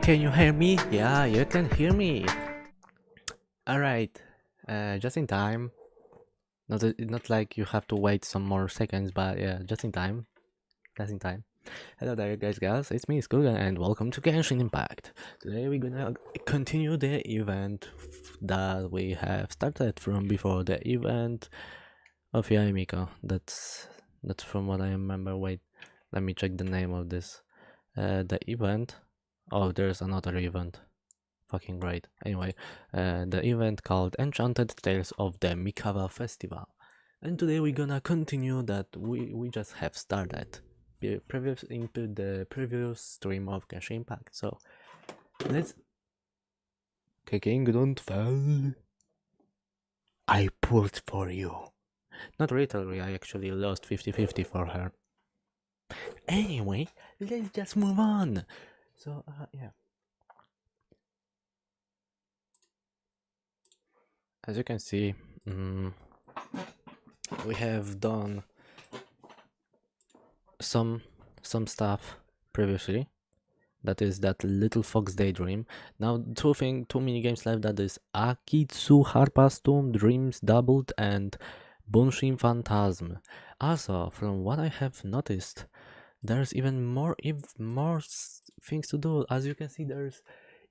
Can you hear me? Yeah, you can hear me. Alright, just in time. Not like you have to wait some more seconds, but yeah, just in time. Just in time. Hello there, guys. It's me, Skuga, and welcome to Genshin Impact. Today we're gonna continue the event that we have started from before, the event of Yaimiko. That's from what I remember. Wait, let me check the name of this. The event. Oh, there's another event. Fucking great. Anyway, the event called Enchanted Tales of the Mikava Festival. And today we're gonna continue that we just have started into the previous stream of Genshin Impact. So let's... Kicking don't fall. I pulled for you. Not literally, I actually lost 50-50 for her. Anyway, let's just move on. So, yeah. As you can see, we have done some stuff previously. That is that Little Fox Daydream. Now two mini games left. That is Akitsu Harpa's Tomb Dreams Doubled and Bunshin Phantasm. Also, from what I have noticed, there's even more things to do. As you can see, there's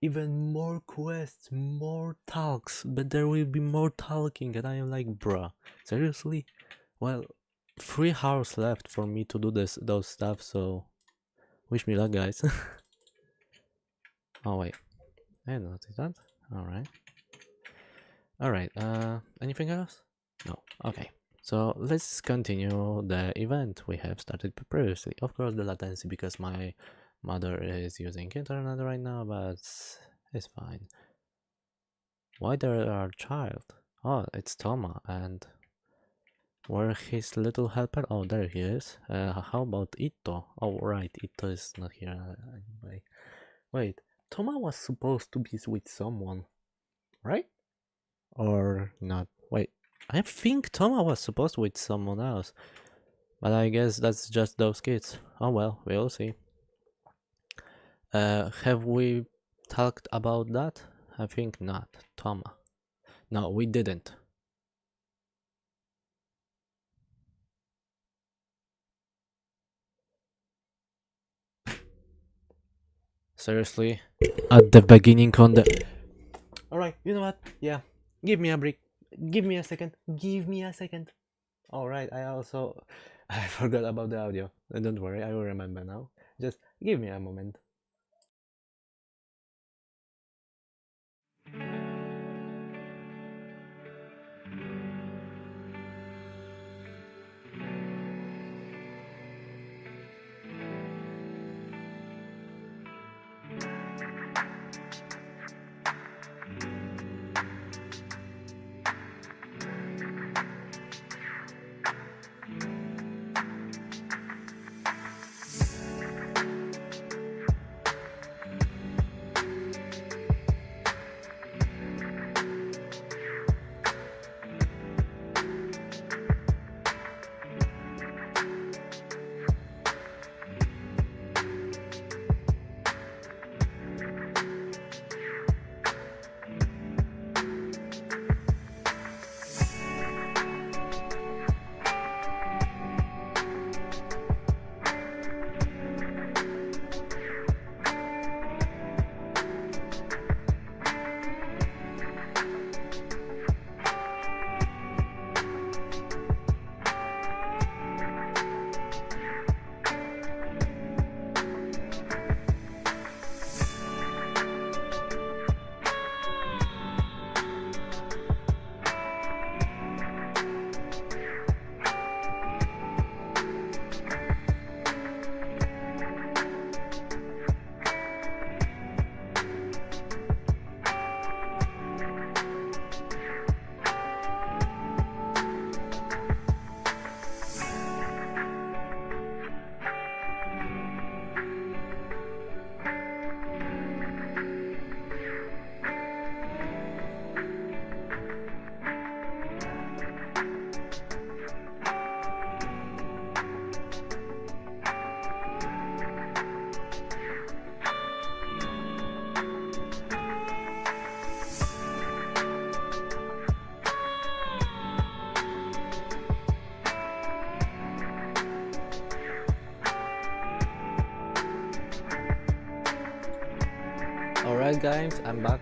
even more quests, more talks, but there will be more talking, and I am like, bruh, seriously? Well, 3 hours left for me to do those stuff, so wish me luck, guys. Oh wait, I didn't notice that. Alright, anything else? No, okay. So let's continue the event we have started previously. Of course, the latency, because my mother is using internet right now, but it's fine. Why there are child? Oh, it's Toma. And where his little helper? Oh, there he is. How about Ito? Oh, right, Ito is not here anyway. Wait, Toma was supposed to be with someone, right? Or not? Wait, I think Toma was supposed to be with someone else, but I guess that's just those kids. Oh well, we'll see. Have we talked about that? I think not. Toma. No, we didn't. Seriously? At the beginning on the... Alright, you know what? Yeah, give me a break. Give me a second. Give me a second. Alright, I forgot about the audio. Don't worry, I will remember now. Just give me a moment. Alright guys, I'm back.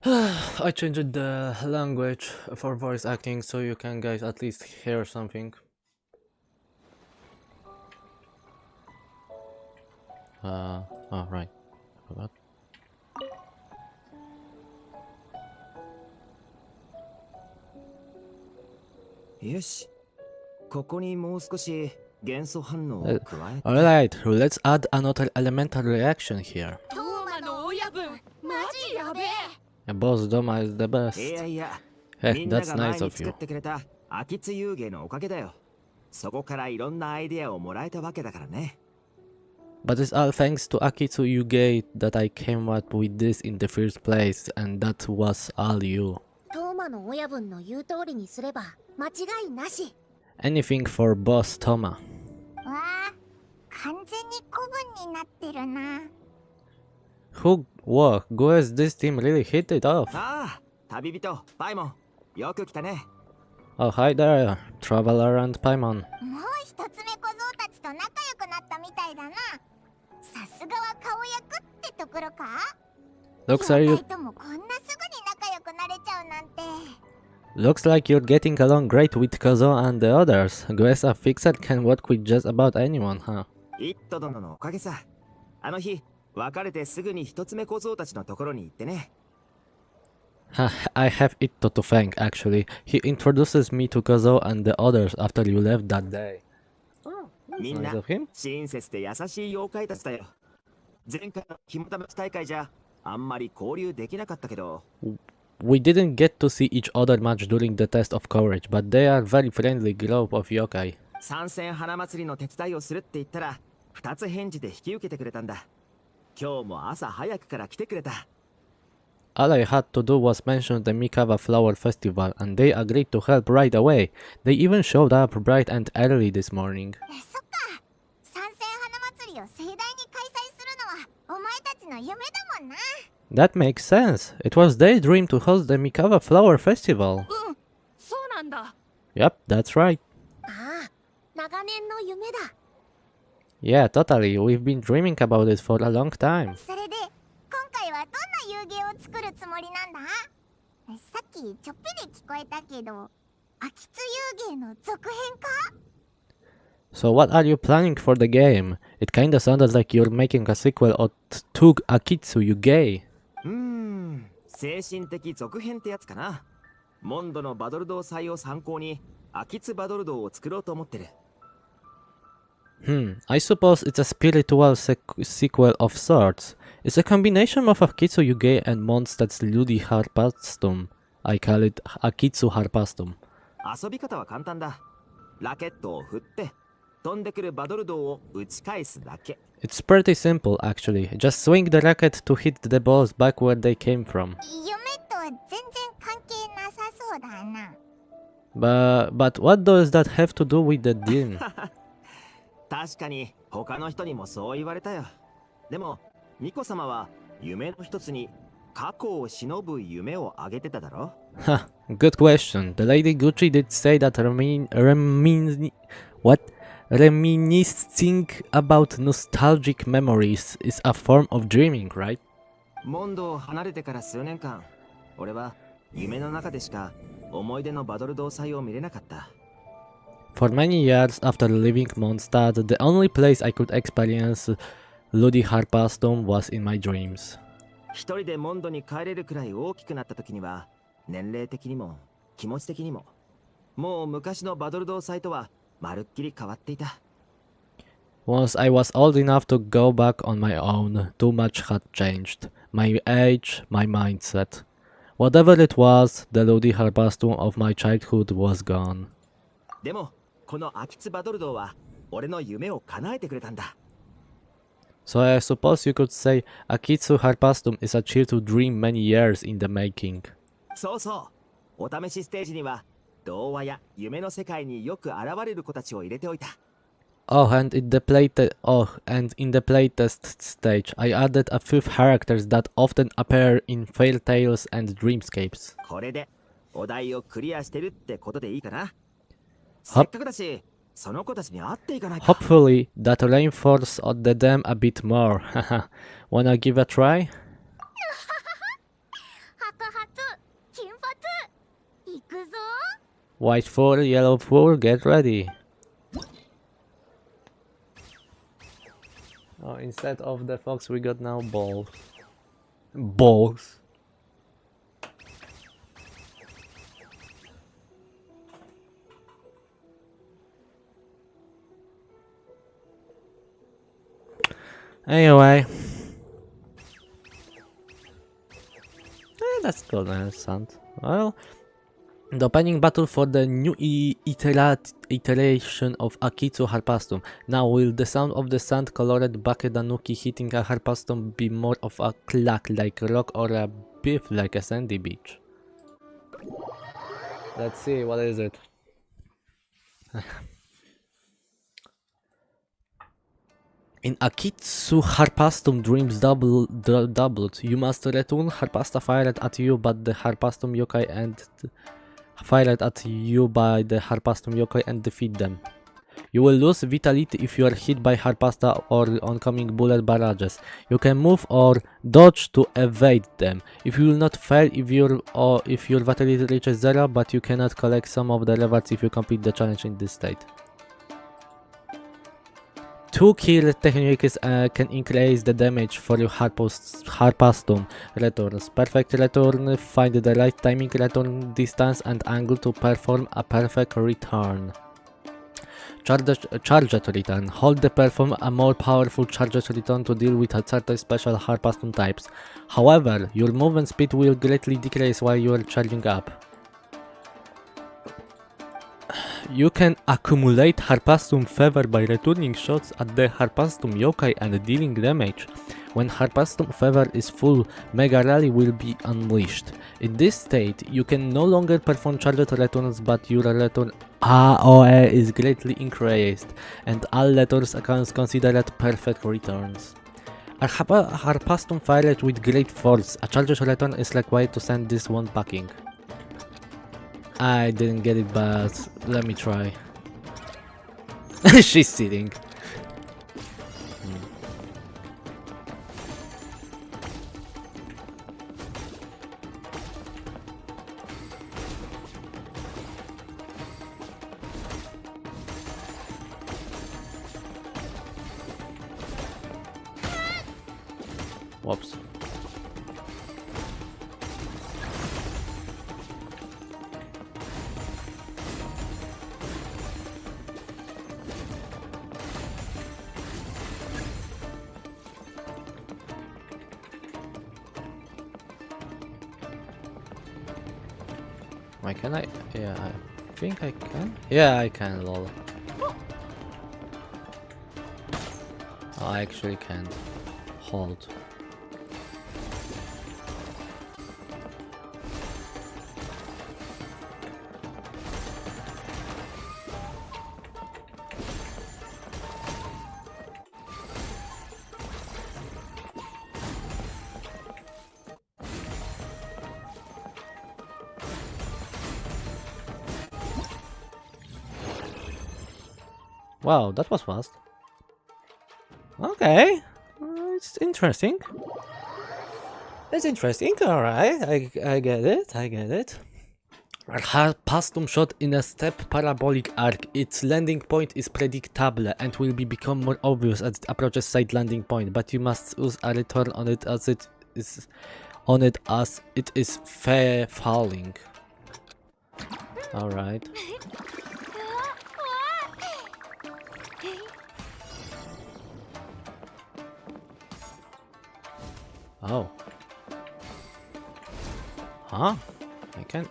I changed the language for voice acting so you can guys at least hear something. Oh right, forgot. よし、ここにもう少し元素反応を加えて。Alright, let's add another elemental reaction here. Boss Doma is the best. いやいや、 Hey, みんな that's が前 nice に of 作 you. ってくれた秋津遊芸のおかげだよ。そこからいろんなアイデアをもらえたわけだからね。But it's all thanks to Akitsu Yuge that I came up with this in the first place, and that was all you. トーマの親分の言う通りにすれば間違いなし。 Anything for Boss Toma. わあ、完全に古文になってるな。Whoa, Guess this team really hit it off. ああ、旅人パイモン、よく来たね。 Oh, hi there, Traveler and Paimon. もう一つ目小僧たちと仲良くなったみたいだな。さすがは顔役ってところか。 Looks like you ともこんなすぐに仲良くなれちゃうなんて。 Looks like you're getting along great with Kazo and the others. Guess a fixer can work with just about anyone, huh? イット殿のおかげさ。あの日、別れてすぐに一つ目小僧たちのところに行ってね。I have Itto to thank, actually. He introduces me to Kazo and the others after you left that day. Oh, that's みん nice な of him. 親切で優しい妖怪たちだよ。前回の肝試し大会じゃあんまり交流できなかったけど。 We didn't get to see each other much during the test of courage, but they are very friendly group of yokai. 参戦花祭りの手伝いをするって言ったら二つ返事で引き受けてくれたんだ。今日も朝早くから来てくれた。 All I had to do was mention the Mikawa Flower Festival, and they agreed to help right away. They even showed up bright and early this morning. そっか。参戦花祭りを盛大に開催するのはお前たちの夢だもんな。 That makes sense. It was their dream to host the Mikawa Flower Festival. そうなんだ。 Yep, that's right. ああ、長年の夢だ。 Yeah, totally. We've been dreaming about it for a long time. それで今回はどんな遊芸を作るつもりなんだ。さっきちょっぴり聞こえたけど、秋津遊芸の続編か。 So what are you planning for the game? It kinda sounded like you're making a sequel to Akitsu Yuge. 精神的続編ってやつかな。モンドのバドルドー祭を参考に秋津バドルドーを作ろうと思ってる。 I suppose it's a spiritual sequel of sorts. It's a combination of Akitsu Yuge and Mondstadt's Ludi Harpastum. I call it Akitsu Harpastum. 遊び方は簡単だ。ラケットを振って飛んでくるバドルドーを打ち返すだけ。 It's pretty simple, actually. Just swing the racket to hit the balls back where they came from. 夢と全然関係なさそうだな。 But what does that have to do with the dream? 確かに他の人にもそう言われたよ。でもミコ様は夢の一つに過去を忍ぶ夢をあげてただろ。 Huh, good question. The Lady Gucci did say that reminiscing about nostalgic memories is a form of dreaming, right? モンドを離れてから数年間、俺は夢の中でしか思い出のバドルドー祭を見れなかった。 For many years after leaving Mondstadt, the only place I could experience Ludi Harpastum was in my dreams. 一人でモンドに帰れるくらい大きくなった時には、年齢的にも気持ち的にも、もう昔のバドルドー祭とはまるっきり変わっていた。 Once I was old enough to go back on my own, too much had changed. My age, my mindset. Whatever it was, the Ludi Harpastum of my childhood was gone. でも、この秋津バドルドーは俺の夢を叶えてくれたんだ。 So I suppose you could say Akitsu Harpastum is a chill to dream many years in the making. そうそう。お試しステージには童話や夢の世界によく現れる子たちを入れておいた。 And in the playtest stage, I added a few characters that often appear in fairy tales and dreamscapes. これでお題をクリアしてるってことでいいかな。せっかくだしその子たちに会っていかないか。 Hopefully that reinforces the dam a bit more. Haha. Wanna give a try? 白髪金髪行くぞ。 White fur, yellow fur, get ready. Oh, instead of the fox we got now balls. Balls. Anyway. That's good, I understand. Well, the opening battle for the new iteration of Akitsu Harpastum. Now, will the sound of the sand-colored Bakedanuki hitting a Harpastum be more of a clack like rock or a biff like a sandy beach? Let's see, what is it? In Akitsu Harpastum Dreams doubled. You must return Harpasta fired at you but the Harpastum yokai and fired at you by the Harpastum yokai and defeat them. You will lose vitality if you are hit by Harpasta or oncoming bullet barrages. You can move or dodge to evade them. If you will not fail if your vitality reaches 0, but you cannot collect some of the rewards if you complete the challenge in this state. 2 kill techniques can increase the damage for your Harpastum returns. Perfect return, find the right timing, return distance and angle to perform a perfect return. Charged return. Hold to perform a more powerful charged return to deal with certain special Harpastum types. However, your movement speed will greatly decrease while you are charging up. You can accumulate Harpastum favor by returning shots at the Harpastum yokai and dealing damage. When Harpastum favor is full, Mega Rally will be unleashed. In this state, you can no longer perform charged returns, but your return AOE is greatly increased, and all letters accounts considered perfect returns. A Harpastum fired with great force. A charged return is required to send this one packing. I didn't get it, but let me try. She's sitting. Whoops. Why can I? Yeah, I think I can. Yeah, I can, lol. Oh, I actually can't. Hold. Wow, that was fast. Okay, it's interesting. It's interesting, alright, I get it, I get it. Harpastum shot in a step parabolic arc. Its landing point is predictable and will become more obvious as it approaches side landing point, but you must use a return on it as it is falling. Alright. Oh. Huh? I can't.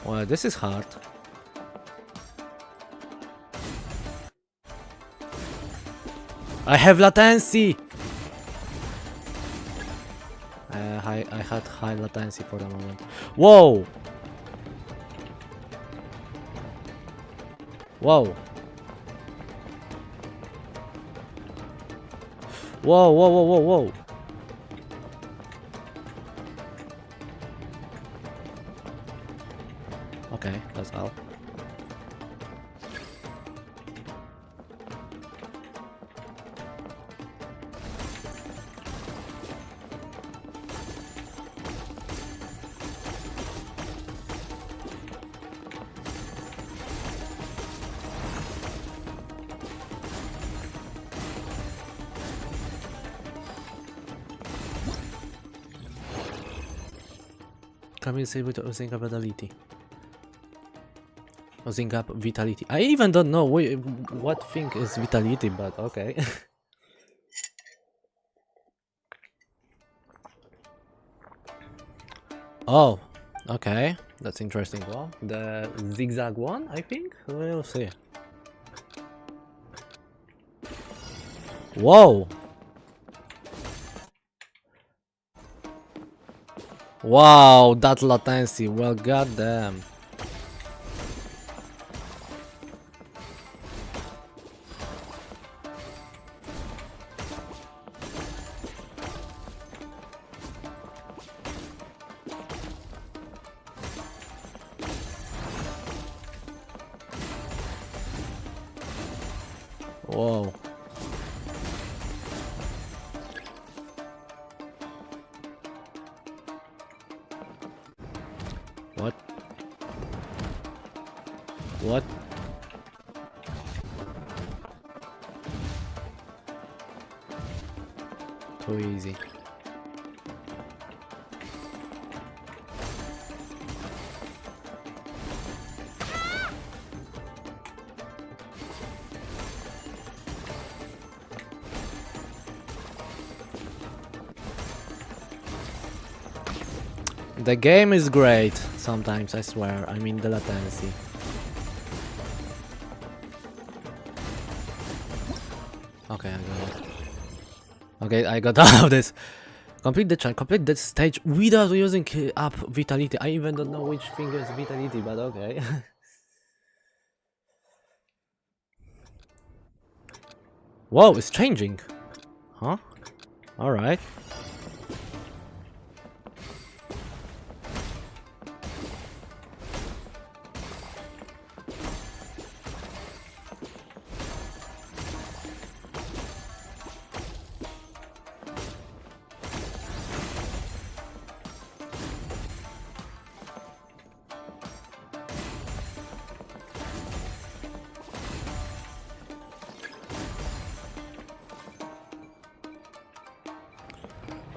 Well, this is hard. I have latency! I had high latency for a moment. Whoa! Whoa! Whoa, whoa, whoa, whoa, whoa! Okay, that's all. Can we say with using up vitality? Using up vitality. I even don't know what thing is vitality, but okay. Oh, okay. That's interesting. Well, the zigzag one, I think. We'll see. Whoa! Wow, that latency. Well, goddamn. Whoa. What? What? Too easy. The game is great sometimes, I swear. I mean the latency. Okay, I got it. Okay, I got out of this. Complete the challenge, complete that stage without using up vitality. I even don't know which thing is vitality, but okay. Whoa, it's changing. Huh? Alright.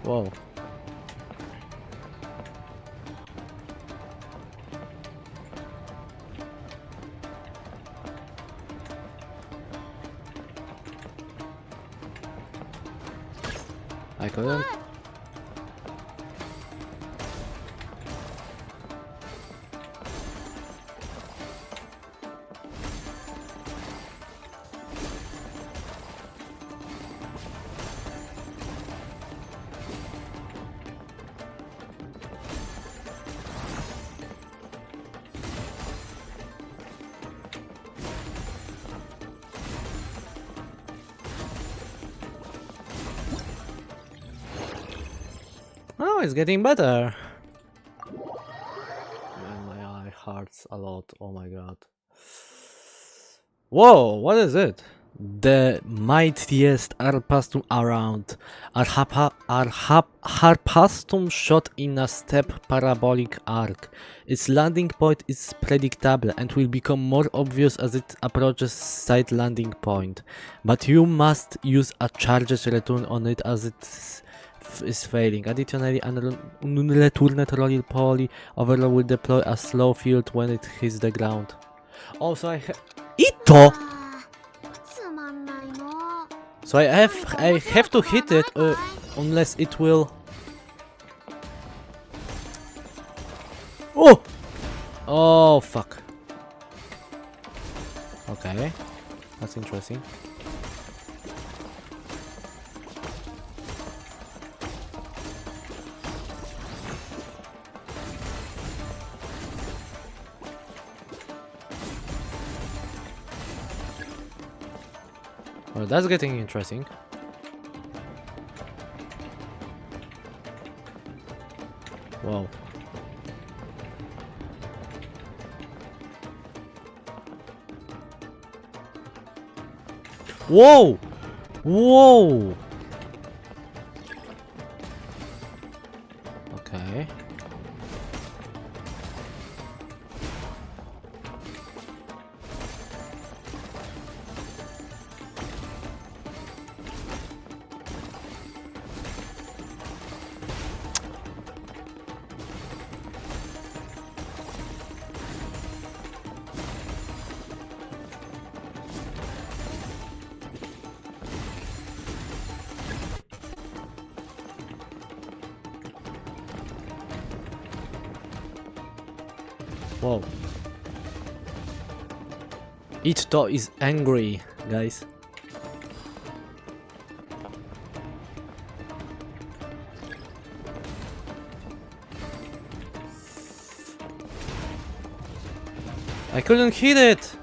Whoa. I couldn't. Oh, it's getting better. Man, my eye hurts a lot. Oh my god. Whoa, what is it? The mightiest Harpastum around. Harpastum shot in a step parabolic arc. Its landing point is predictable and will become more obvious as it approaches side landing point. But you must use a charges return on it as it is failing. Additionally, an returned roll poly overload will deploy a slow field when it hits the ground. Also, I Ito! So I have to hit it unless it will. Oh! Oh fuck. Okay, that's interesting. Well, that's getting interesting. Wow. Whoa! Whoa! Okay. Whoa. Each dot is angry, guys. I couldn't hit it!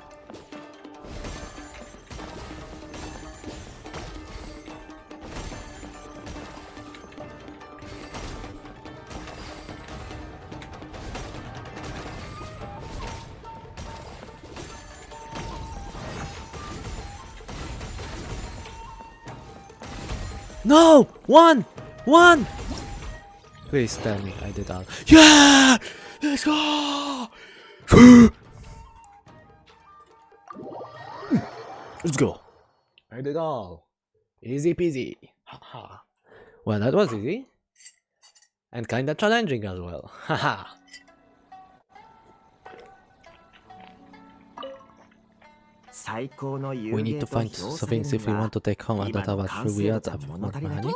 No! One! One! Please tell me I did that. Yeah! Let's go! Let's go. I did all. Easy peasy. Haha. Well, that was easy. And kinda challenging as well. Haha. We need to find something if we want to take home that about BONEHEADS of more mechanics.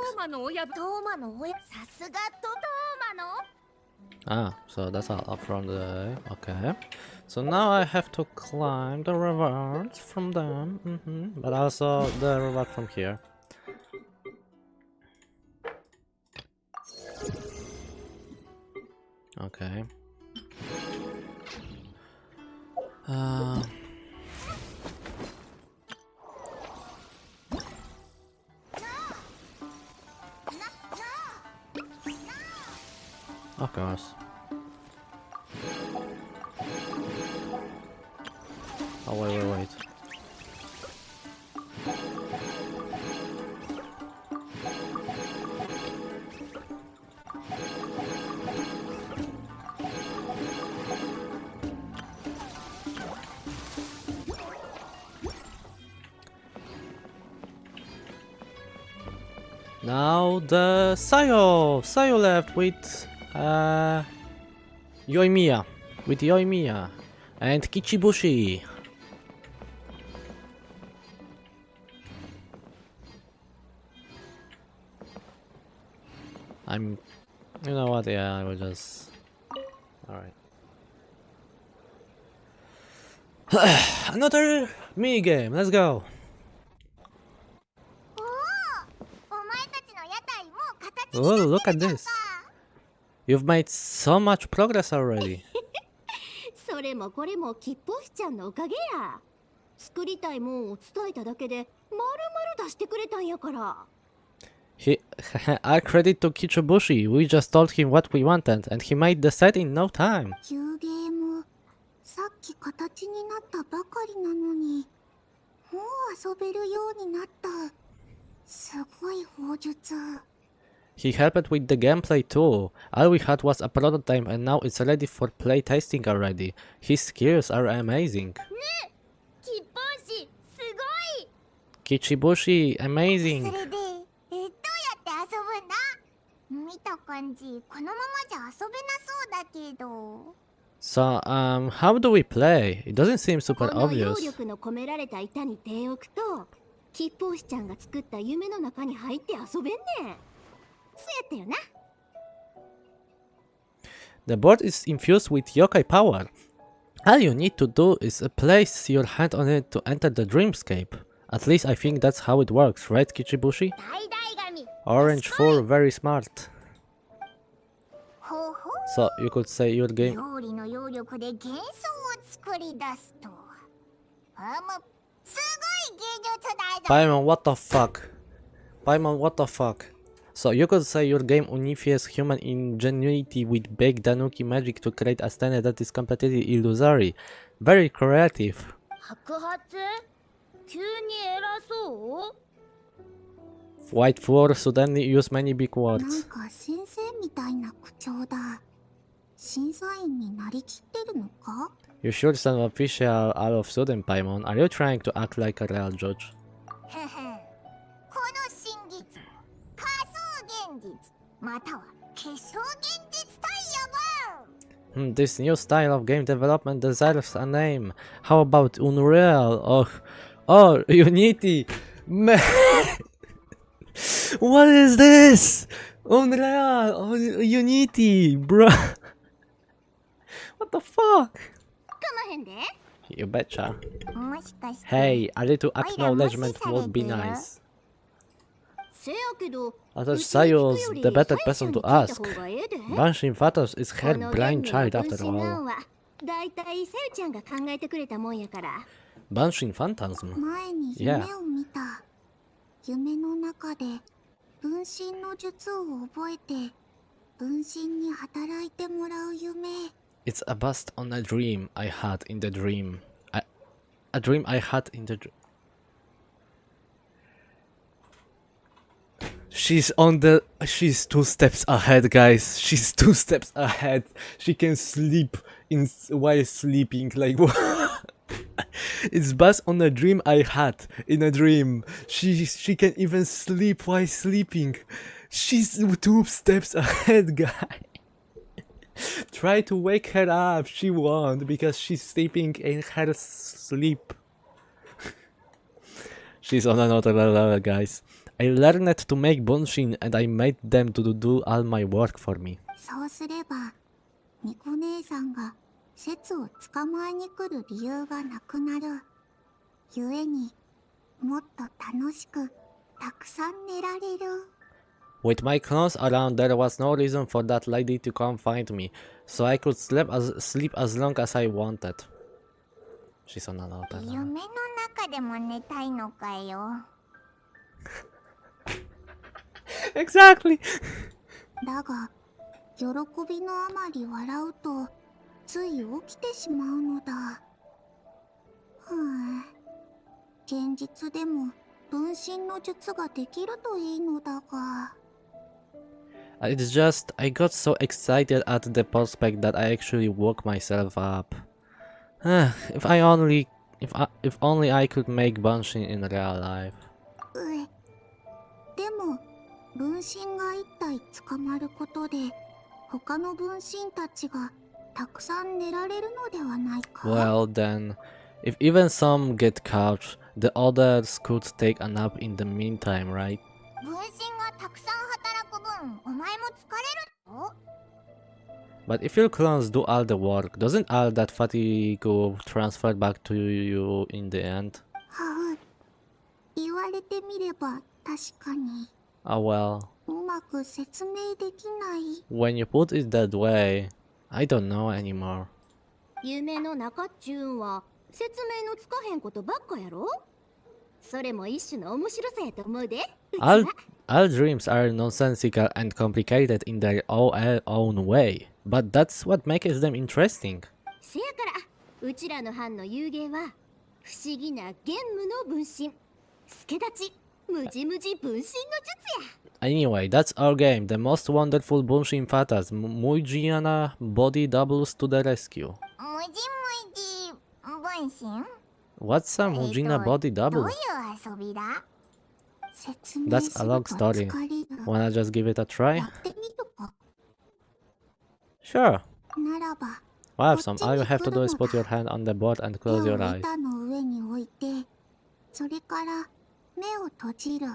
Ah, so that's all up from the... Okay. So now I have to climb the rewards from them. But also the reward from here. Okay. Of course. Oh, wait. Now the Sayo left with Yoimiya, and Kichibushi. You know what? Yeah, I will just. All right. Another mini game. Let's go. Oh, look at this. You've made so much progress already. それもこれも吉報しちゃんのおかげや。作りたいもんを伝えただけで丸々出してくれたんやから。All credit to Kichibushi. We just told him what we wanted, and he made the set in no time. 旧ゲームさっき形になったばかりなのにもう遊べるようになった。すごい砲術。He helped with the gameplay too. All we had was a prototype and now it's ready for play testing already. His skills are amazing. Kichibushi, amazing. それでどうやって遊ぶんだ？見た感じこのままじゃ遊べなそうだけど。So, how do we play? It doesn't seem super この obvious. 揚力の込められた板に手を置くと、吉報しちゃんが作った夢の中に入って遊べんねん。そうやったよな。The board is infused with yokai power. All you need to do is place your hand on it to enter the dreamscape. At least I think that's how it works, right, Kichibushi? Orange 4, very smart. ほうほう。 So you could say your game. 料理の揚力で幻想を作り出すと。す Paimon, what the fuck? Paimon, what the fuck? So you could say your game unifies human ingenuity with big Danuki magic to create a standard that is completely illusory. Very creative. 白髪急に偉そう White Floor suddenly use many big なん words. か先生みたいな口調だ。審査員になりきってるのか You sure sound official all of sudden, Paimon. Are you trying to act like a real judge? へへこの真実仮想現実または化粧現実タイヤ版 This new style of game development deserves a name. How about Unreal or Unity? Man, what is this? Unreal or Unity, bro? What the fuck? かまへんで You betcha. もしかして Hey, a little acknowledgement Oiga, would be mushi nice. せやけど As うち Sayos, に聞くより the better サイちゃ person ん to に聞いた ask. 方がええで Banshin Fatos is こ her の blind ゲーム child の after 分身な all. んはだいたいさゆちゃんが考えてくれたもんやから Banshin Phantasm. 前に夢を見た、夢の中で分身の術を覚えて分身に働いてもらう夢 It's a bust on a dream I had in the dream. A dream I had in the dream. She's 2 steps ahead, guys. She's 2 steps ahead. She can sleep while sleeping. Like what? It's based on a dream I had in a dream. She can even sleep while sleeping. She's 2 steps ahead, guy. Try to wake her up. She won't because she's sleeping in her sleep. She's on another level, guys. I learned to make bunshin and I made them to do all my work for me. そうすればニコ姉さんが節を捕まえに来る理由がなくなるゆえにもっと楽しくたくさん寝られる With my clones around, there was no reason for that lady to come find me, so I could sleep as long as I wanted. She's on another level. 夢の中でも寝たいのかよ Exactly! だが喜びのあまり笑うとつい起きてしまうのだ現実でも分身の術ができるといいのだが It's just, I got so excited at the prospect that I actually woke myself up. If only I could make bunshin in real life. でも分身が一体捕まることで他の分身たちがたくさん寝られるのではないか Well then, if even some get caught, the others could take a nap in the meantime, right? 分身がたくさん働く分お前も疲れるの But if your clones do all the work, doesn't all that fatigue transfer back to you in the end? はう言われてみれば確かに Oh well, うまく説明できない when you put it that way, I don't know anymore. 夢の中っちゅうんは説明のつかへんことばっかやろそれも一種の面白さやと思うで All dreams are nonsensical and complicated in their own way, but that's what makes them interesting. せやからうちらの班の遊芸は不思議なゲームの分身助立ちムジムジ分身の術や Anyway, that's our game, the most wonderful bunshin fatas, Mujiana body doubles to the rescue. 無人分身 What's a Mujina body どう double? いう遊びだ説明 That's す a る long と story. 疲れる Wanna just give it a や try? ってみるか Sure. ならば Awesome, all you have to do is put your hand on the board and 手 close を your eyes. 板の上に置いてそれから目を閉じる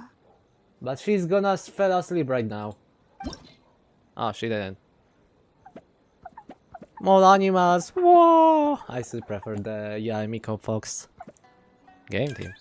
But she's gonna fall asleep right now. Oh, she didn't. More animals! Whoa! I still prefer the Miko Fox game teams.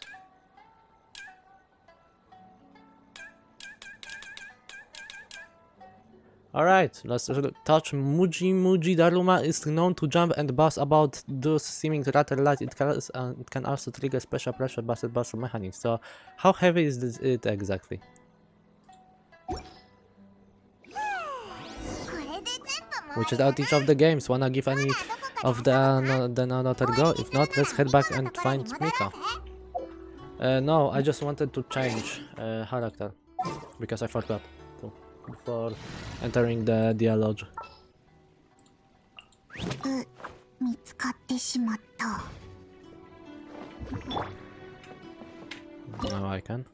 Alright, let's touch Muji. Muji Daruma is known to jump and bust about those seeming rather light. It can also trigger special pressure bustle mechanics. So, how heavy is it exactly? We checked out each of the games. Wanna give any of the another go? If not, let's head back and find Mika. No, I just wanted to change character because I forgot to before entering the dialogue. Now I can.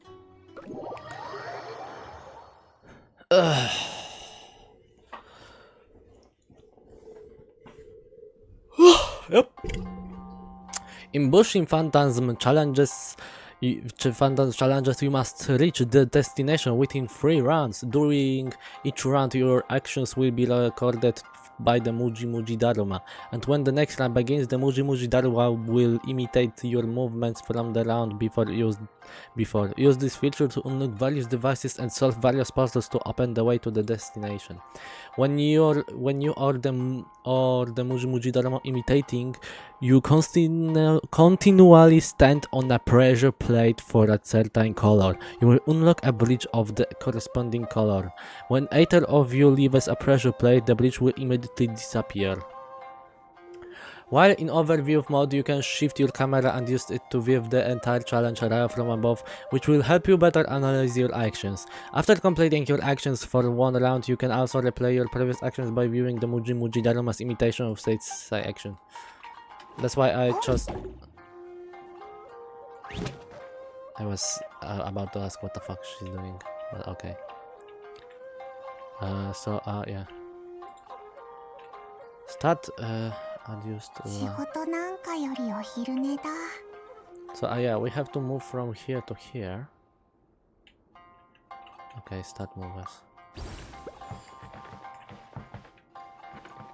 Yep. In Bushing Phantasm challenges, you must reach the destination within 3 rounds. During each round, your actions will be recorded by the Muji Daruma, and when the next round begins, the Muji Daruma will imitate your movements from the round before. Use this feature to unlock various devices and solve various puzzles to open the way to the destination. When you are the Muji Daruma imitating, you continually stand on a pressure plate for a certain color. You will unlock a bridge of the corresponding color. When either of you leaves a pressure plate, the bridge will immediately disappear. While in overview mode, you can shift your camera and use it to view the entire challenge area from above, which will help you better analyze your actions. After completing your actions for one round, you can also replay your previous actions by viewing the Muji Daruma's imitation of stage action. That's why I chose... I was about to ask what the fuck she's doing, but okay. Yeah. Start, unused... So, yeah, we have to move from here to here. Okay, start movers.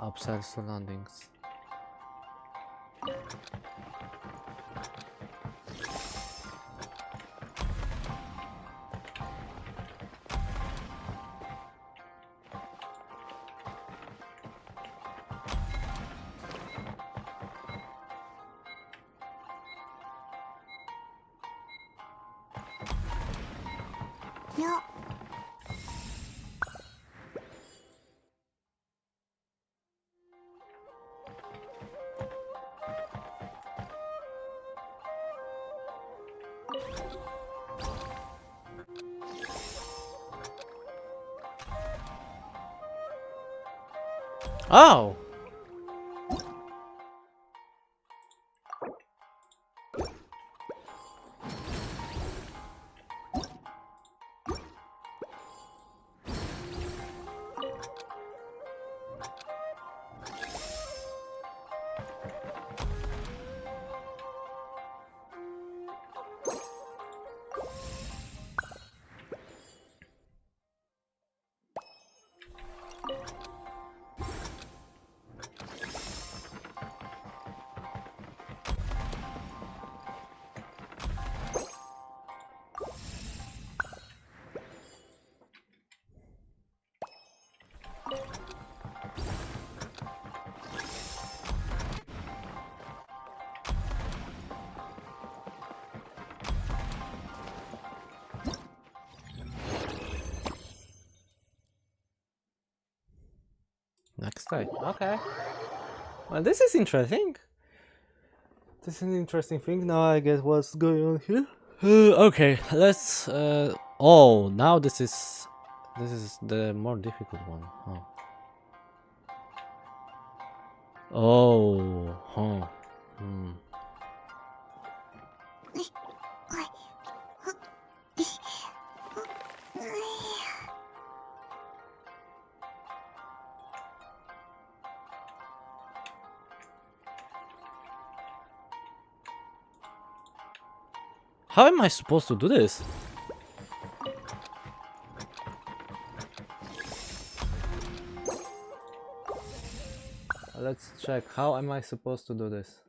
Observe surroundings. Yeah. Oh! Next side. Okay. Well, this is interesting. This is an interesting thing. Now I get what's going on here. Okay, let's. Oh, now this is the more difficult one. Huh. Oh, huh. Hmm. How am I supposed to do this? Let's check. How am I supposed to do this?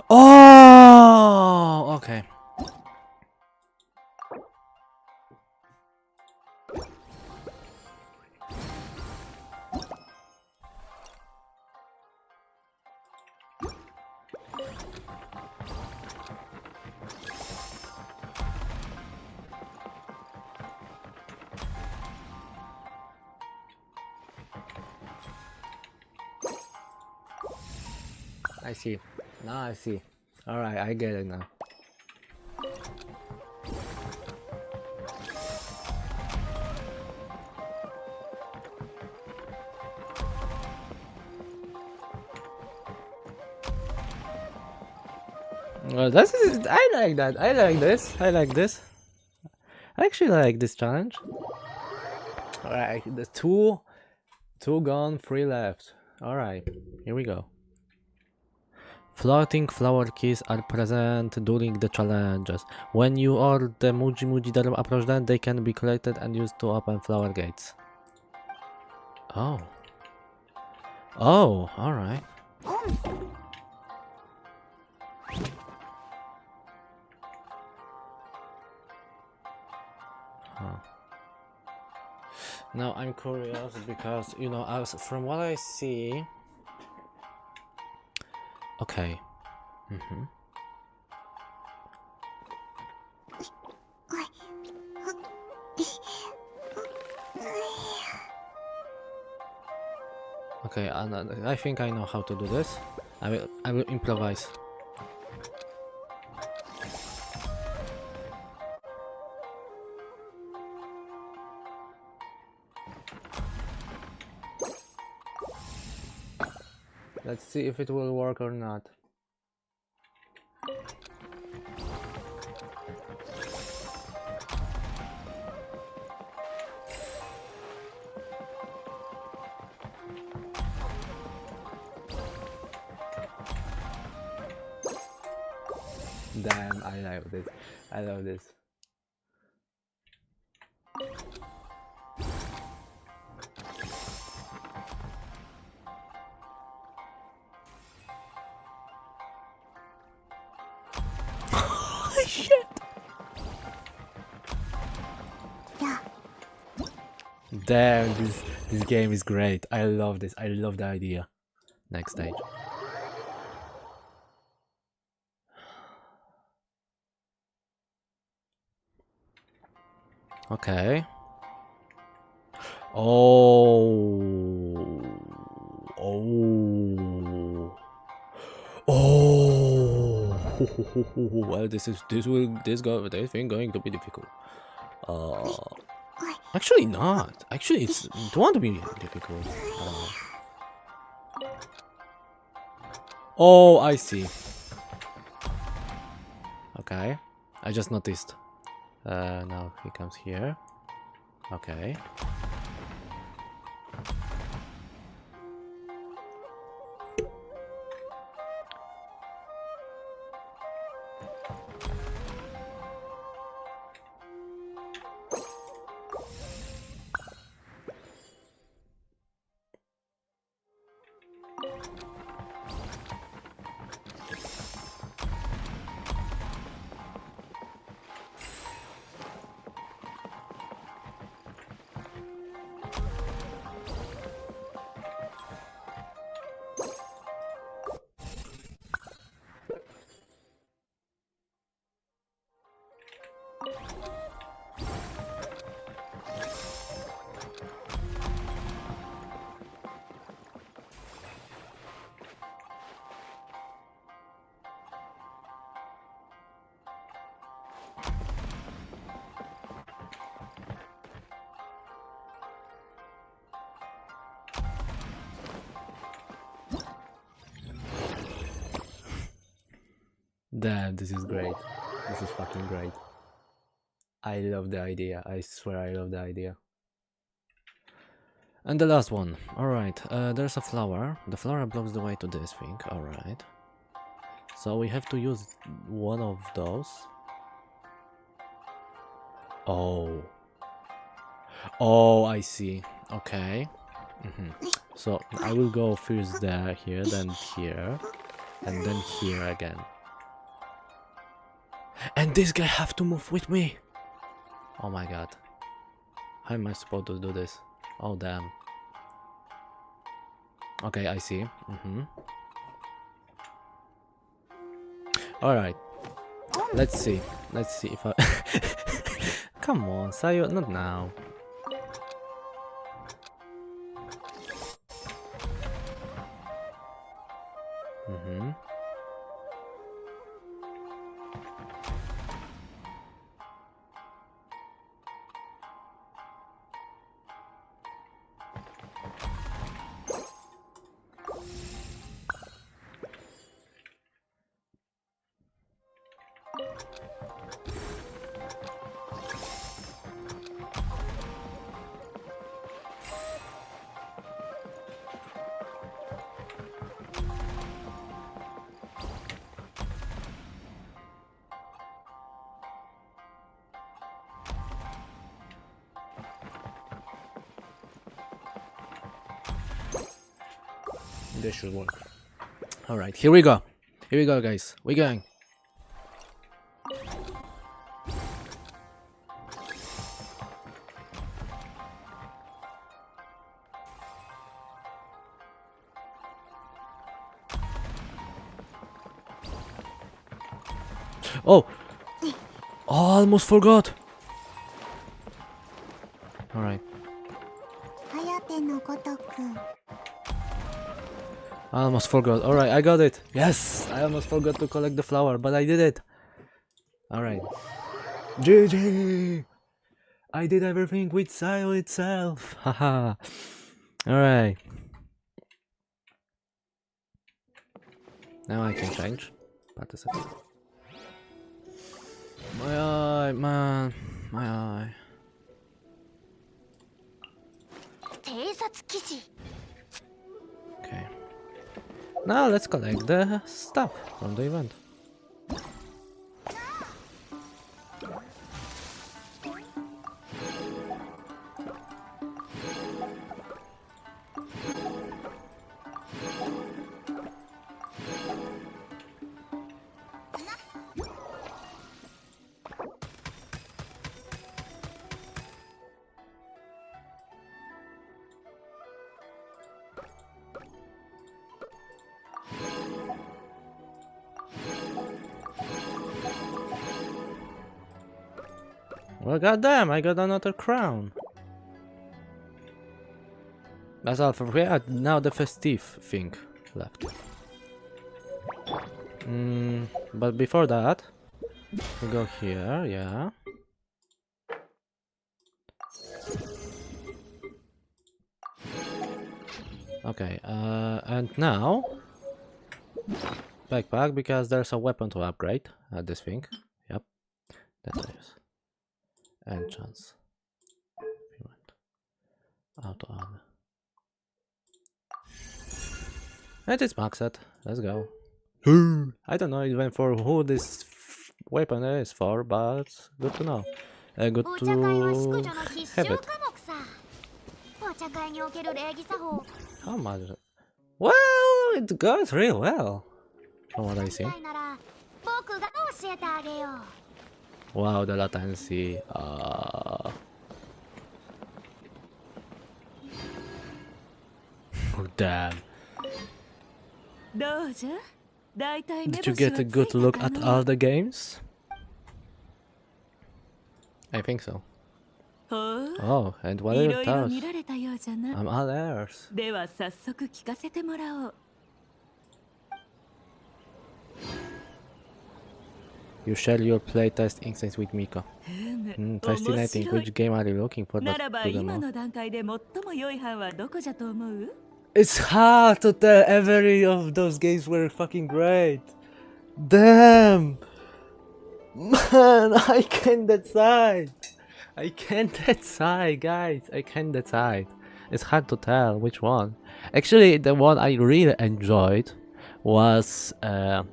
Oh, okay. I see. Now I see. Alright, I get it now. Well, this is. I like that. I like this. I like this. I actually like this challenge. Alright, the two gone, 3 left. Alright, here we go. Floating flower keys are present during the challenges. When you or the Muji Dharma approach them, they can be collected and used to open flower gates. Oh. Oh, alright. Huh. Now I'm curious because, you know, as from what I see. Okay. Okay, I think I know how to do this. I will improvise. Let's see if it will work or not. Damn, I love this. I love this. Shit! Damn, this game is great. I love this. I love the idea. Next stage. Okay. Oh. Oh. Oh. Well, this thing going to be difficult. Actually not. Actually, it won't be difficult. Oh, I see. Okay, I just noticed. Now he comes here. Okay. Damn, this is great. This is fucking great. I love the idea. I swear I love the idea. And the last one. Alright, there's a flower. The flower blocks the way to this thing. Alright. So we have to use one of those. Oh. Oh, I see. Okay. So I will go first there, here, then here. And then here again. And this guy have to move with me. Oh my god. How am I supposed to do this? Oh damn. Okay, I see. Alright. Let's see. Let's see if I... Come on, Sayo, not now. This should work. Alright, here we go. Here we go, guys. We're going. Oh! Oh, I almost forgot! Alright. I almost forgot. Alright, I got it. Yes! I almost forgot to collect the flower, but I did it. Alright. GG! I did everything with Sayo itself. Haha. Alright. Now I can change. Participate. My eye, man. My eye. Okay. Now let's collect the stuff from the event. Well, goddamn, I got another crown. That's all for now the festive thing left. But before that, we go here, yeah. Okay, and now backpack, because there's a weapon to upgrade at this thing. Yep, that's it. Enchants. Auto armor. And it's maxed. Let's go. I don't know even for who this weapon is for, but good to know. Good to have it. How much? Well, it goes real well, from what I see. Wow, the latency. Oh, damn. Did you get a good look at all the games? I think so. Oh, and what are your thoughts? I'm all ears. You share your playtest insights with Miko. Fascinating. Which game are you looking for? It's hard to tell. Every of those games were fucking great. Damn! Man, I can't decide. I can't decide, guys. I can't decide. It's hard to tell which one. Actually, the one I really enjoyed was the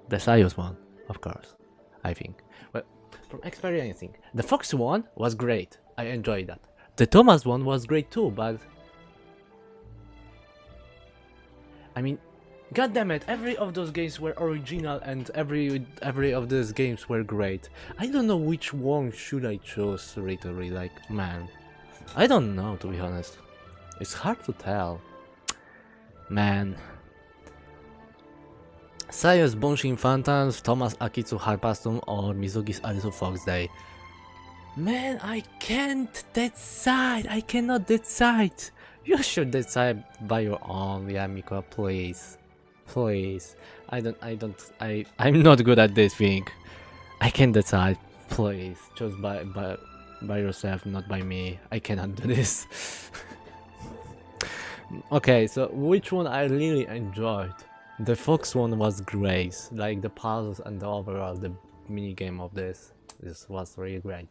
Sayos one, of course. I think. Well, from experiencing, the Fox one was great. I enjoyed that. The Thomas one was great too, but I mean, God damn it! Every of those games were original, and every of those games were great. I don't know which one should I choose. Literally, like, man, I don't know, to be honest. It's hard to tell, man. Sayos Bonshin Phantoms, Thomas Akitsu Harpastum, or Mizugi's Alice Fox Day. Man, I can't decide. I cannot decide. You should decide by your own, yeah, Miko, please. Please. I'm not good at this thing. I can't decide. Please. Choose by yourself, not by me. I cannot do this. Okay, so which one I really enjoyed? The Fox one was great. Like the puzzles and the overall, the mini game of this was really great.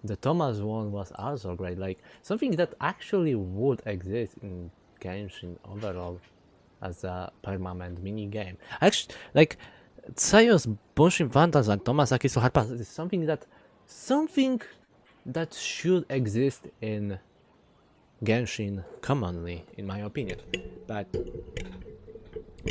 The Thomas one was also great, like something that actually would exist in Genshin overall as a permanent mini game. Actually, like Sayos Bonshin Phantoms and Thomas Akisu Harpas is something that should exist in Genshin commonly, in my opinion. But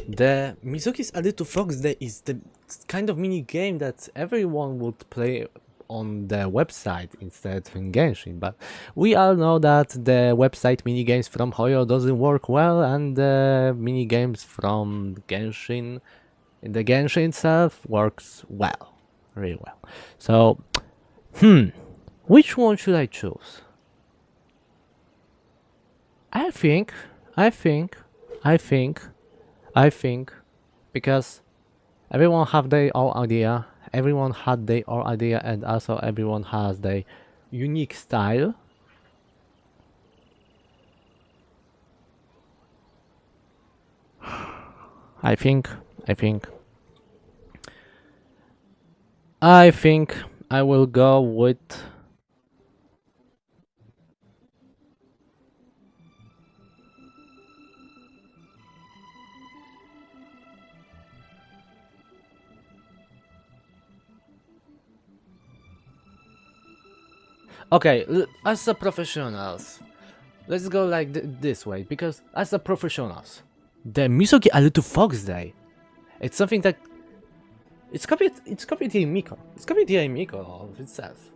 the Mizuki's A Little Fox Day is the kind of mini game that everyone would play on the website instead in Genshin, but we all know that the website minigames from Hoyo doesn't work well, and the minigames from Genshin in the Genshin itself works well, really well. So, which one should I choose? I think, because everyone have their own idea. Everyone had their own idea, and also everyone has their unique style. I think I will go with okay, as a professionals, let's go like this way, because as a professionals, the Mizuki A Little Fox Day, it's something that it's copied Miko. It's copied Miko of itself.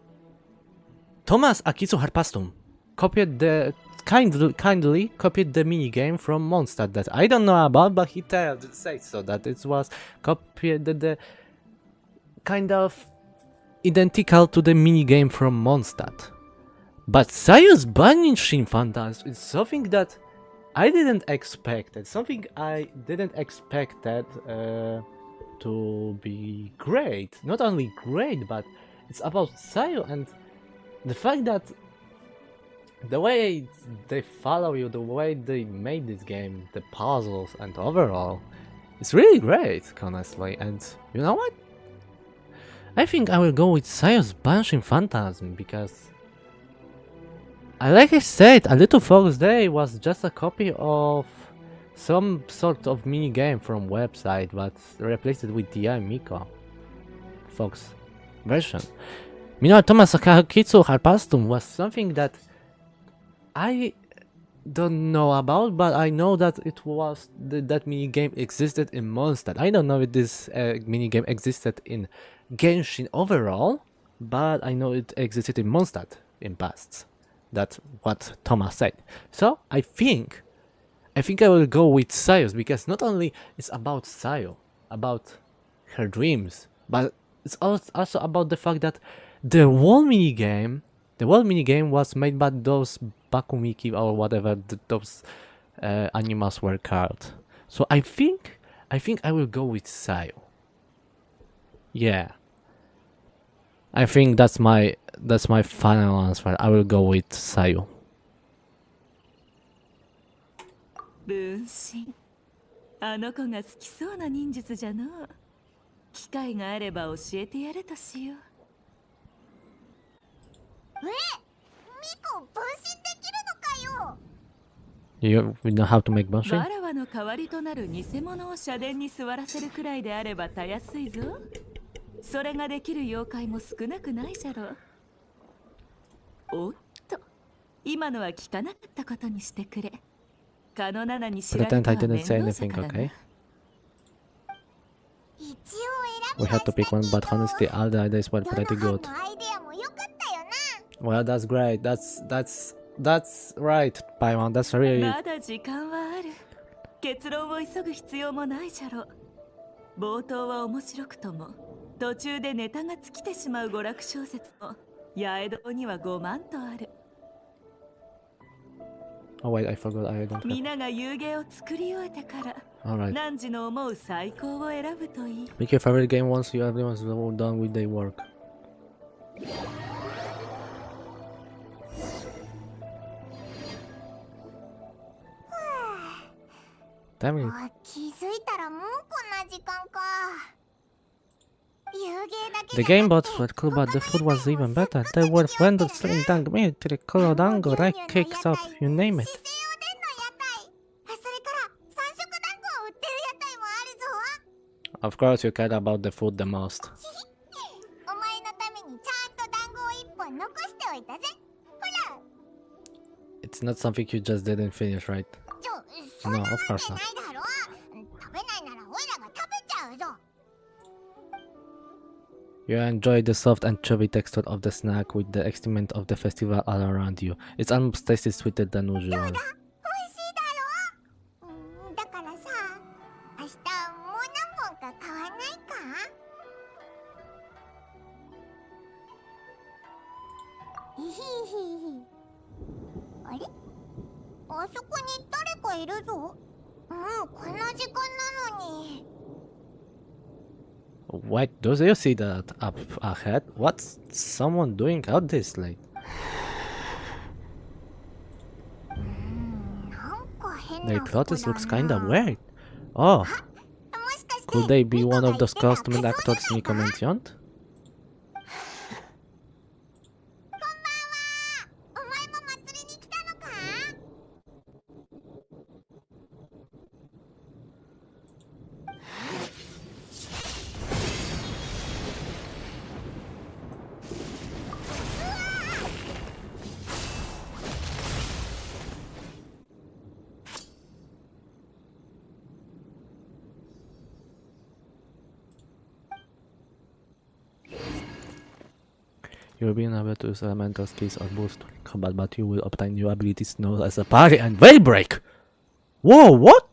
Thomas Akisu Harpastum copied the kindly copied the minigame from Mondstadt that I don't know about, but he says so that it was copied the kind of identical to the minigame from Mondstadt. But Sayos Bonshin Phantoms is something that I didn't expect. It's something I didn't expect that to be great. Not only great, but it's about Sayo, and the fact that the way they follow you, the way they made this game, the puzzles and overall, it's really great, honestly. And you know what? I think I will go with Sayos Bonshin Phantasm, because like I said, A Little Fox Day was just a copy of some sort of mini game from website, but replaced it with the Miko Fox version. Meanwhile, Thomas Akitsu Harpastum was something that I don't know about, but I know that it was that mini game existed in Mondstadt. I don't know if this mini game existed in Genshin overall, but I know it existed in Mondstadt in past. That's what Thomas said. So I think I will go with Sayos, because not only it's about Sayo, about her dreams, but it's also about the fact that the whole minigame was made by those Bakumiki or whatever those animals were called. So I think I will go with Sayo. Yeah. I think that's my final answer. I will go with Sayo. 分身あの子が好きそうな忍術じゃのう。機会があれば教えてやれとしよう。ミコ分身できるのかよ。 You know how to make Bonshin? わらわの代わりとなる偽物を社殿に座らせるくらいであればたやすいぞ。それができる妖怪も少なくないじゃろう。おっと、今のは聞かなかったことにしてくれ。カノナナに知られ Pretend た I は didn't 面 say 倒さ anything, からな。 okay? 一応 We 選び had to pick one, but honestly, all the ideas were どの pretty 班 good. のアイデアも良かったよな。 Well, that's great. That's right, Paimon. That's really. まだ時間はある。結論を急ぐ必要もないじゃろ。冒頭は面白くとも途中でネタが尽きてしまう娯楽小説も八重堂には5万とある。 Oh wait, I forgot. I don't have. 皆が遊芸を作り終えてから Alright. 汝の思う最高を選ぶといい。 Make your favorite game once everyone's done with their work. Damn it. あ、気づいたらもうこんな時間か。遊芸だけ The じゃ game なく bots て were cool, but the food was even better. There were vendors selling dang meat, tricolor dango, right cakes up, you name it. 姿勢おでんの屋台、それから三色団子を売ってる屋台もあるぞ。 Of course, you care about the food the most. お前のためにちゃんと団子を一本残しておいたぜ。ほら。 It's not something you just didn't finish, right? そんな No, わ of け course な not. いだろ。食べないならオイラが食べちゃうぞ。 You enjoy the soft and chewy texture of the snack with the excitement of the festival all around you. It's almost tasty sweeter than どう usual. だ、美味しいだろ。だからさ、明日もう何本か買わないか。ひひひひ。あれ？あそこに誰かいるぞ。もうこんな時間なのに。 Wait, do you see that up ahead? What's someone doing out this late? なんか変 Their な服だ clothes な。 looks kinda weird. Oh, もしかして could they be ミコ one が of 言っ those てた costumed 仮装 actors じゃない Nico か？ mentioned? お前も祭りに来たのか？ You will be unable to use elemental skills or boost during combat, but you will obtain new abilities known as a parry and veil break. Whoa, what?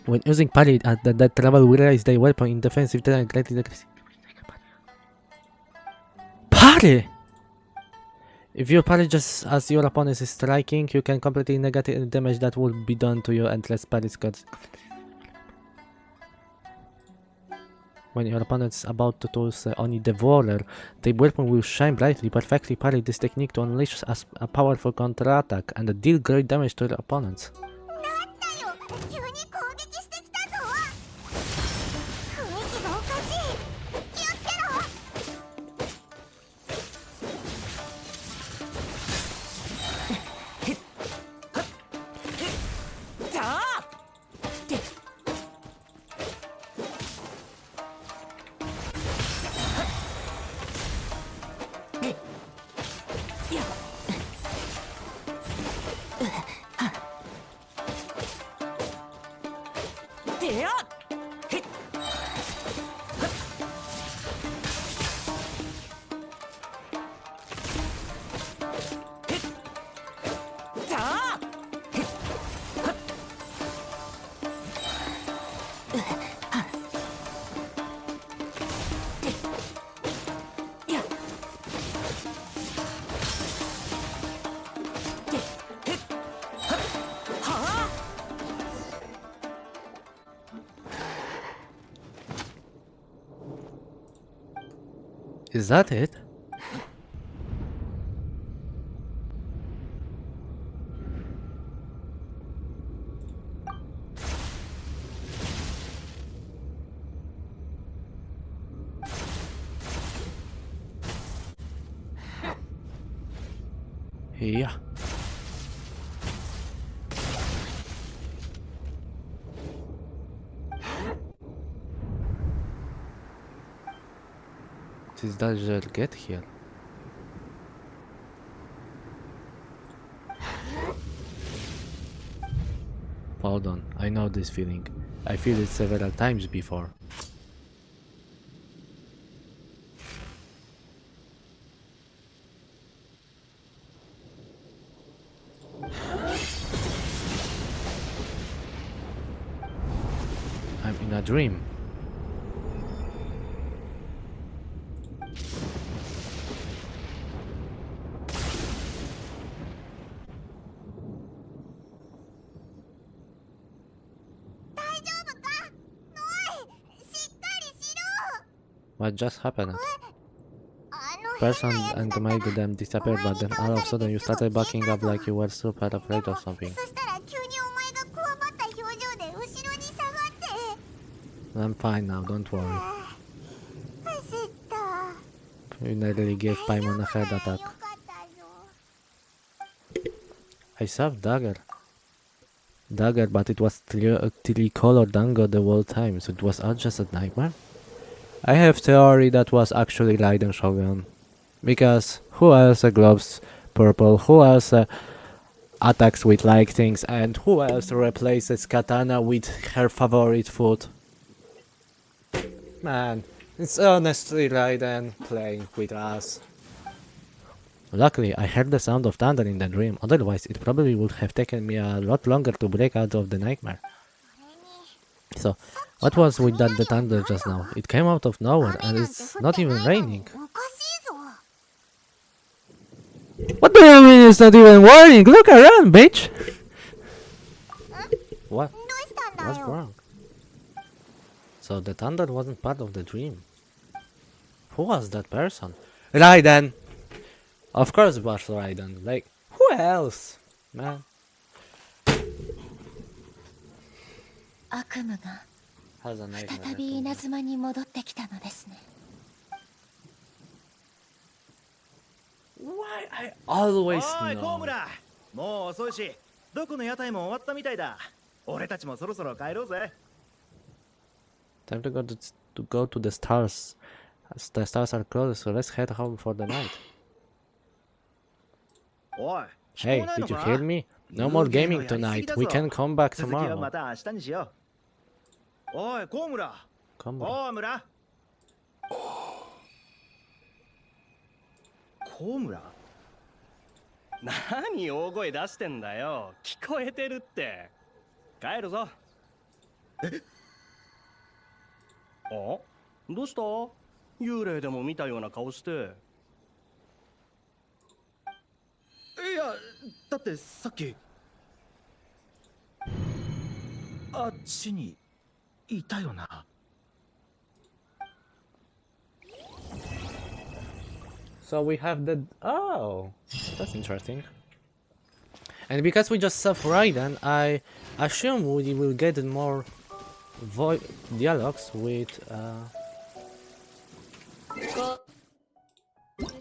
When using parry, that level will raise their weapon in defensive terrain greatly decreasing. Parry! If you parry just as your opponent is striking, you can completely negate any damage that will be done to you unless parry scores. When your opponent is about to use only Devourer, the weapon will shine brightly, perfectly parry this technique to unleash a powerful counter-attack and deal great damage to your opponents. なんだよ、急に攻撃してきたぞ。雰囲気がおかしい。気をつけろ。 Is that it? Yeah. Did I get here? Hold on, I know this feeling. I feel it several times before. I'm in a dream. What just happened? Person and made them disappear, but then all of a sudden you started backing up like you were super afraid of something. I'm fine now, don't worry. You nearly gave Paimon a heart attack. I saw dagger. Dagger, but it was three-colored dango the whole time, so it was all just a nightmare? I have theory that was actually Raiden Shogun. Because who else gloves purple, who else attacks with like things, and who else replaces katana with her favorite food? Man, it's honestly Raiden playing with us. Luckily, I heard the sound of thunder in the dream, otherwise it probably would have taken me a lot longer to break out of the nightmare. So, what was with the thunder just now? It came out of nowhere and it's not even raining. What do you mean it's not even raining? Look around, bitch! What? What's wrong? So the thunder wasn't part of the dream. Who was that person? Raiden! Of course it was Raiden. Like, who else? Man. 悪夢が Has a nightmare. 再び稲妻に戻ってきたのですね。 Why I always おいコウ know. ムラ、もう遅いしどこの屋台も終わったみたいだ。俺たちもそろそろ帰ろうぜ。 Time to go to the stars. As the stars are closed, so let's head home for the night. おい、 Hey, did you hear me? No more gaming tonight. We can come back 続きは tomorrow. また明日にしよう。おいコウムラ、 Come on. コウムラ、コウムラ。何大声出してんだよ。聞こえてるって。帰るぞ。え？あ？どうした？幽霊でも見たような顔して。いや、だってさっきあっちにいたよな。So we have the... Oh, that's interesting. And because we just saw Raiden, I assume we will get more dialogues with...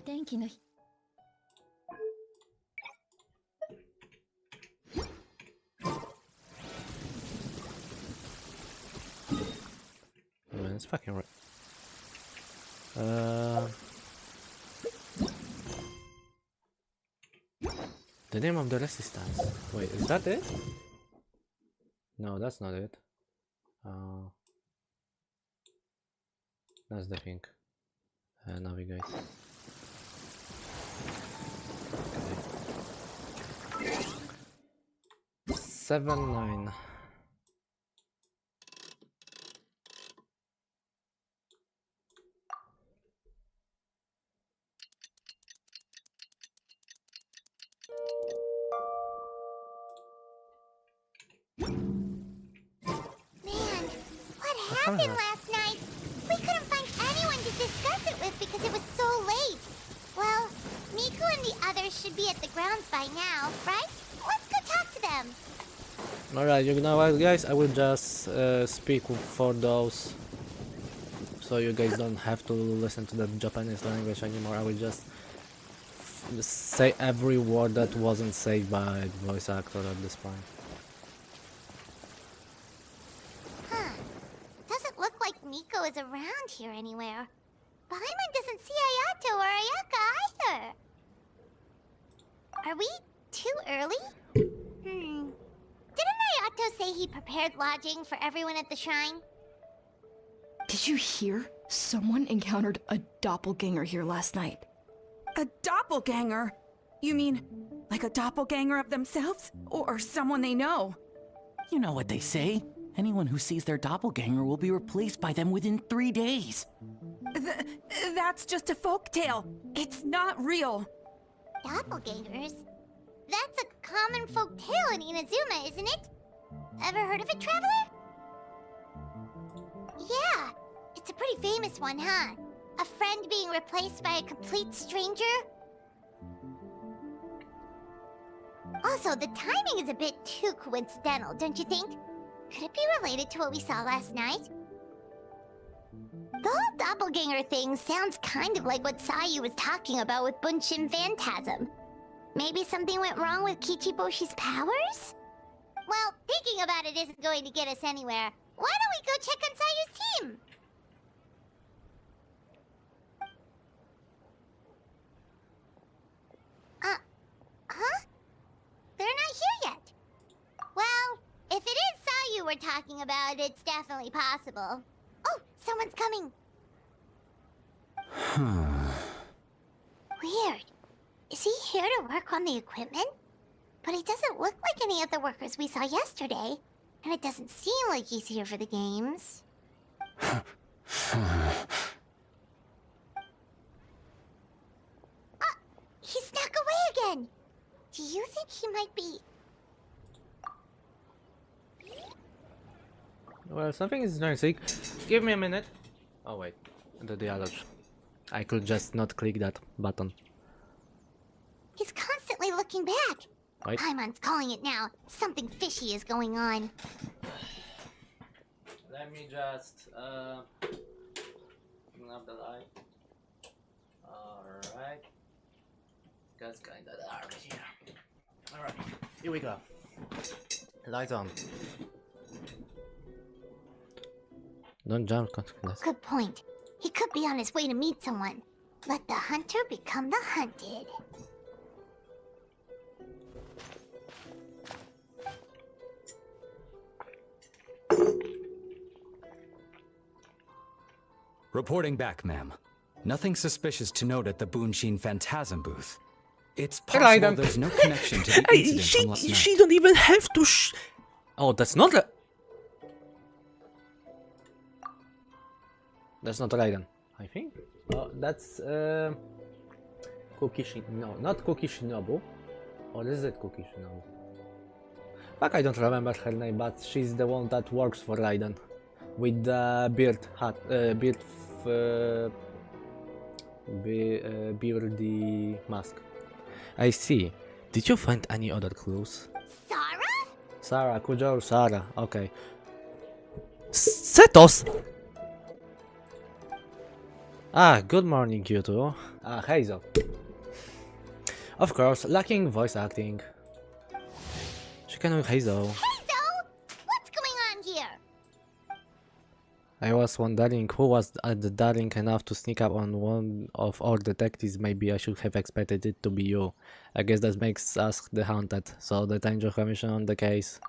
天気の日 Man, it's fucking right. The name of the resistance. Wait, is that it? No, that's not it. That's the thing. Navigate. Okay. 7-9. Happened last night? We couldn't find anyone to discuss it with because it was so late. Well, Miku and the others should be at the grounds by now, right? Let's go talk to them. Alright, you know what, guys? I will just speak for those, so you guys don't have to listen to the Japanese language anymore. I will just say every word that wasn't said by the voice actor at this point. Miko is around here anywhere. Paimon doesn't see Ayato or Ayaka either. Are we too early? Didn't Minato say he prepared lodging for everyone at the shrine? Did you hear? Someone encountered a doppelganger here last night. A doppelganger? You mean, like a doppelganger of themselves? Or someone they know? You know what they say. Anyone who sees their doppelganger will be replaced by them within 3 days. That's just a folktale. It's not real. Doppelgangers? That's a common folk tale in Inazuma, isn't it? Ever heard of it, Traveler? Yeah, it's a pretty famous one, huh? A friend being replaced by a complete stranger? Also, the timing is a bit too coincidental, don't you think? Could it be related to what we saw last night? The whole doppelganger thing sounds kind of like what Sayu was talking about with Bunshin Phantasm. Maybe something went wrong with Kichiboshi's powers? Well, thinking about it isn't going to get us anywhere. Why don't we go check on Sayu's team? Huh? They're not here yet. Well, if it is Sayu we're talking about, it's definitely possible. Oh, someone's coming. Weird. Is he here to work on the equipment? But he doesn't look like any of the workers we saw yesterday. And it doesn't seem like he's here for the games. He snuck away again. Do you think he might be... Well, something is noisy. Give me a minute. Oh wait, the others. I could just not click that button. He's constantly looking back. Right. Paimon's calling it now. Something fishy is going on. Let me just turn up the light. Alright. That's kinda dark here. Alright, here we go. Light on. Don't jump, consequences. Good point. He could be on his way to meet someone. Let the hunter become the hunted. Reporting back, ma'am. Nothing suspicious to note at the Bunshin Phantasm booth. It's possible there's no connection to the incident from last night. She don't even have to Oh, that's not a... That's not Raiden, I think. Oh, that's No, not Cookie Shinobu. Or is it Cookie Shinobu? Fuck, I don't remember her name, but she's the one that works for Raiden. With the beardy mask. I see. Did you find any other clues? Sarah? Sarah, Kujo, Sarah, okay. Setos! Ah, good morning, you two. Ah, Heizo. Of course, lacking voice acting. She can with Heizo. Heizo! What's going on here? I was wondering who was daring enough to sneak up on one of our detectives. Maybe I should have expected it to be you. I guess that makes us the haunted, so the danger commission on the case.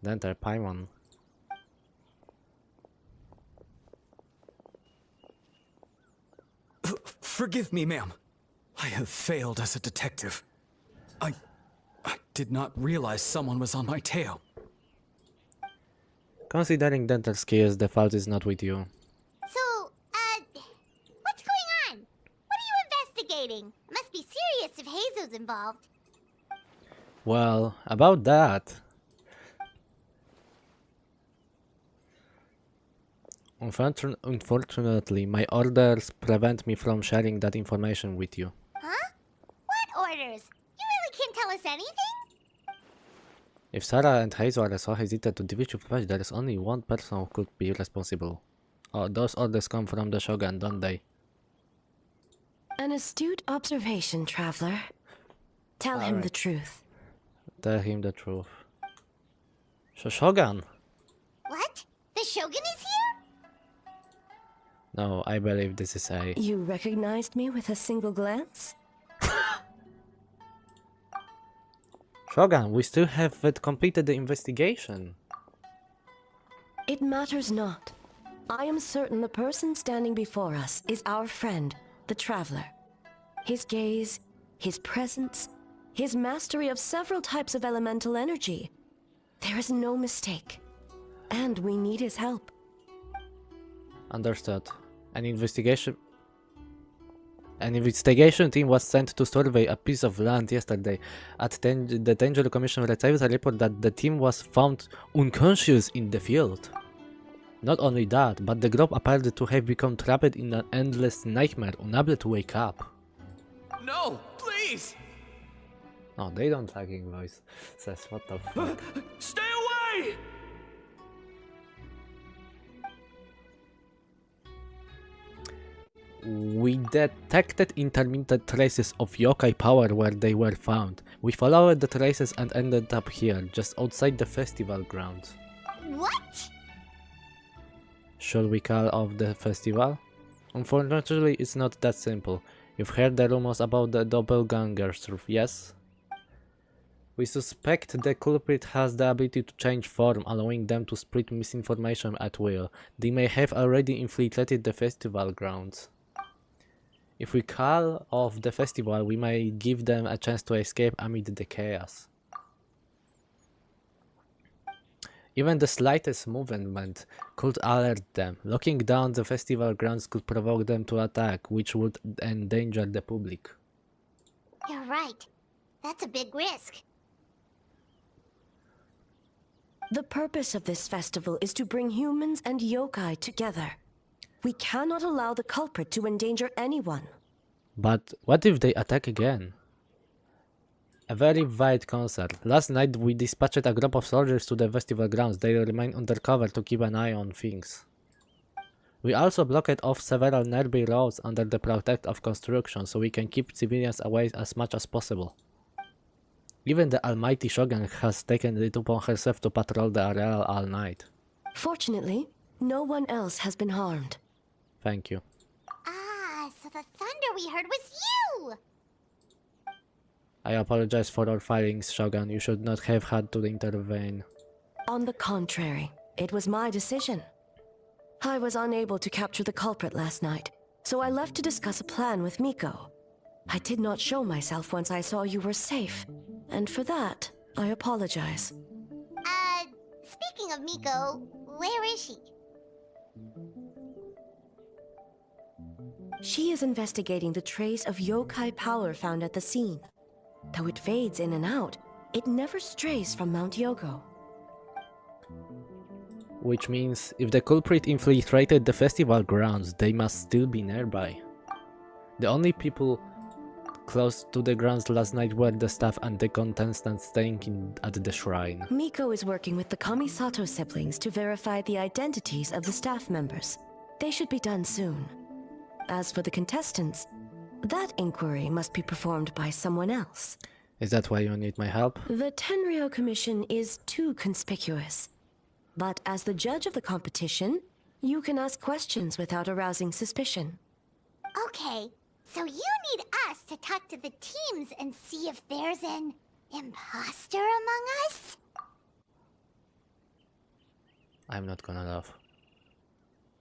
Then enter Paimon. Forgive me, ma'am. I have failed as a detective. I did not realize someone was on my tail. Considering dental skills, the fault is not with you. So, what's going on? What are you investigating? Must be serious if Heizo's involved. Well, about that... Unfortunately, my orders prevent me from sharing that information with you. Huh? What orders? You really can't tell us anything? If Sarah and Heizo are so hesitant to divulge information, there is only one person who could be responsible. Oh, those orders come from the Shogun, don't they? An astute observation, traveler. Tell him the truth. Tell him the truth. Shogun? What? The Shogun is here? No, I believe this is a... You recognized me with a single glance? Shogun, we still haven't completed the investigation. It matters not. I am certain the person standing before us is our friend, the Traveler. His gaze, his presence, his mastery of several types of elemental energy. There is no mistake. And we need his help. Understood. An investigation team was sent to survey a piece of land yesterday. The Danger Commission received a report that the team was found unconscious in the field. Not only that, but the group appeared to have become trapped in an endless nightmare, unable to wake up. No, please! Oh, they don't like voice. Says, what the fuck? Stay away! We detected intermittent traces of yokai power where they were found. We followed the traces and ended up here, just outside the festival grounds. What? Should we call off the festival? Unfortunately, it's not that simple. You've heard the rumors about the doppelgangers, yes? We suspect the culprit has the ability to change form, allowing them to spread misinformation at will. They may have already infiltrated the festival grounds. If we call off the festival, we may give them a chance to escape amid the chaos. Even the slightest movement could alert them. Locking down the festival grounds could provoke them to attack, which would endanger the public. You're right. That's a big risk. The purpose of this festival is to bring humans and yokai together. We cannot allow the culprit to endanger anyone. But what if they attack again? A very wide concern. Last night we dispatched a group of soldiers to the festival grounds. They remain undercover to keep an eye on things. We also blocked off several nearby roads under the protect of construction so we can keep civilians away as much as possible. Even the almighty Shogun has taken it upon herself to patrol the area all night. Fortunately, no one else has been harmed. Thank you. Ah, so the thunder we heard was you! I apologize for our filings, Shogun. You should not have had to intervene. On the contrary, it was my decision. I was unable to capture the culprit last night, so I left to discuss a plan with Miko. I did not show myself once I saw you were safe, and for that, I apologize. Speaking of Miko, where is she? She is investigating the trace of yokai power found at the scene. Though it fades in and out, it never strays from Mount Yogo. Which means, if the culprit infiltrated the festival grounds, they must still be nearby. The only people close to the grounds last night were the staff and the contestants staying at the shrine. Miko is working with the Kamisato siblings to verify the identities of the staff members. They should be done soon. As for the contestants, that inquiry must be performed by someone else. Is that why you need my help? The Tenryo Commission is too conspicuous. But as the judge of the competition, you can ask questions without arousing suspicion. Okay, so you need us to talk to the teams and see if there's an imposter among us? I'm not gonna laugh.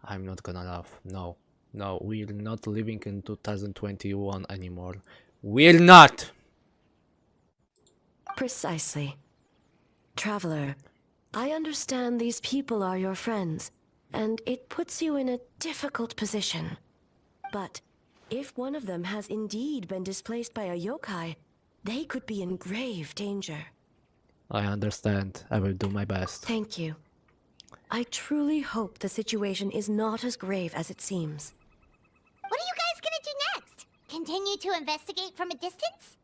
I'm not gonna laugh. No. No, we're not living in 2021 anymore. We're not! Precisely. Traveler, I understand these people are your friends, and it puts you in a difficult position. But if one of them has indeed been displaced by a yokai, they could be in grave danger. I understand. I will do my best. Thank you. I truly hope the situation is not as grave as it seems. What are you guys gonna do next? Continue to investigate from a distance?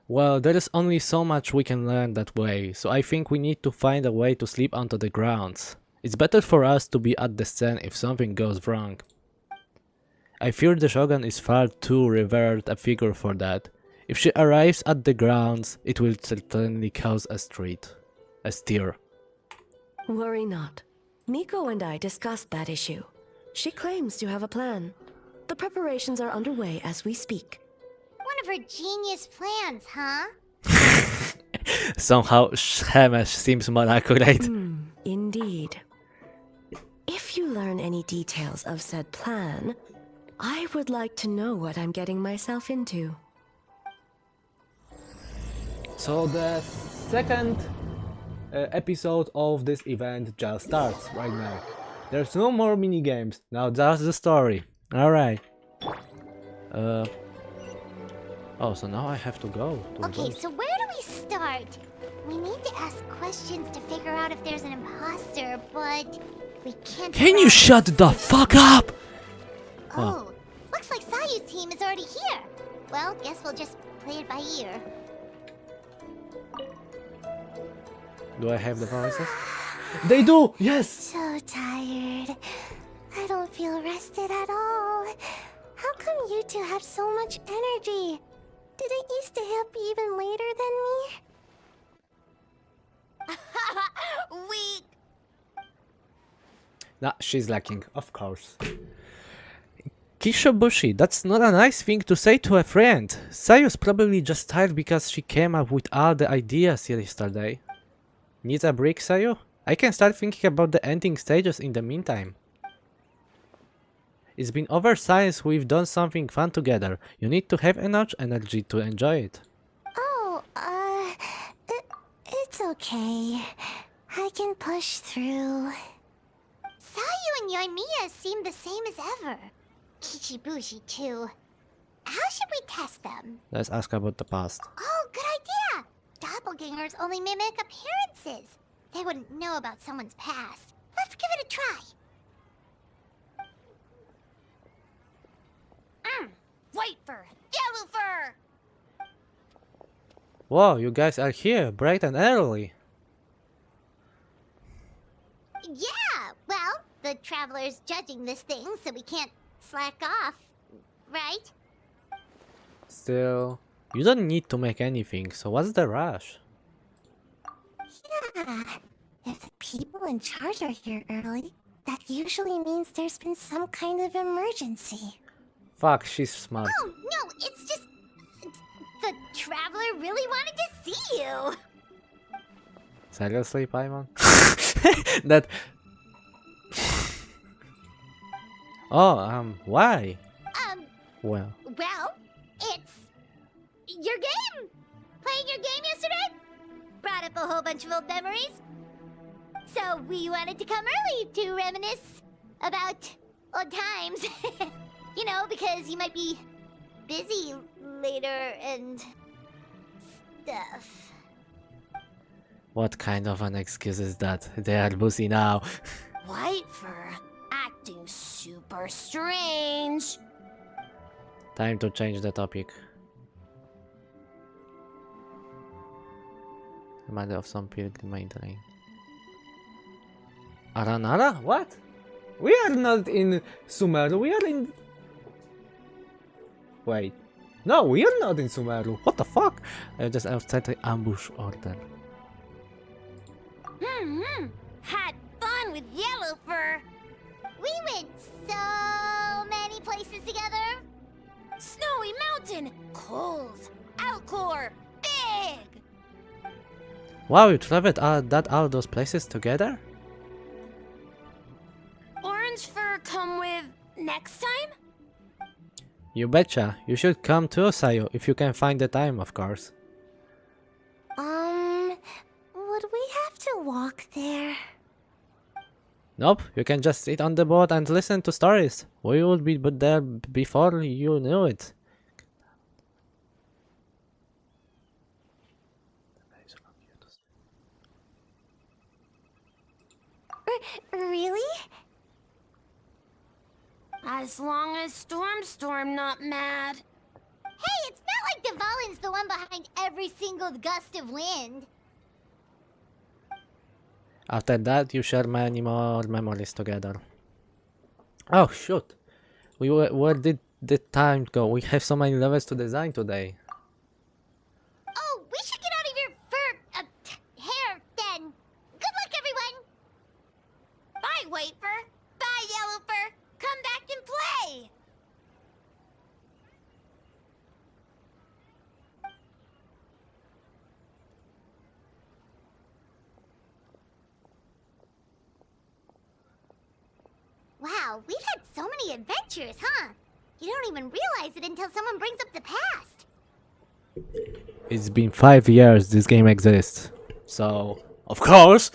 Well, there is only so much we can learn that way, so I think we need to find a way to slip onto the grounds. It's better for us to be at the scene if something goes wrong. I fear the Shogun is far too revered a figure for that. If she arrives at the grounds, it will certainly cause a stir. Worry not. Miko and I discussed that issue. She claims to have a plan. The preparations are underway as we speak. One of her genius plans, huh? Somehow Shemesh seems more accurate. Indeed. If you learn any details of said plan, I would like to know what I'm getting myself into. So the second episode of this event just starts right now. There's no more mini games. Now that's the story. All right. Oh, so now I have to go. Okay, so where do we start? We need to ask questions to figure out if there's an imposter, but we can't. Can you shut the fuck up? Oh, looks like Sayu's team is already here. Well, guess we'll just play it by ear. Do I have the voices? They do! Yes! So tired. I don't feel rested at all. How come you two have so much energy? Didn't you stay up even later than me? Weak. Nah, she's lacking, of course. Kishobushi, that's not a nice thing to say to a friend. Sayu's probably just tired because she came up with all the ideas yesterday. Need a break, Sayu? I can start thinking about the ending stages in the meantime. It's been over since we've done something fun together. You need to have enough energy to enjoy it. Oh, it's okay. I can push through. Sayu and Yoimiya seem the same as ever. Kichibushi too. How should we test them? Let's ask about the past. Oh, good idea! Doppelgangers only mimic appearances. They wouldn't know about someone's past. Let's give it a try. White fur, yellow fur! Whoa, you guys are here, bright and early. Yeah, well, the Traveler's judging this thing, so we can't slack off, right? Still, you don't need to make anything, so what's the rush? Yeah, if the people in charge are here early, that usually means there's been some kind of emergency. Fuck, she's smart. Oh, no, it's just... The Traveler really wanted to see you! Seriously, Paimon? That... Oh, why? Well, It's... your game! Playing your game yesterday? Brought up a whole bunch of old memories. So we wanted to come early to reminisce about old times. You know, because you might be busy later and stuff. what kind of an excuse is that? They are busy now. White fur, acting super strange. Time to change the topic. Reminder of some pilgrimage terrain. Aranara? What? We are not in Sumeru, we are in... Wait. No, we are not in Sumeru. What the fuck? Just outside the ambush order. Had fun with yellow fur. We went so many places together. Snowy Mountain, cold, Alcor, big. Wow, you traveled all those places together? Orange fur come with next time? You betcha. You should come too, Sayu, if you can find the time, of course. Would we have to walk there? Nope, you can just sit on the boat and listen to stories. We would be there before you knew it. Really? As long as Storm not mad. Hey, it's not like Dvalin's the one behind every single gust of wind. After that, you share many more memories together. Oh, shoot. Where did the time go? We have so many levels to design today. Oh, we should get out of your hair then. Good luck, everyone. Bye, White Fur. Bye, Yellow Fur. Come back and play. Wow, we've had so many adventures, huh? You don't even realize it until someone brings up the past. It's been 5 years this game exists. So, of course!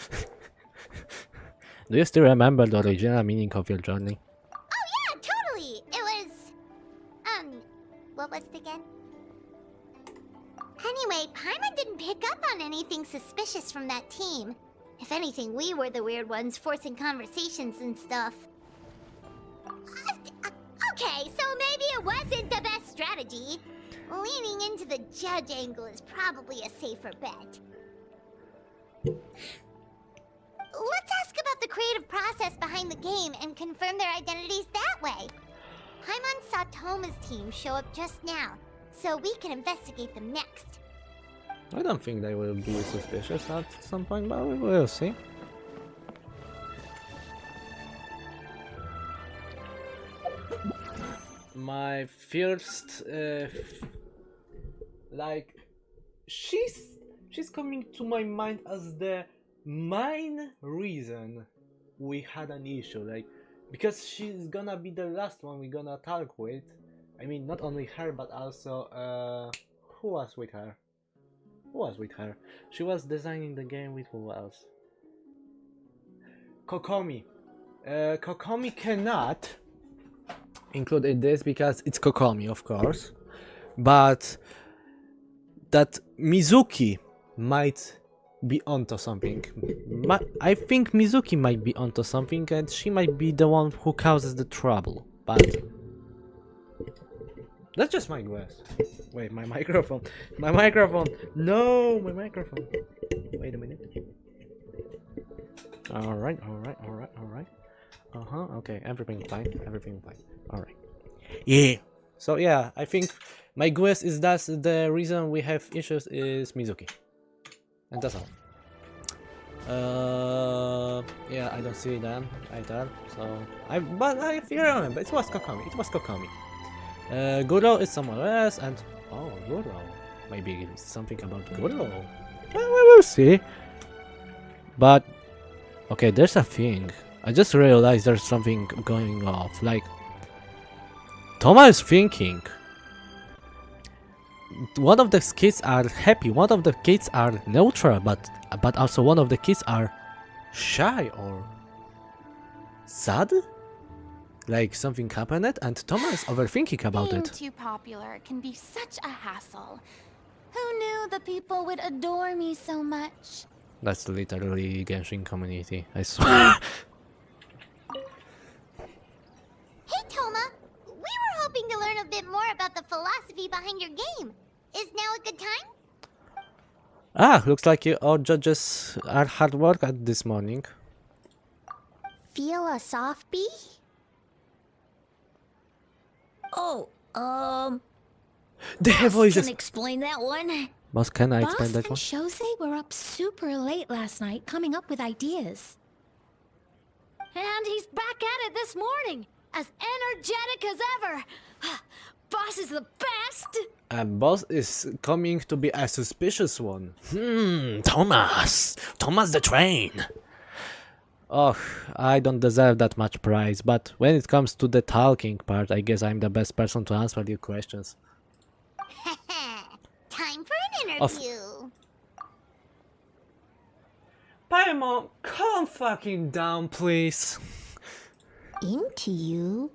Do you still remember the original meaning of your journey? Oh yeah, totally! It was... what was it again? Anyway, Paimon didn't pick up on anything suspicious from that team. If anything, we were the weird ones forcing conversations and stuff. Okay, so maybe it wasn't the best strategy. Leaning into the judge angle is probably a safer bet. Let's ask about the creative process behind the game and confirm their identities that way. Paimon saw Toma's team show up just now, so we can investigate them next. I don't think they will be suspicious at some point, but we will see. My first, like, she's coming to my mind as the main reason we had an issue, like, because she's gonna be the last one we're gonna talk with. I mean, not only her, but also, who was with her? Who was with her? She was designing the game with who else? Kokomi. Kokomi cannot include in this because it's Kokomi, of course. But that Mizuki might be onto something. I think Mizuki might be onto something and she might be the one who causes the trouble. But that's just my guess. Wait, my microphone. My microphone. No, my microphone. Wait a minute. Alright. Okay, everything fine. Alright. Yeah. So yeah, I think my guess is that the reason we have issues is Mizuki. And that's all. Yeah, I don't see them either. So but I remember it was Kokomi. Guro is someone else, and oh, Guro. Maybe something about Guro. Well, we will see. But okay, there's a thing. I just realized there's something going off. Like Toma is thinking. One of the kids are happy. One of the kids are neutral, but also one of the kids are shy or sad. Like something happened and Toma is overthinking about Being it. too popular can be such a hassle. Who knew the people would adore me so much? That's literally Genshin community, I swear. Hey Toma, we were hoping to learn a bit more about the philosophy behind your game. Is now a good time? Ah, looks like you all judges are hard work at this morning. Feel a soft bee? Oh, Their voices. can explain that one. Boss, can I Boss explain that and one? Jose were up super late last night coming up with ideas. And he's back at it this morning, as energetic as ever. Boss is the best. And Boss is coming to be a suspicious one. Thomas the train. Oh, I don't deserve that much praise, but when it comes to the talking part, I guess I'm the best person to answer your questions. Time for an interview. Paimon, calm fucking down, please. Into you?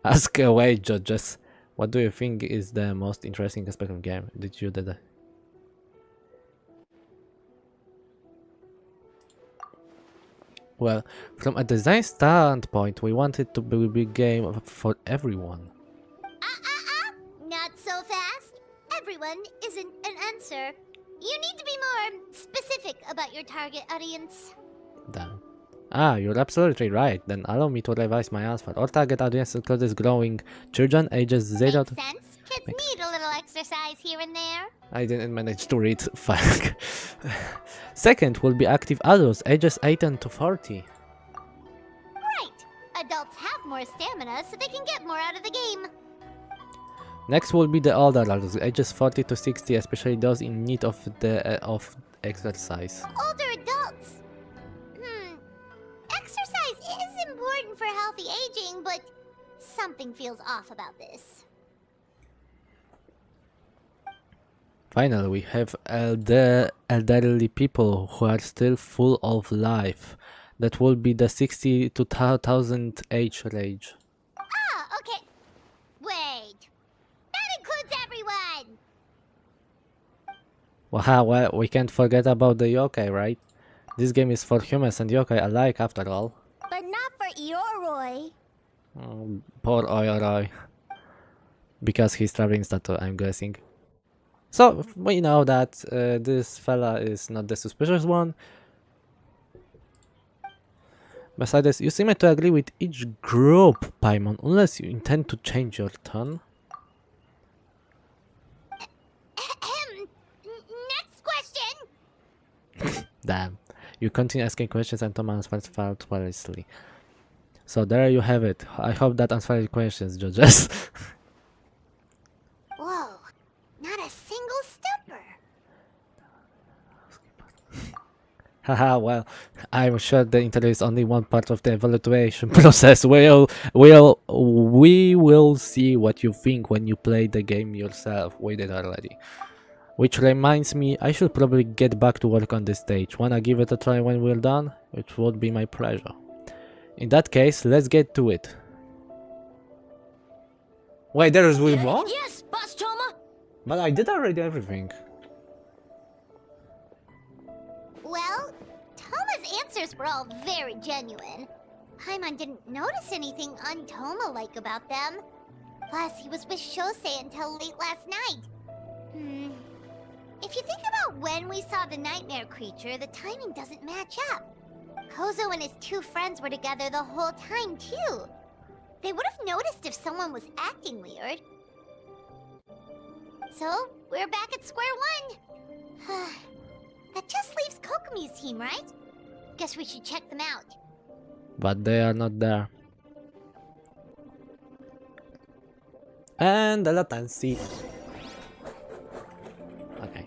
Ask away, judges. What do you think is the most interesting aspect of the game? Did you do that? Well, from a design standpoint, we want it to be a big game for everyone. Not so fast. Everyone isn't an answer. You need to be more specific about your target audience. Damn. Ah, you're absolutely right. Then allow me to revise my answer. Our target audience is growing. Children ages 0 to... Makes sense. Kids need a little exercise here and there. I didn't manage to read. Fuck. Second will be active adults ages 18 to 40. Right. Adults have more stamina, so they can get more out of the game. Next will be the older adults ages 40 to 60, especially those in need of exercise. Older adults. Exercise is important. Something feels off about this. Finally, we have elderly people who are still full of life. That will be the 60 to 1000 age range. Ah, okay. Wait. That includes everyone! Well, we can't forget about the yokai, right? This game is for humans and yokai alike, after all. But not for Ioroi. Poor Oyoroi. Because he's traveling statue, I'm guessing. So, we know that this fella is not the suspicious one. Besides this, you seem to agree with each group, Paimon, unless you intend to change your tone. Next question! Damn. You continue asking questions and Thomas answers faultlessly. So there you have it. I hope that answers your questions, judges. Whoa, not a single stepper. Haha, well, I'm sure the interview is only one part of the evaluation process. We will see what you think when you play the game yourself. We did already. Which reminds me, I should probably get back to work on this stage. Wanna give it a try when we're done? It would be my pleasure. In that case, let's get to it. Wait, there is more? Yes, Boss Toma! But I did already everything. Well, Toma's answers were all very genuine. Paimon didn't notice anything un-Toma-like about them. Plus, he was with Shosei until late last night. If you think about when we saw the nightmare creature, the timing doesn't match up. Kozo and his two friends were together the whole time, too. They would have noticed if someone was acting weird. So, we're back at square one. That just leaves Kokomi's team, right? Guess we should check them out. But they are not there. And the latency. Okay.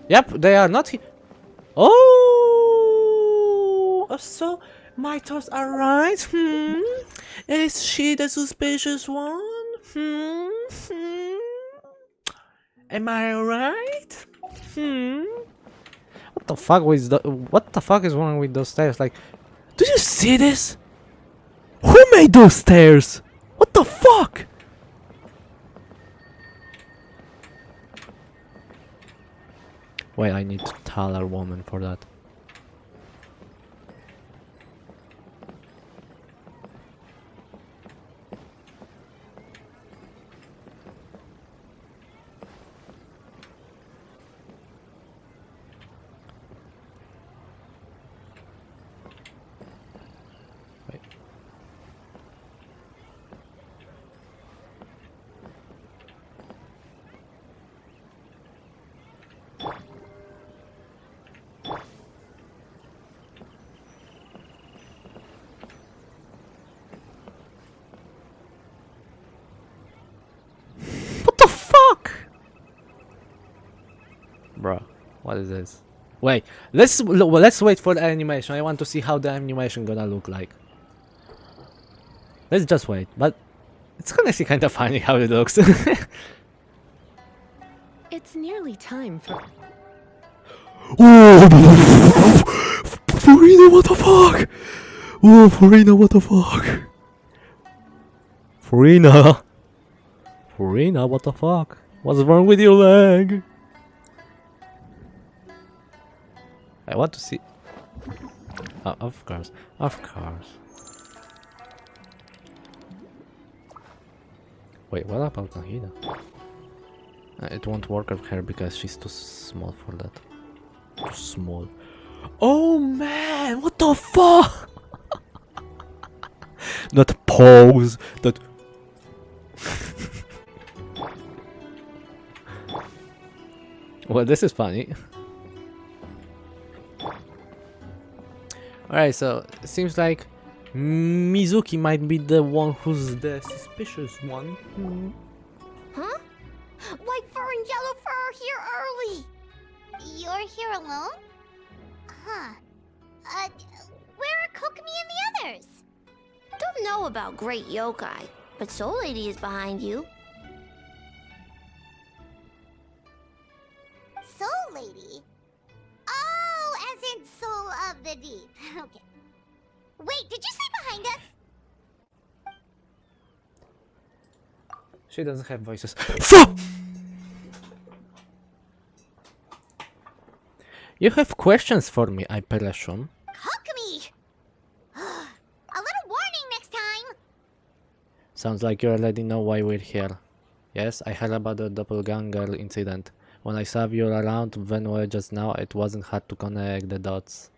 Yep, they are not here. Oh, so my thoughts are right. Is she the suspicious one? Am I right? What the fuck was what the fuck is wrong with those stairs? Like, do you see this? Who made those stairs? What the fuck? Wait, I need taller woman for that. Bro, what is this? Wait, let's wait for the animation. I want to see how the animation gonna look like. Let's just wait, but it's gonna see kind of funny how it looks. It's nearly time for... Oh, Farina, what the fuck? Oh, Farina, what the fuck? Farina, what the fuck? What's wrong with your leg? I want to see. Of course. Wait, what about Nahida? It won't work with her because she's too small for that. Too small. Oh man, what the fuck? Not pose, that. Well, this is funny. Alright, so it seems like Mizuki might be the one who's the suspicious one. Huh? White fur and yellow fur are here early! You're here alone? Huh. Where are Kokomi and the others? Don't don't know about Great Yokai, but Soul Lady is behind you. Soul Lady? Oh, as in Soul of the Deep. Okay. Wait, did you say behind us? She doesn't have voices. Fuck! You have questions for me, I presume. Kokomi! A little warning next time! Sounds like you already know why we're here. Yes, I heard about the doppelganger incident. When I saw you around Venue just now, it wasn't hard to connect the dots.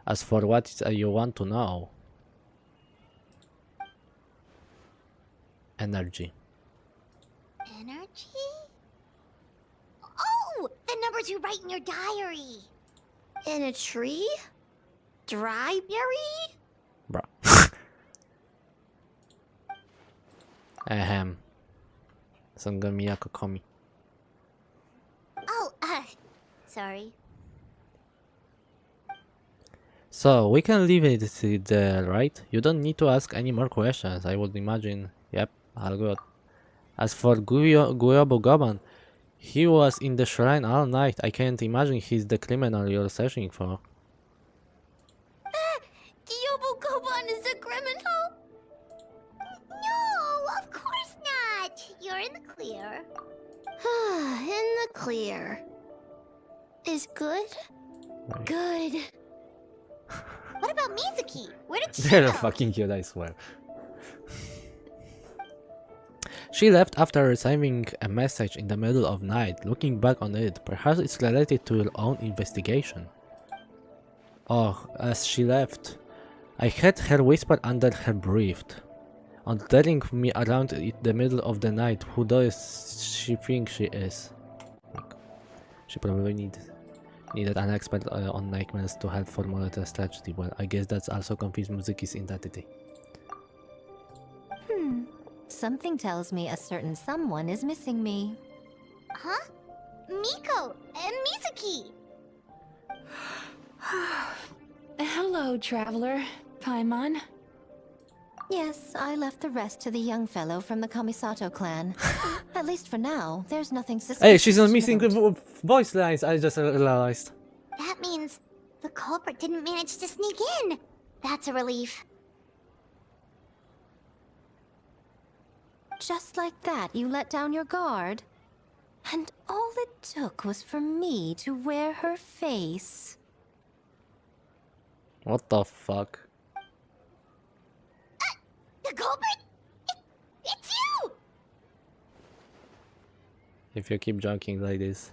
As for what you want to know... Energy. Energy? Oh! The numbers you write in your diary! In a tree? Dry berry? Bruh. Ahem. Sangamiya Kokomi. Oh, sorry. So, we can leave it there, right? You don't need to ask any more questions, I would imagine. Yep, all good. As for Guyobu Goban, he was in the shrine all night. I can't imagine he's the criminal you're searching for. Gyobu Goban is a criminal? No, of course not. You're in the clear. In the clear. Is good? Right. Good. What about Mizuki? Where did she They're go? fucking cute, I swear. She left after receiving a message in the middle of night. Looking back on it, perhaps it's related to your own investigation. Oh, as she left, I heard her whisper under her breath, on telling me around the middle of the night. Who does she think she is? She probably needed an expert on nightmares to help formulate the strategy. Well, I guess that's also confused Mizuki's identity. Something tells me a certain someone is missing me. Huh? Miko and Mizuki. Hello, traveler. Paimon. Yes, I left the rest to the young fellow from the Kamisato clan. At least for now, there's nothing suspicious. Hey, she's not to missing note. voice lines, I just realized. That means the culprit didn't manage to sneak in. That's a relief. Just like that, you let down your guard? And all it took was for me to wear her face. What the fuck? The culprit? It's you! If you keep joking like this.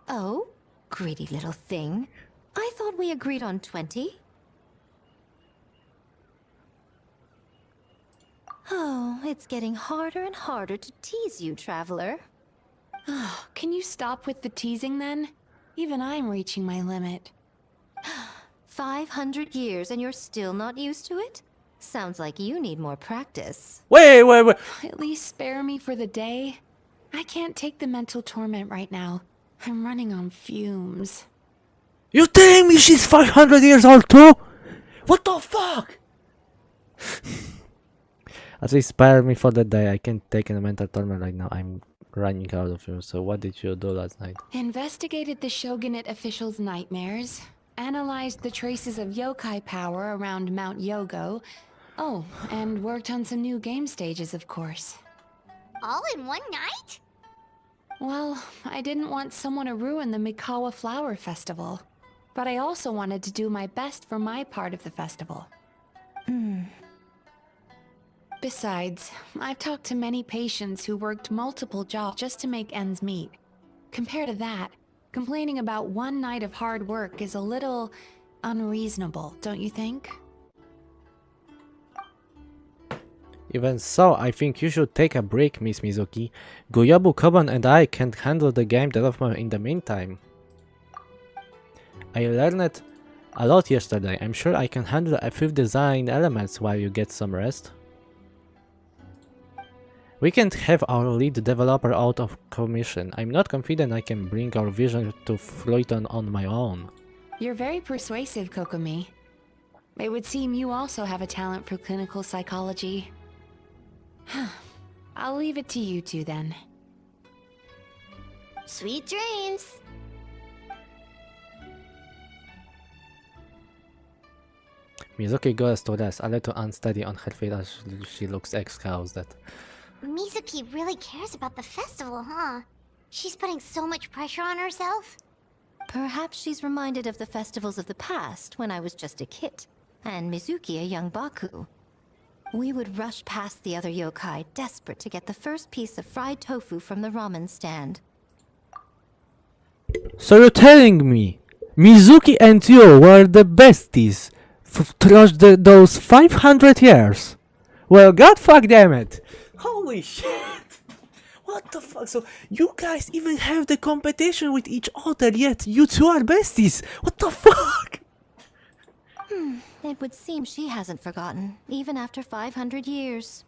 Oh, greedy little thing. I thought we agreed on 20. Oh, it's getting harder and harder to tease you, traveler. Oh, can you stop with the teasing then? Even I'm reaching my limit. 500 years and you're still not used to it? Sounds like you need more practice. Wait. At least spare me for the day. I can't take the mental torment right now. I'm running on fumes. You telling me she's 500 years old too? What the fuck? At least spare me for the day. I can't take a mental torment right now. I'm running out of you. So what did you do last night? Investigated the shogunate officials' nightmares. Analyzed the traces of yokai power around Mount Yogo. Oh, and worked on some new game stages, of course. All in one night? Well, I didn't want someone to ruin the Mikawa Flower Festival. But I also wanted to do my best for my part of the festival. Besides, I've talked to many patients who worked multiple jobs just to make ends meet. Compared to that, complaining about one night of hard work is a little unreasonable, don't you think? Even so, I think you should take a break, Miss Mizuki. Guyobu Koban and I can't handle the game development in the meantime. I learned a lot yesterday. I'm sure I can handle a few design elements while you get some rest. We can't have our lead developer out of commission. I'm not confident I can bring our vision to fruition on my own. You're very persuasive, Kokomi. It would seem you also have a talent for clinical psychology. I'll leave it to you two then. Sweet dreams. Mizuki goes to rest, a little unsteady on her feet as she looks exhausted. Mizuki really cares about the festival, huh? She's putting so much pressure on herself. Perhaps she's reminded of the festivals of the past when I was just a kid, and Mizuki a young Baku. We would rush past the other yokai, desperate to get the first piece of fried tofu from the ramen stand. So you're telling me Mizuki and you were the besties throughout those 500 years? Well, god fuck damn it. Holy shit. What the fuck? So you guys even have the competition with each other, yet you two are besties. What the fuck? It would seem she hasn't forgotten, even after 500 years.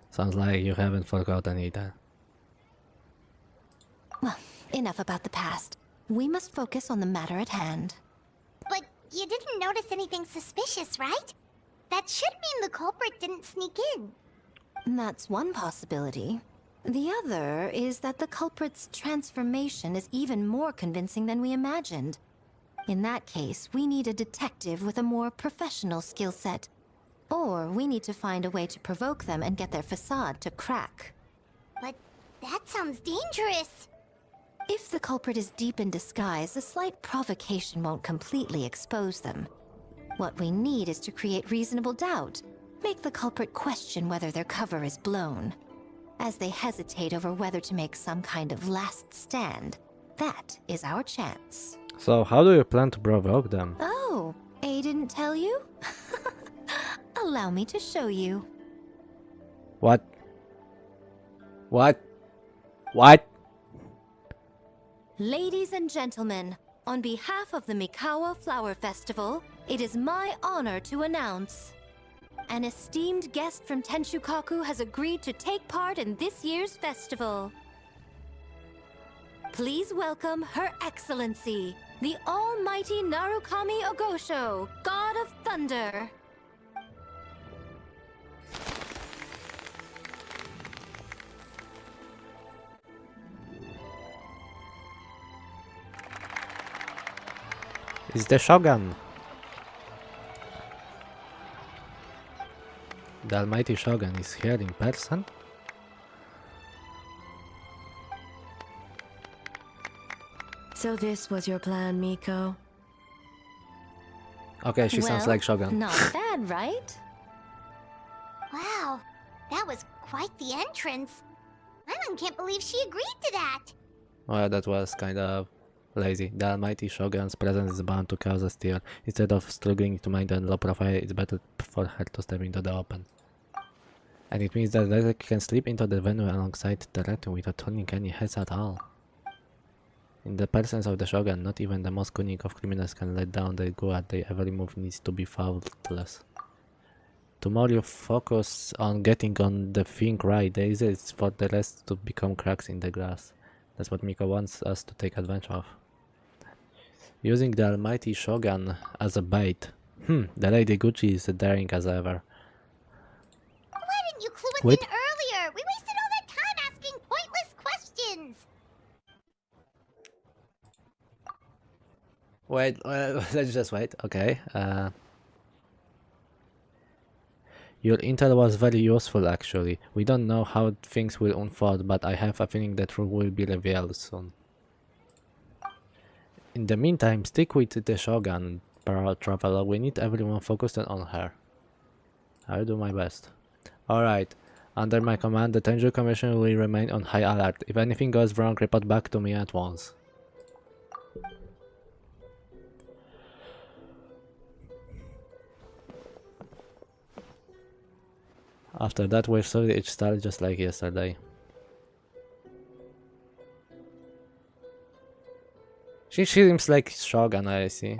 Sounds like you haven't forgotten either. Well, enough about the past. We must focus on the matter at hand. But you didn't notice anything suspicious, right? That should mean the culprit didn't sneak in. That's one possibility. The other is that the culprit's transformation is even more convincing than we imagined. In that case, we need a detective with a more professional skill set. Or we need to find a way to provoke them and get their facade to crack. But that sounds dangerous. If the culprit is deep in disguise, a slight provocation won't completely expose them. What we need is to create reasonable doubt. Make the culprit question whether their cover is blown. As they hesitate over whether to make some kind of last stand, that is our chance. So how do you plan to provoke them? Oh, A didn't tell you? Allow me to show you. What? What? What? Ladies and gentlemen, on behalf of the Mikawa Flower Festival, it is my honor to announce an esteemed guest from Tenshukaku has agreed to take part in this year's festival. Please welcome Her Excellency, the Almighty Narukami Ogosho, God of Thunder. It's the Shogun. The Almighty Shogun is here in person? So this was your plan, Miko? Okay, she sounds like Shogun. Not bad, right? Wow, that was quite the entrance. Aileen can't believe she agreed to that. Well, that was kind of lazy. The Almighty Shogun's presence is bound to cause a stir. Instead of struggling to maintain low profile, it's better for her to step into the open. And it means that Derek can slip into the venue alongside the rat without turning any heads at all. In the presence of the Shogun, not even the most cunning of criminals can let down their guard. Their every move needs to be faultless. The more you focus on getting on the thing right, the easier it's for the rest to become cracks in the grass. That's what Miko wants us to take advantage of. Using the Almighty Shogun as a bait. The Lady Gucci is daring as ever. Why didn't you clue us Wait. in earlier? We wasted all that time asking pointless questions. Wait, let's just wait. Okay. Your intel was very useful actually. We don't know how things will unfold, but I have a feeling the truth will be revealed soon. In the meantime, stick with the Shogun, Traveler. We need everyone focused on her. I'll do my best. Alright. Under my command, the Tenju Commission will remain on high alert. If anything goes wrong, report back to me at once. After that, we've solved each style just like yesterday. She seems like Shogun, I see.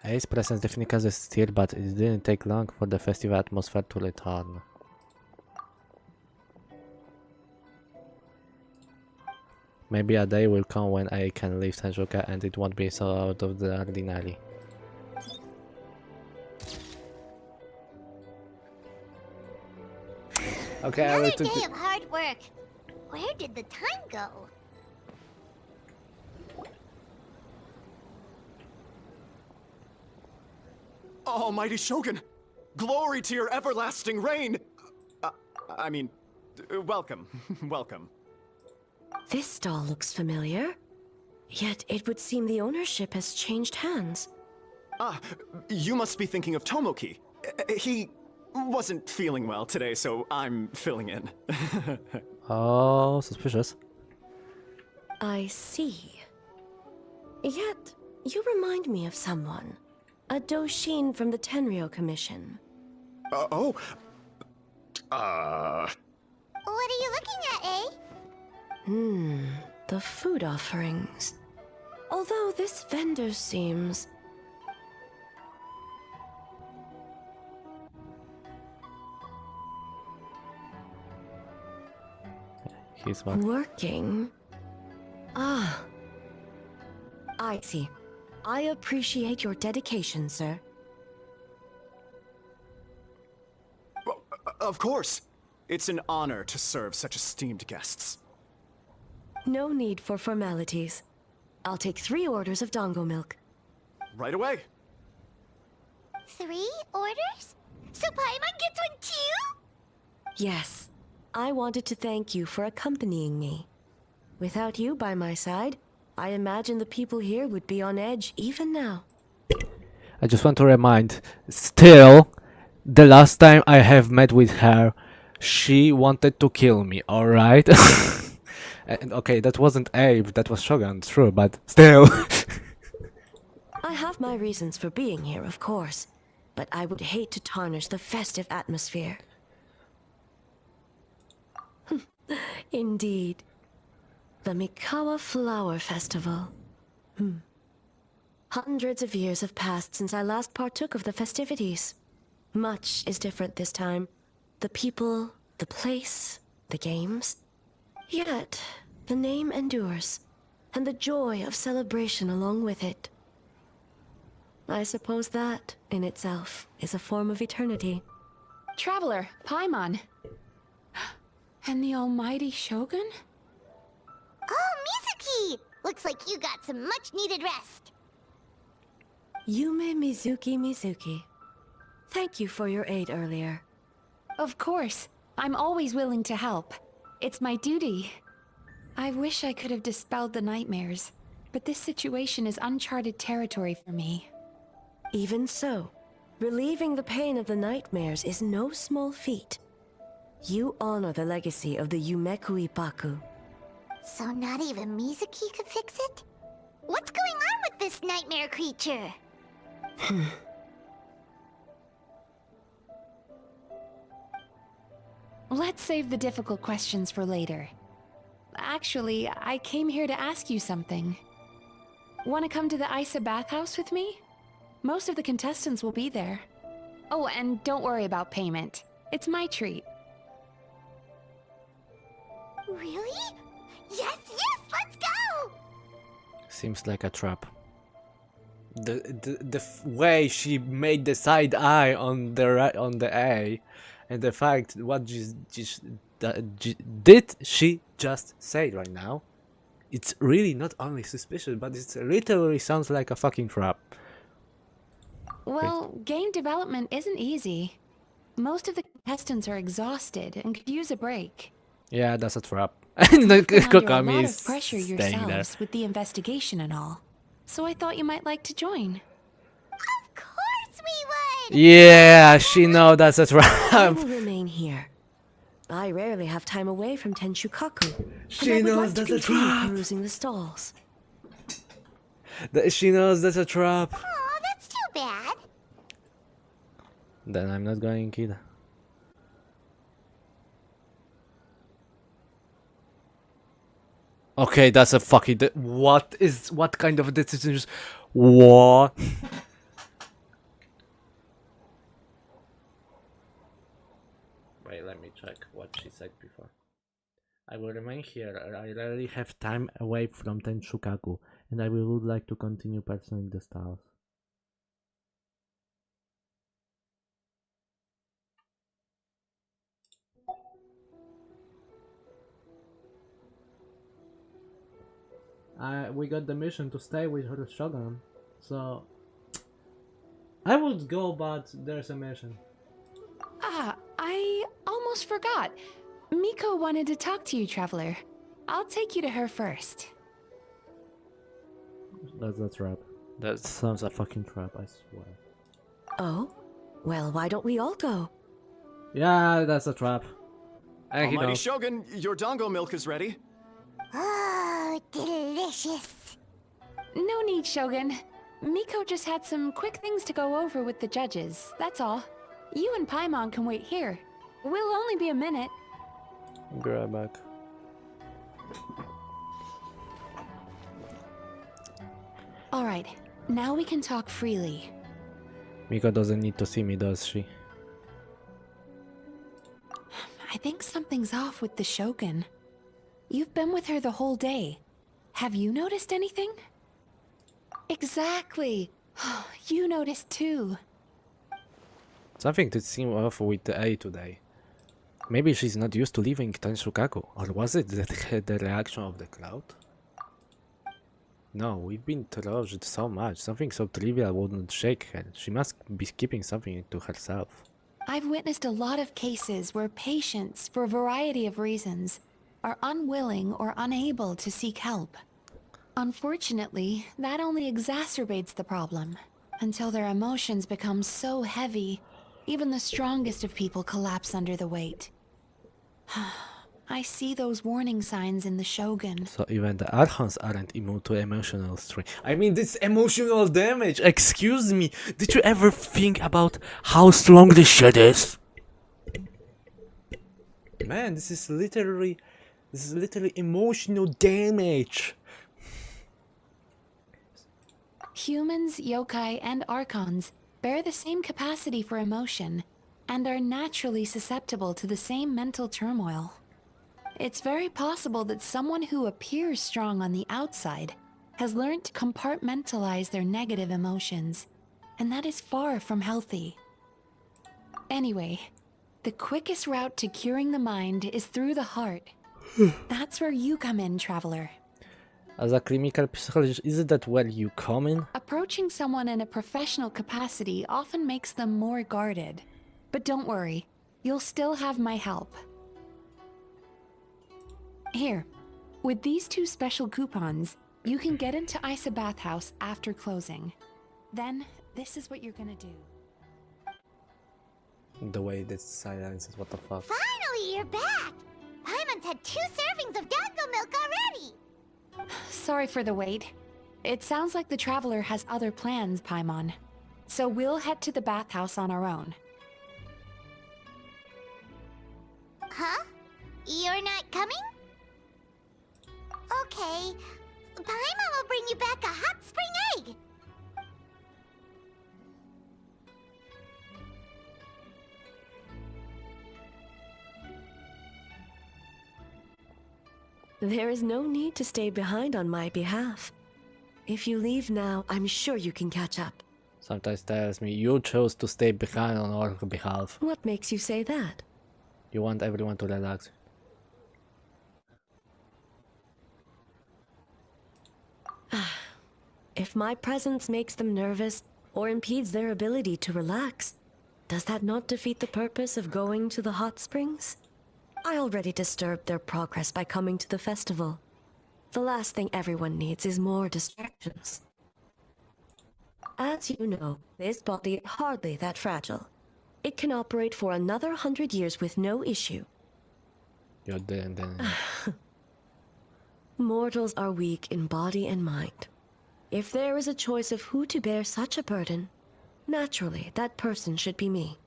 His presence definitely caused a stir, but it didn't take long for the festival atmosphere to return. Maybe a day will come when I can leave Senjuka and it won't be so out of the ordinary. Okay, I will Another take day of hard work. Where did the time go? Almighty Shogun! Glory to your everlasting reign! I mean, welcome. Welcome. This stall looks familiar. Yet it would seem the ownership has changed hands. Ah, you must be thinking of Tomoki. He wasn't feeling well today, so I'm filling in. Oh, suspicious. I see. Yet, you remind me of someone. A Doshin from the Tenryo Commission. Oh? What are you looking at, eh? The food offerings. Although this vendor seems... He's what? working. Ah. I see. I appreciate your dedication, sir. Of course. It's an honor to serve such esteemed guests. No need for formalities. I'll take 3 orders of dongo milk. Right away. 3 orders? So Paimon gets one too? Yes. I wanted to thank you for accompanying me. Without you by my side, I imagine the people here would be on edge even now. I just want to remind, still, the last time I have met with her, she wanted to kill me, alright? And okay, that wasn't Abe, that was Shogun, true, but still. I have my reasons for being here, of course, but I would hate to tarnish the festive atmosphere. Indeed. The Mikawa Flower Festival. Hundreds of years have passed since I last partook of the festivities. Much is different this time. The people, the place, the games. Yet, the name endures, and the joy of celebration along with it. I suppose that, in itself, is a form of eternity. Traveler, Paimon. And the almighty Shogun? Oh, Mizuki! Looks like you got some much-needed rest. Yume Mizuki. Thank you for your aid earlier. Of course. I'm always willing to help. It's my duty. I wish I could have dispelled the nightmares, but this situation is uncharted territory for me. Even so, relieving the pain of the nightmares is no small feat. You honor the legacy of the Yumeku Ippaku. So not even Mizuki could fix it? What's going on with this nightmare creature? Let's save the difficult questions for later. Actually, I came here to ask you something. Want to come to the Isa bathhouse with me? Most of the contestants will be there. Oh, and don't worry about payment. It's my treat. Really? Yes, let's go! Seems like a trap. The way she made the side eye on the A, and the fact what did she just say right now? It's really not only suspicious, but it literally sounds like a fucking trap. Well, game development isn't easy. Most of the contestants are exhausted and could use a break. Yeah, that's a trap. And the You've been under a Kokami lot is of pressure staying there. yourselves with the investigation and all. So I thought you might like to join. Of course we would! Yeah, she knows that's a I trap. will remain here. I rarely have time away from Tenshukaku. She and I would knows like that's to a continue trap. perusing the stalls. She knows that's a trap. Aw, that's too bad. Then I'm not going either. Okay, that's a fucking... What kind of decisions? What? Wait, let me check what she said before. I will remain here. I rarely have time away from Tenshukaku, and I would like to continue pursuing the stars. We got the mission to stay with her Shogun, so I would go, but there's a mission. Ah, I almost forgot. Miko wanted to talk to you, Traveler. I'll take you to her first. That's a trap. That sounds a fucking trap, I swear. Oh? Well, why don't we all go? Yeah, that's a trap. Almighty Shogun, your dango milk is ready. Oh, delicious. No need, Shogun. Miko just had some quick things to go over with the judges, that's all. You and Paimon can wait here. We'll only be a minute. Be right back. Alright, now we can talk freely. Miko doesn't need to see me, does she? I think something's off with the Shogun. You've been with her the whole day. Have you noticed anything? Exactly. You noticed too. Something did seem off with the A today. Maybe she's not used to leaving Tenshukaku, or was it the reaction of the crowd? No, we've been trudged so much. Something so trivial wouldn't shake her. She must be keeping something to herself. I've witnessed a lot of cases where patients, for a variety of reasons, are unwilling or unable to seek help. Unfortunately, that only exacerbates the problem, until their emotions become so heavy, even the strongest of people collapse under the weight. I see those warning signs in the Shogun. So even the Archons aren't immune to emotional strain. I mean, this emotional damage, excuse me. Did you ever think about how strong this shit is? Man, this is literally emotional damage. Humans, yokai, and archons bear the same capacity for emotion, and are naturally susceptible to the same mental turmoil. It's very possible that someone who appears strong on the outside has learned to compartmentalize their negative emotions, and that is far from healthy. Anyway, the quickest route to curing the mind is through the heart. That's where you come in, Traveler. As a clinical psychologist, isn't that where you come in? Approaching someone in a professional capacity often makes them more guarded. But don't worry, you'll still have my help. Here, with these 2 special coupons, you can get into Isa Bathhouse after closing. Then, this is what you're gonna do. The way this silence is, what the fuck? Finally, you're back! Paimon's had 2 servings of dango milk already! Sorry for the wait. It sounds like the Traveler has other plans, Paimon. So we'll head to the bathhouse on our own. Huh? You're not coming? Okay. Paimon will bring you back a hot spring egg! There is no need to stay behind on my behalf. If you leave now, I'm sure you can catch up. Sometimes tells me you chose to stay behind on our behalf. What makes you say that? You want everyone to relax. If my presence makes them nervous or impedes their ability to relax, does that not defeat the purpose of going to the hot springs? I already disturbed their progress by coming to the festival. The last thing everyone needs is more distractions. As you know, this body is hardly that fragile. It can operate for another 100 years with no issue. You're dead then. Mortals are weak in body and mind. If there is a choice of who to bear such a burden, naturally that person should be me.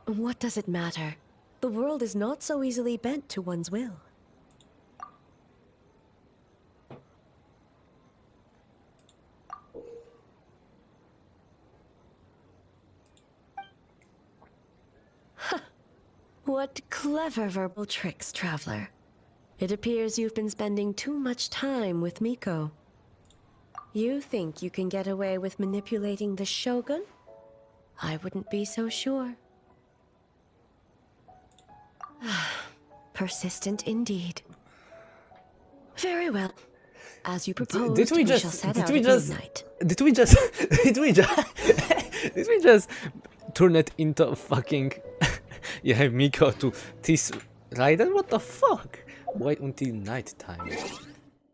What does it matter? The world is not so easily bent to one's will. What clever verbal tricks, Traveler. It appears you've been spending too much time with Miko. You think you can get away with manipulating the Shogun? I wouldn't be so sure. Persistent indeed. Very well. As you proposed, Did we we just? shall set Did out we at just? midnight. Did we just? Did we just? Did we just turn it into fucking? Yeah, Miko to this Raiden? What the fuck? Wait until night time.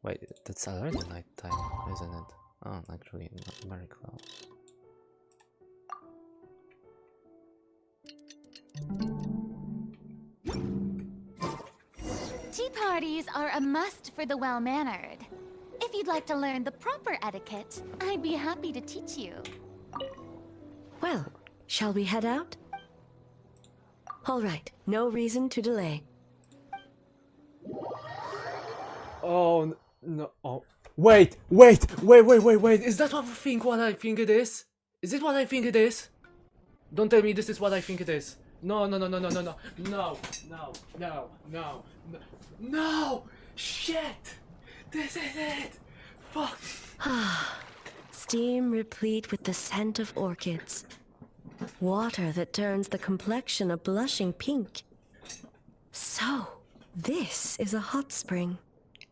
Wait, that's already night time, isn't it? Oh, actually, not very close. Tea parties are a must for the well-mannered. If you'd like to learn the proper etiquette, I'd be happy to teach you. Well, shall we head out? All right, no reason to delay. Oh no! Oh, wait! Is that what I think it is? Is it what I think it is? Don't tell me this is what I think it is. No! Shit! This is it! Fuck! Steam replete with the scent of orchids. Water that turns the complexion a blushing pink. So, this is a hot spring.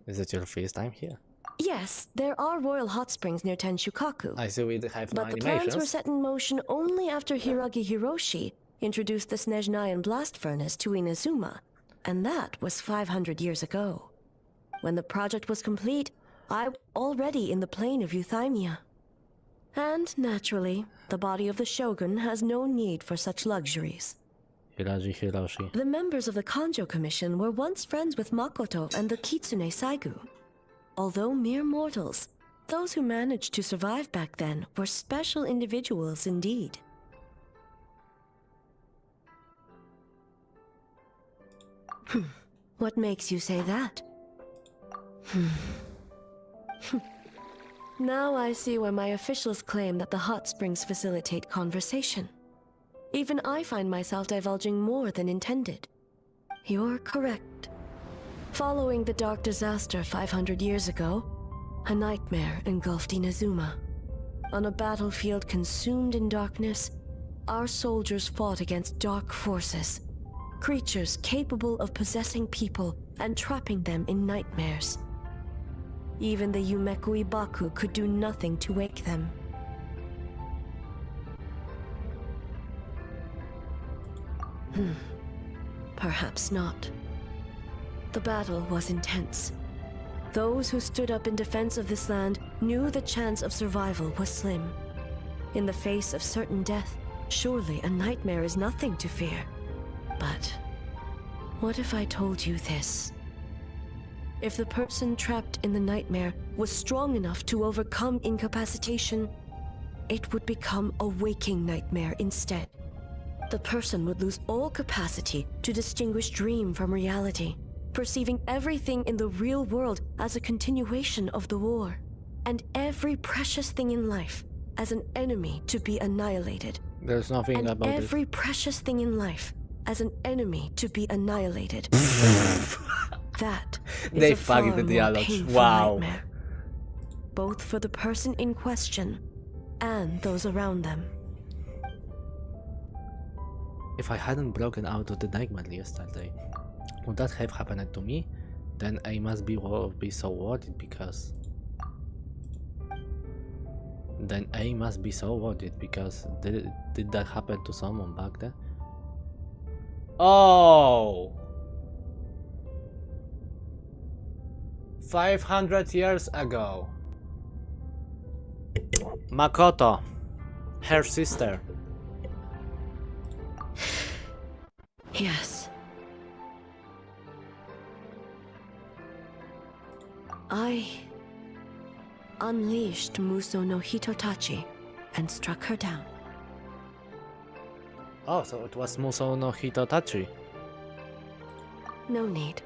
Is it your first time here? Yes, there are royal hot springs near Tenshukaku. I see we have no But the plans were animations. set in motion only after Hiragi Hiroshi introduced the Snezhnayan blast furnace to Inazuma, and that was 500 years ago. When the project was complete, I was already in the plain of Euthymia. And naturally, the body of the Shogun has no need for such luxuries. Hiroshi. The members of the Kanjo Commission were once friends with Makoto and the Kitsune Saigu. Although mere mortals, those who managed to survive back then were special individuals indeed. What makes you say that? Now I see why my officials claim that the hot springs facilitate conversation. Even I find myself divulging more than intended. You're correct. Following the dark disaster 500 years ago, a nightmare engulfed Inazuma. On a battlefield consumed in darkness, our soldiers fought against dark forces, creatures capable of possessing people and trapping them in nightmares. Even the Yumeku Ibaku could do nothing to wake them. Perhaps not. The battle was intense. Those who stood up in defense of this land knew the chance of survival was slim. In the face of certain death, surely a nightmare is nothing to fear. But what if I told you this? If the person trapped in the nightmare was strong enough to overcome incapacitation, it would become a waking nightmare instead. The person would lose all capacity to distinguish dream from reality, perceiving everything in the real world as a continuation of the war, and every precious thing in life as an enemy to be annihilated. There's nothing and about every precious thing in life as an enemy to be annihilated. That is They a far fucked the more dialogues. painful Wow. nightmare, both for the person in question and those around them. If I hadn't broken out of the nightmare yesterday, would that have happened to me? Then I must be so worried because... Then I must be so worried because did that happen to someone back then? Oh! 500 years ago. Makoto, her sister. Yes. I unleashed Muso no Hitotachi and struck her down. Oh, so it was Muso no Hitotachi. No need.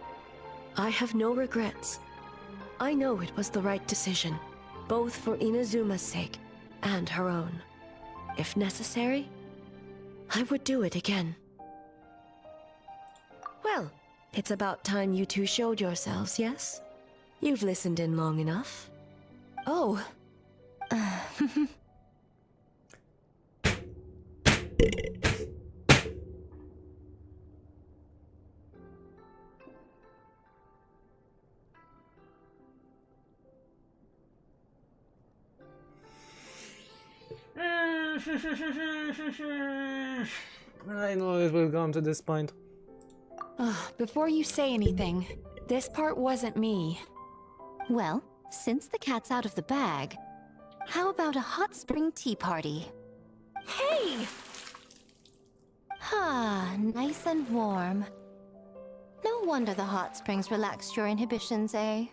I have no regrets. I know it was the right decision, both for Inazuma's sake and her own. If necessary, I would do it again. Well, it's about time you two showed yourselves, yes? You've listened in long enough. Oh. I know it will come to this point. Before you say anything, this part wasn't me. Well, since the cat's out of the bag, how about a hot spring tea party? Hey! Ah, nice and warm. No wonder the hot springs relaxed your inhibitions, eh?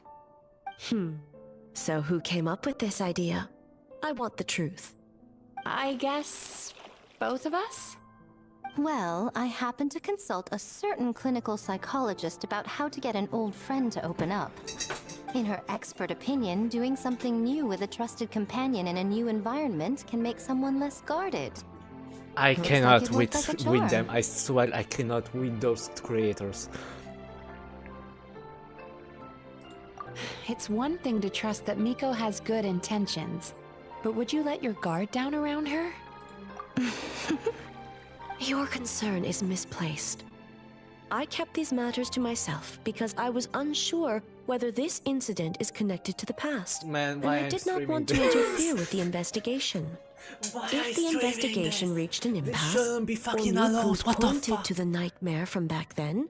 So who came up with this idea? I want the truth. I guess both of us? Well, I happened to consult a certain clinical psychologist about how to get an old friend to open up. In her expert opinion, doing something new with a trusted companion in a new environment can make someone less guarded. I Looks cannot like it worked like a with charm. them. I swear I cannot with those creators. It's one thing to trust that Miko has good intentions, but would you let your guard down around her? Your concern is misplaced. I kept these matters to myself because I was unsure whether this incident is connected to the past. Man, and why I I'm did not streaming want to this? interfere with the investigation. If the investigation reached an impasse, or Miko's pointed to the nightmare from back then,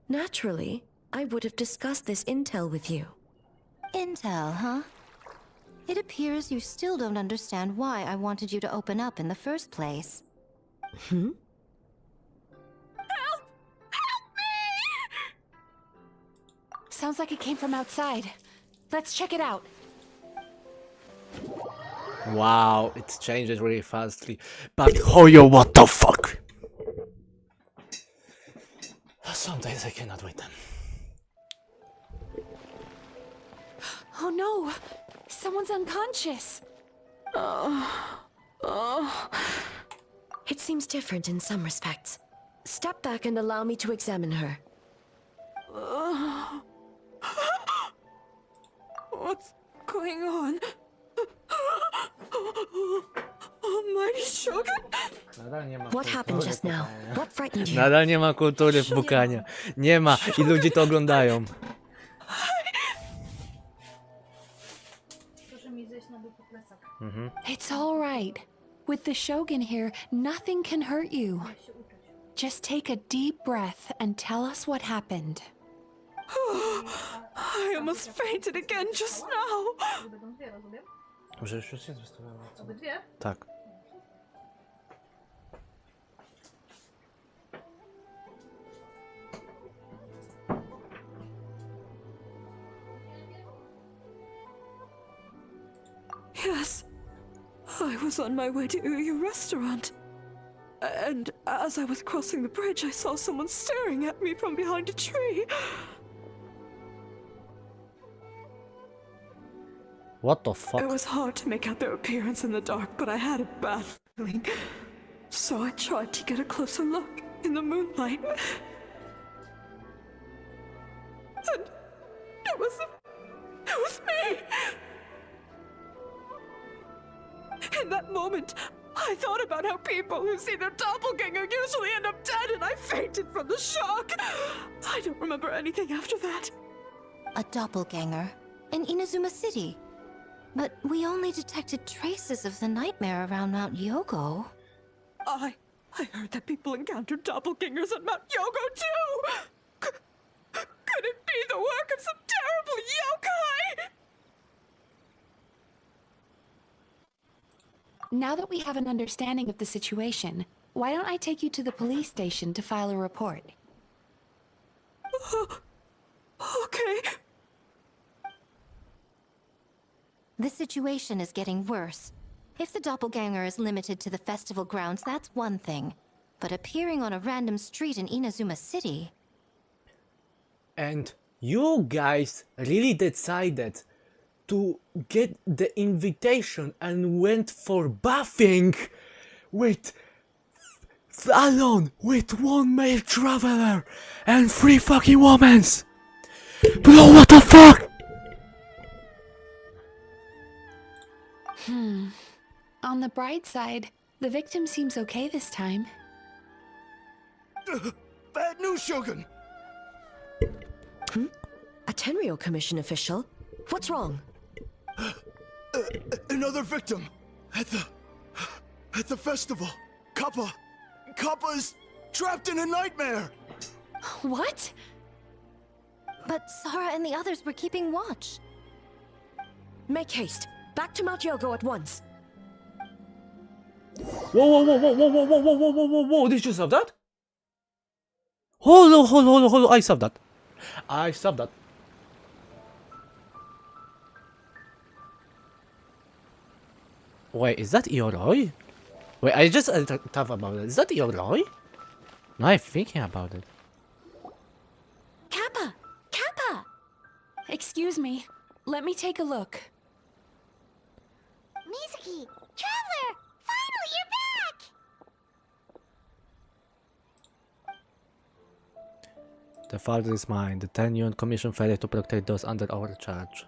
naturally, I would have discussed this intel with you. Intel, huh? It appears you still don't understand why I wanted you to open up in the first place. Sounds like it came from outside. Let's check it out. Wow, it changes really fastly. But Hoyo, what the fuck? Sometimes I cannot wait them. Oh no! Someone's unconscious! It seems different in some respects. Step back and allow me to examine her. What's going on? Almighty Shogun? What happened just now? What frightened you? Nadal nie ma kultury w bukania. Nie ma i ludzie to oglądają. It's all right. With the Shogun here, nothing can hurt you. Just take a deep breath and tell us what happened. I almost fainted again just now. Może już jest wystawione? Tak. Yes, I was on my way to your restaurant. And as I was crossing the bridge, I saw someone staring at me from behind a tree. What the fuck? It was hard to make out their appearance in the dark, but I had a bad feeling. So I tried to get a closer look in the moonlight. And it was me! In that moment, I thought about how people who see their doppelganger usually end up dead, and I fainted from the shock. I don't remember anything after that. A doppelganger in Inazuma City. But we only detected traces of the nightmare around Mount Yogo. I heard that people encountered doppelgangers at Mount Yogo too! Could it be the work of some terrible yokai? Now that we have an understanding of the situation, why don't I take you to the police station to file a report? Okay. The situation is getting worse. If the doppelganger is limited to the festival grounds, that's one thing. But appearing on a random street in Inazuma City... And you guys really decided to get the invitation and went for buffing with alone with one male traveler and 3 fucking womans. Bro, what the fuck? On the bright side, the victim seems okay this time. Bad news, Shogun! A Tenryo Commission official? What's wrong? Another victim! At the festival! Kappa is trapped in a nightmare! What? But Sarah and the others were keeping watch. Make haste. Back to Mount Yogo at once. Whoa, did you solve that? Hold on, I solved that. Wait, is that Ioroi? Wait, I just thought about it. Is that Ioroi? Now I'm thinking about it. Kappa! Excuse me. Let me take a look. Mizuki! Traveler! Finally, you're back! The fault is mine. The Tenryo Commission failed to protect those under our charge.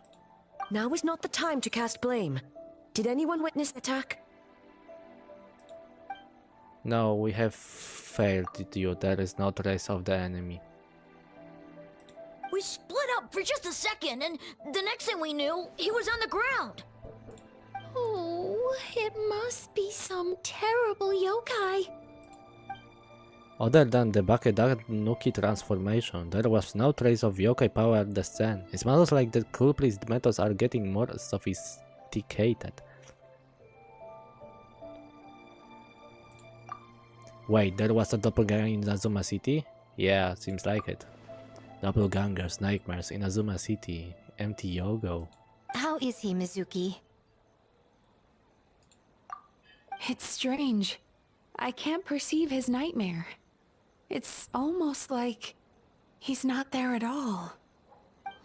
Now is not the time to cast blame. Did anyone witness the attack? No, we have failed you. There is no trace of the enemy. We split up for just a second, and the next thing we knew, he was on the ground. Oh, it must be some terrible yokai. Other than the Bakedanuki transformation, there was no trace of yokai power at the scene. It smells like the culprit's methods are getting more sophisticated. Wait, there was a doppelganger in Azuma City? Yeah, seems like it. Doppelgangers, nightmares in Azuma City. Empty Yogo. How is he, Mizuki? It's strange. I can't perceive his nightmare. It's almost like he's not there at all.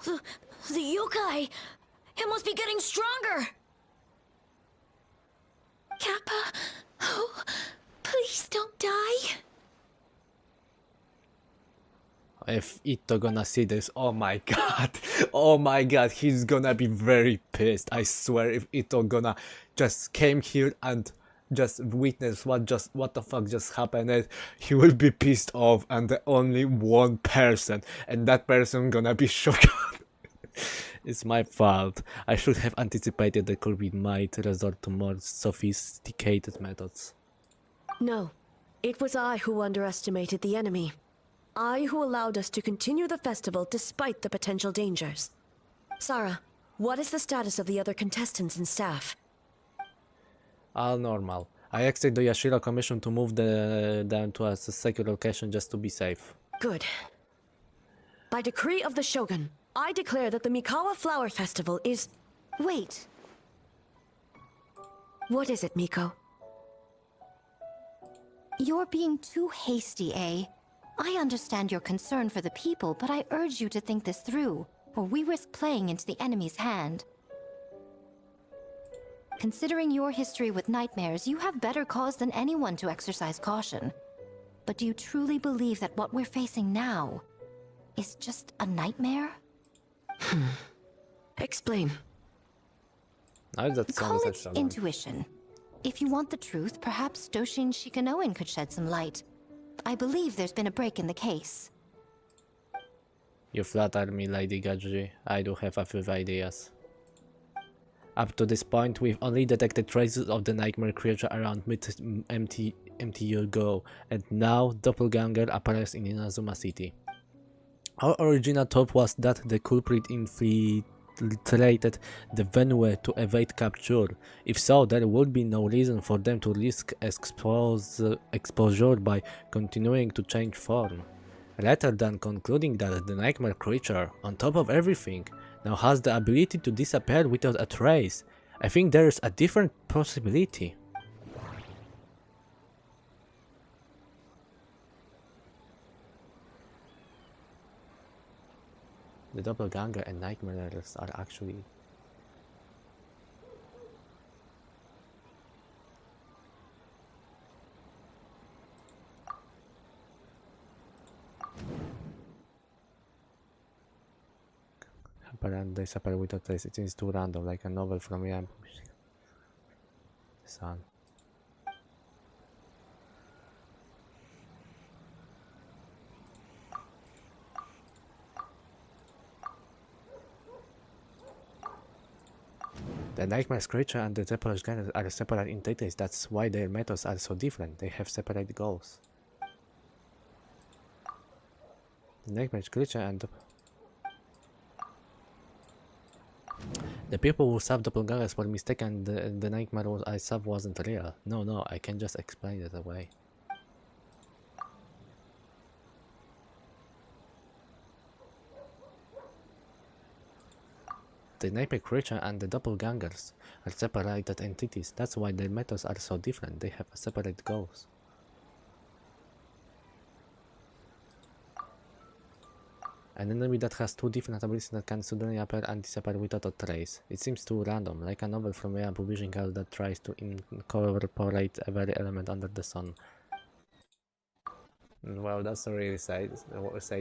The yokai! It must be getting stronger! Kappa, oh, please don't die. If Ito gonna see this, oh my god, he's gonna be very pissed. I swear, if Ito gonna just came here and just witness what the fuck just happened, he will be pissed off, and the only one person, and that person gonna be shocked. It's my fault. I should have anticipated the culprit might resort to more sophisticated methods. No, it was I who underestimated the enemy. I who allowed us to continue the festival despite the potential dangers. Sarah, what is the status of the other contestants and staff? All normal. I asked the Yashiro Commission to move them to a secure location just to be safe. Good. By decree of the Shogun, I declare that the Mikawa Flower Festival is... Wait. What is it, Miko? You're being too hasty, eh? I understand your concern for the people, but I urge you to think this through, or we risk playing into the enemy's hand. Considering your history with nightmares, you have better cause than anyone to exercise caution. But do you truly believe that what we're facing now is just a nightmare? Explain. Call it intuition. If you want the truth, perhaps Doshin Shikanoin could shed some light. I believe there's been a break in the case. You flatter me, Lady Gaji. I do have a few ideas. Up to this point, we've only detected traces of the nightmare creature around empty Yogo, and now Doppelganger appears in Inazuma City. Our original thought was that the culprit infiltrated the venue to evade capture. If so, there would be no reason for them to risk exposure by continuing to change form. Rather than concluding that the nightmare creature, on top of everything, now has the ability to disappear without a trace, I think there is a different possibility. The doppelganger and nightmares are actually... separate and they separate without trace. It seems too random, like a novel from the sun. The nightmare's creature and the Zephyr's Gun are separate entities. That's why their methods are so different. They have separate goals. The nightmare's creature and the people who served doppelgangers were mistaken. The nightmare I served wasn't real. No, I can just explain it away. The nightmare creature and the doppelgangers are separated entities. That's why their methods are so different. They have separate goals. An enemy that has two different abilities that can suddenly appear and disappear without a trace. It seems too random, like a novel from a publishing house that tries to incorporate every element under the sun. Well, that's not really said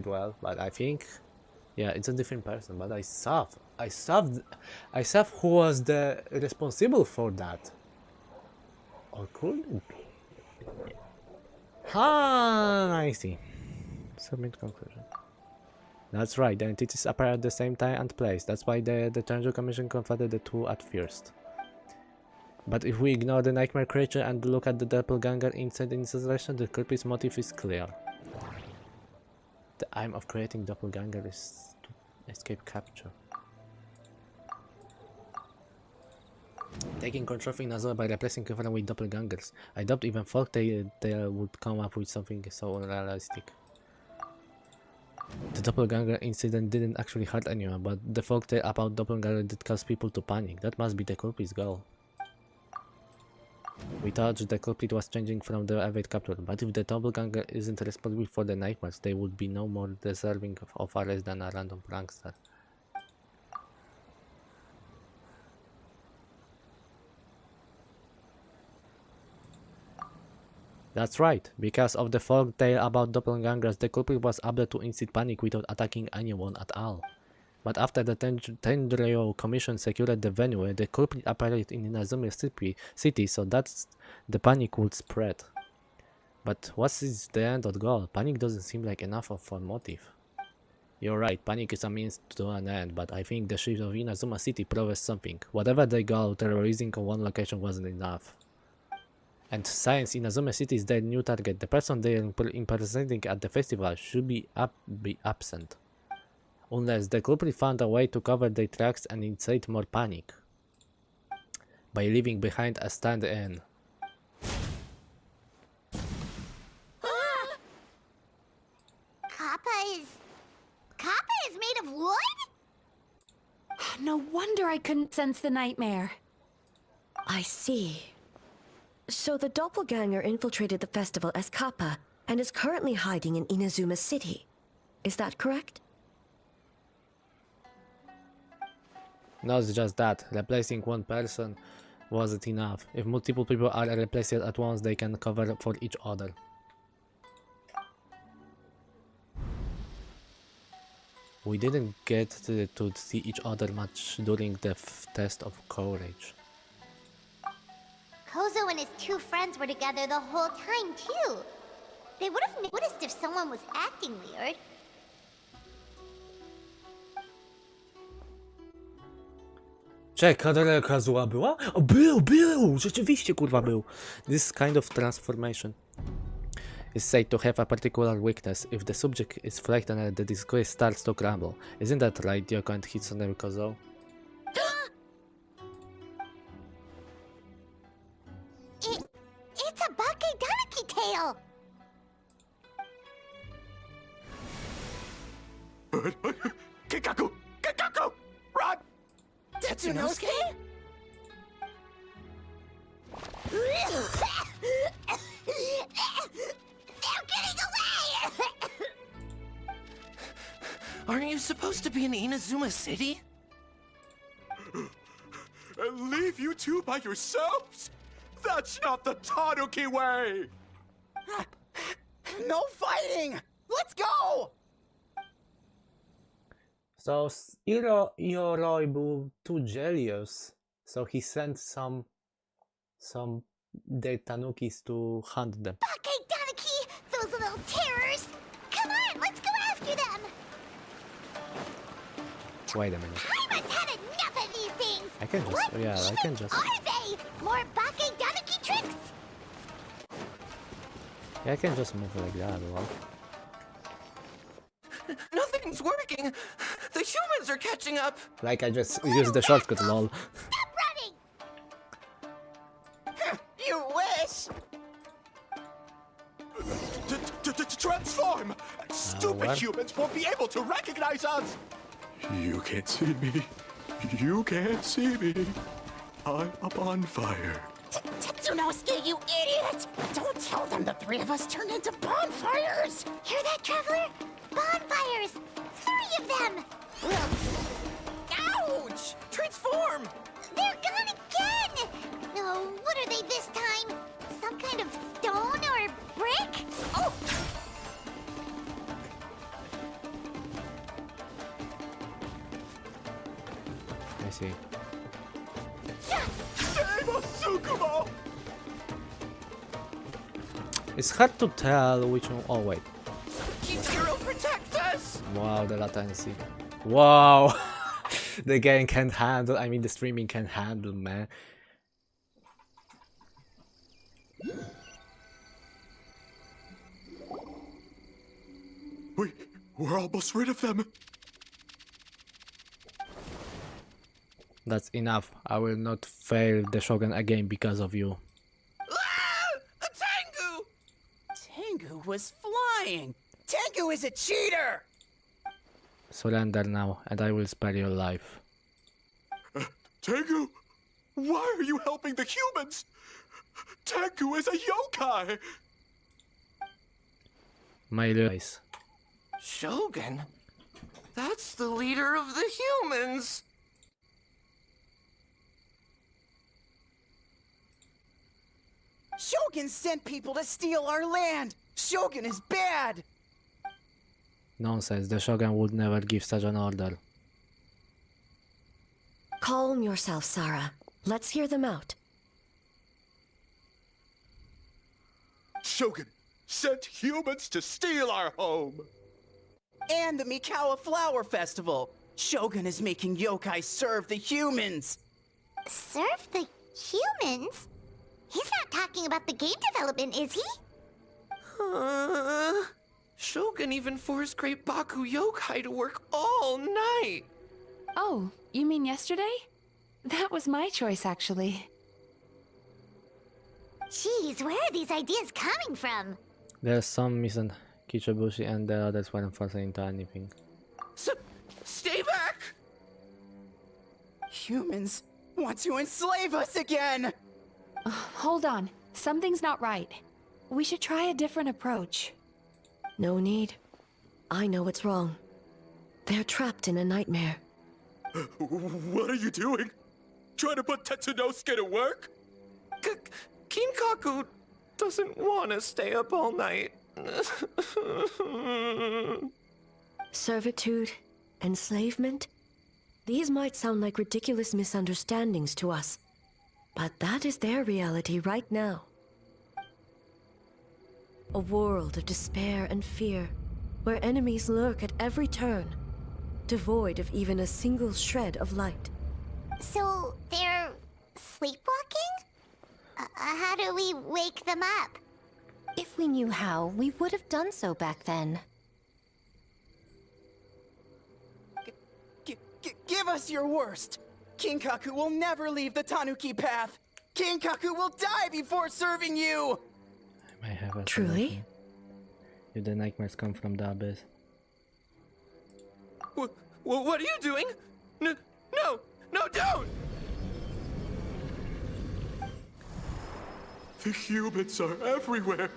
well, but I think, yeah, it's a different person. But I served who was the responsible for that, or could it be? I see. Submit conclusion. That's right, the entities appear at the same time and place. That's why the Tranjo Commission confronted the two at first. But if we ignore the nightmare creature and look at the doppelganger inside installation, the culprit's motive is clear. The aim of creating doppelganger is to escape capture. Taking control of Inazuma by replacing everyone with doppelgangers. I doubt even thought they would come up with something so unrealistic. The doppelganger incident didn't actually hurt anyone, but the folktale about doppelganger did cause people to panic. That must be the culprit's goal. We thought the culprit was changing from the evade capture, but if the doppelganger isn't responsible for the nightmares, they would be no more deserving of arrest than a random prankster. That's right, because of the folktale about doppelgangers, the culprit was able to incite panic without attacking anyone at all. But after the Tenryou Commission secured the venue, the culprit appeared in Inazuma City, so that the panic would spread. But what is the end of the goal? Panic doesn't seem like enough of a motive. You're right, panic is a means to an end, but I think the shift of Inazuma City proves something. Whatever the goal, terrorizing one location wasn't enough. And since Inazuma City is their new target, the person they are impersonating at the festival should be absent. Unless the culprit found a way to cover their tracks and incite more panic. By leaving behind a stand-in. Kappa is made of wood? No wonder I couldn't sense the nightmare. I see. So the doppelganger infiltrated the festival as Kappa and is currently hiding in Inazuma City. Is that correct? No, it's just that. Replacing one person wasn't enough. If multiple people are replaced at once, they can cover for each other. We didn't get to see each other much during the test of courage. Kozo and his two friends were together the whole time, too. They would have noticed if someone was acting weird. Czekaj, Kadereka zła była? O, był! Rzeczywiście, kurwa, był. This kind of transformation is said to have a particular weakness. If the subject is frightened, the disguise starts to crumble. Isn't that right, Yoko and Hitsune Kozo? It's a Bakedanaki tail! Kikaku! Kikaku! Run! Tetsunosuke? They're getting away! Aren't you supposed to be in Inazuma City? And leave you two by yourselves? That's not the Tanuki way! No fighting! Let's go! So Yoroi był too jealous, so he sent some dead tanukis to hunt them. Okay, Tanuki, those little terrors! Come on, let's go after them! Wait a minute. I've had enough of these things! I can just, What yeah, I can just. are they? More Bake Tanuki tricks? Yeah, I can just move like that, right? Nothing's working. The humans are catching up. Like I just used the shortcut, lol. Stop running! You wish. Transform! Stupid what? humans won't be able to recognize us! You can't see me. You can't see me. I'm up on fire. Tetsunosuke, you idiot! Don't tell them the three of us turned into bonfires! Hear that, Traveler? Bonfires! 3 of them! Ouch! Transform! They're gone again! No, what are they this time? Some kind of stone or brick? Oh! I see. Save us, Tsukumo! It's hard to tell which one. Oh wait. Kichiro, protect us! Wow, the latency. Wow, the game can't handle. I mean, the streaming can't handle, man. We're almost rid of them. That's enough. I will not fail the Shogun again because of you. Ah! A Tengu! Tengu was flying! Tengu is a cheater! Surrender now, and I will spare your life. Tengu, why are you helping the humans? Tengu is a yokai! My advice. Shogun? That's the leader of the humans! Shogun sent people to steal our land! Shogun is bad! Nonsense, the Shogun would never give such an order. Calm yourself, Sarah. Let's hear them out. Shogun sent humans to steal our home! And the Mikawa Flower Festival! Shogun is making yokai serve the humans! Serve the humans? He's not talking about the game development, is he? Shogun even forced Great Baku Yokai to work all night! Oh, you mean yesterday? That was my choice, actually. Jeez, where are these ideas coming from? There's some missing Kichibushi and the others weren't forcing into anything. Stay back! Humans want to enslave us again! Hold on. Something's not right. We should try a different approach. No need. I know what's wrong. They're trapped in a nightmare. What are you doing? Trying to put Tetsunosuke to work? Kinkaku doesn't want to stay up all night. Servitude, enslavement? These might sound like ridiculous misunderstandings to us, but that is their reality right now. A world of despair and fear, where enemies lurk at every turn, devoid of even a single shred of light. So, they're sleepwalking? How do we wake them up? If we knew how, we would have done so back then. Give us your worst! Kinkaku will never leave the Tanuki path! Kinkaku will die before serving you! I might have a Truly? If the nightmares come from the abyss. What are you doing? No, don't! The humans are everywhere.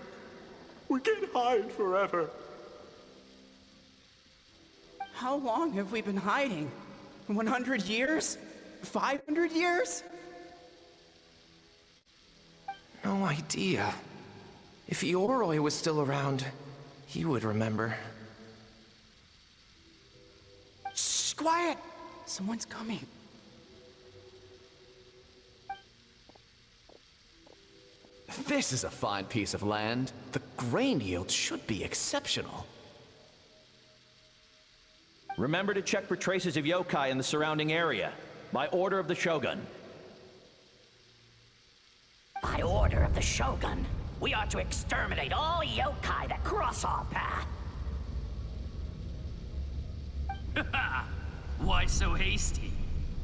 We can't hide forever. How long have we been hiding? 100 years? 500 years? No idea. If Yoroi was still around, he would remember. Shh, quiet! Someone's coming. This is a fine piece of land. The grain yield should be exceptional. Remember to check for traces of yokai in the surrounding area. By order of the Shogun. By order of the Shogun, we are to exterminate all yokai that cross our path. Why so hasty?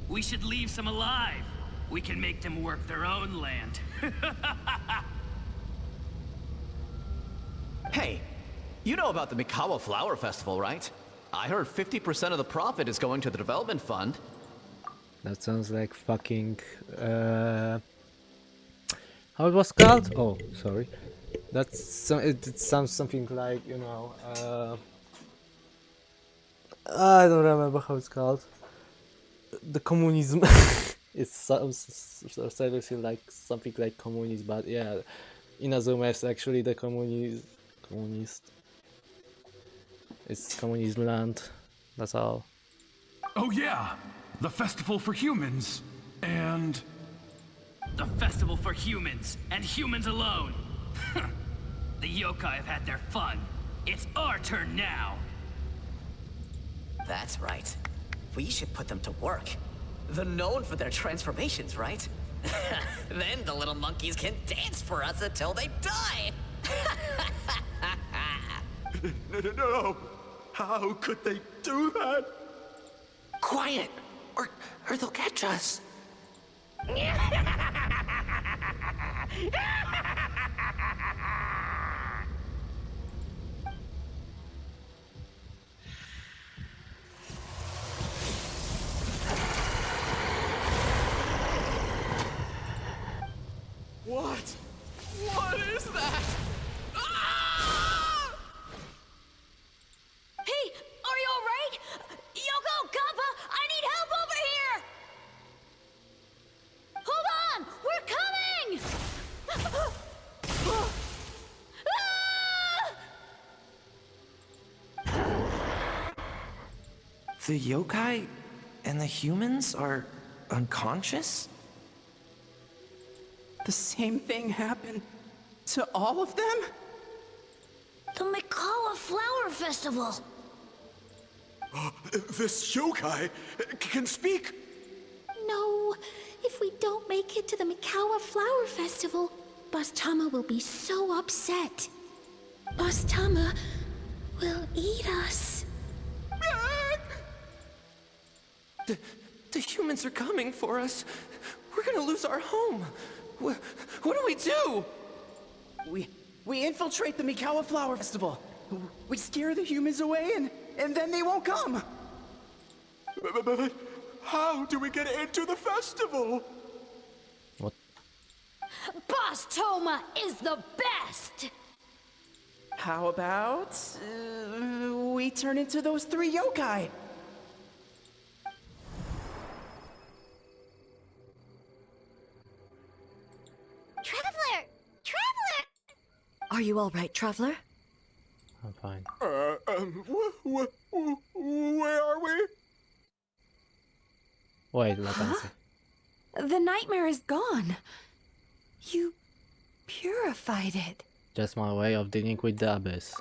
We should leave some alive. We can make them work their own land. Hey, you know about the Mikawa Flower Festival, right? I heard 50% of the profit is going to the development fund. That sounds like fucking how it was called? Oh, sorry. It sounds something like, you know, I don't remember how it's called. The communism. It sounds seriously like something like communism, but yeah, Inazuma is actually the communist. It's communism land. That's all. Oh yeah, the festival for humans, and... The festival for humans, and humans alone. The yokai have had their fun. It's our turn now. That's right. We should put them to work. They're known for their transformations, right? Then the little monkeys can dance for us until they die! No! How could they do that? Quiet, or they'll catch us. What? What is that? Ah! Hey, are you alright? Yoko, Kappa, I need help over here! Hold on! We're coming! The yokai and the humans are unconscious? The same thing happened to all of them? The Mikawa Flower Festival! This yokai can speak! No, if we don't make it to the Mikawa Flower Festival, Boss Tama will be so upset. Boss Tama will eat us. The humans are coming for us. We're gonna lose our home. What do we do? We infiltrate the Mikawa Flower Festival. We scare the humans away and then they won't come. But how do we get into the festival? What? Boss Toma is the best! How about we turn into those 3 yokai? Traveler! Traveler! Are you all right, Traveler? I'm fine. Where are we? Wait, let me see. The nightmare is gone. You purified it. Just my way of dealing with the abyss.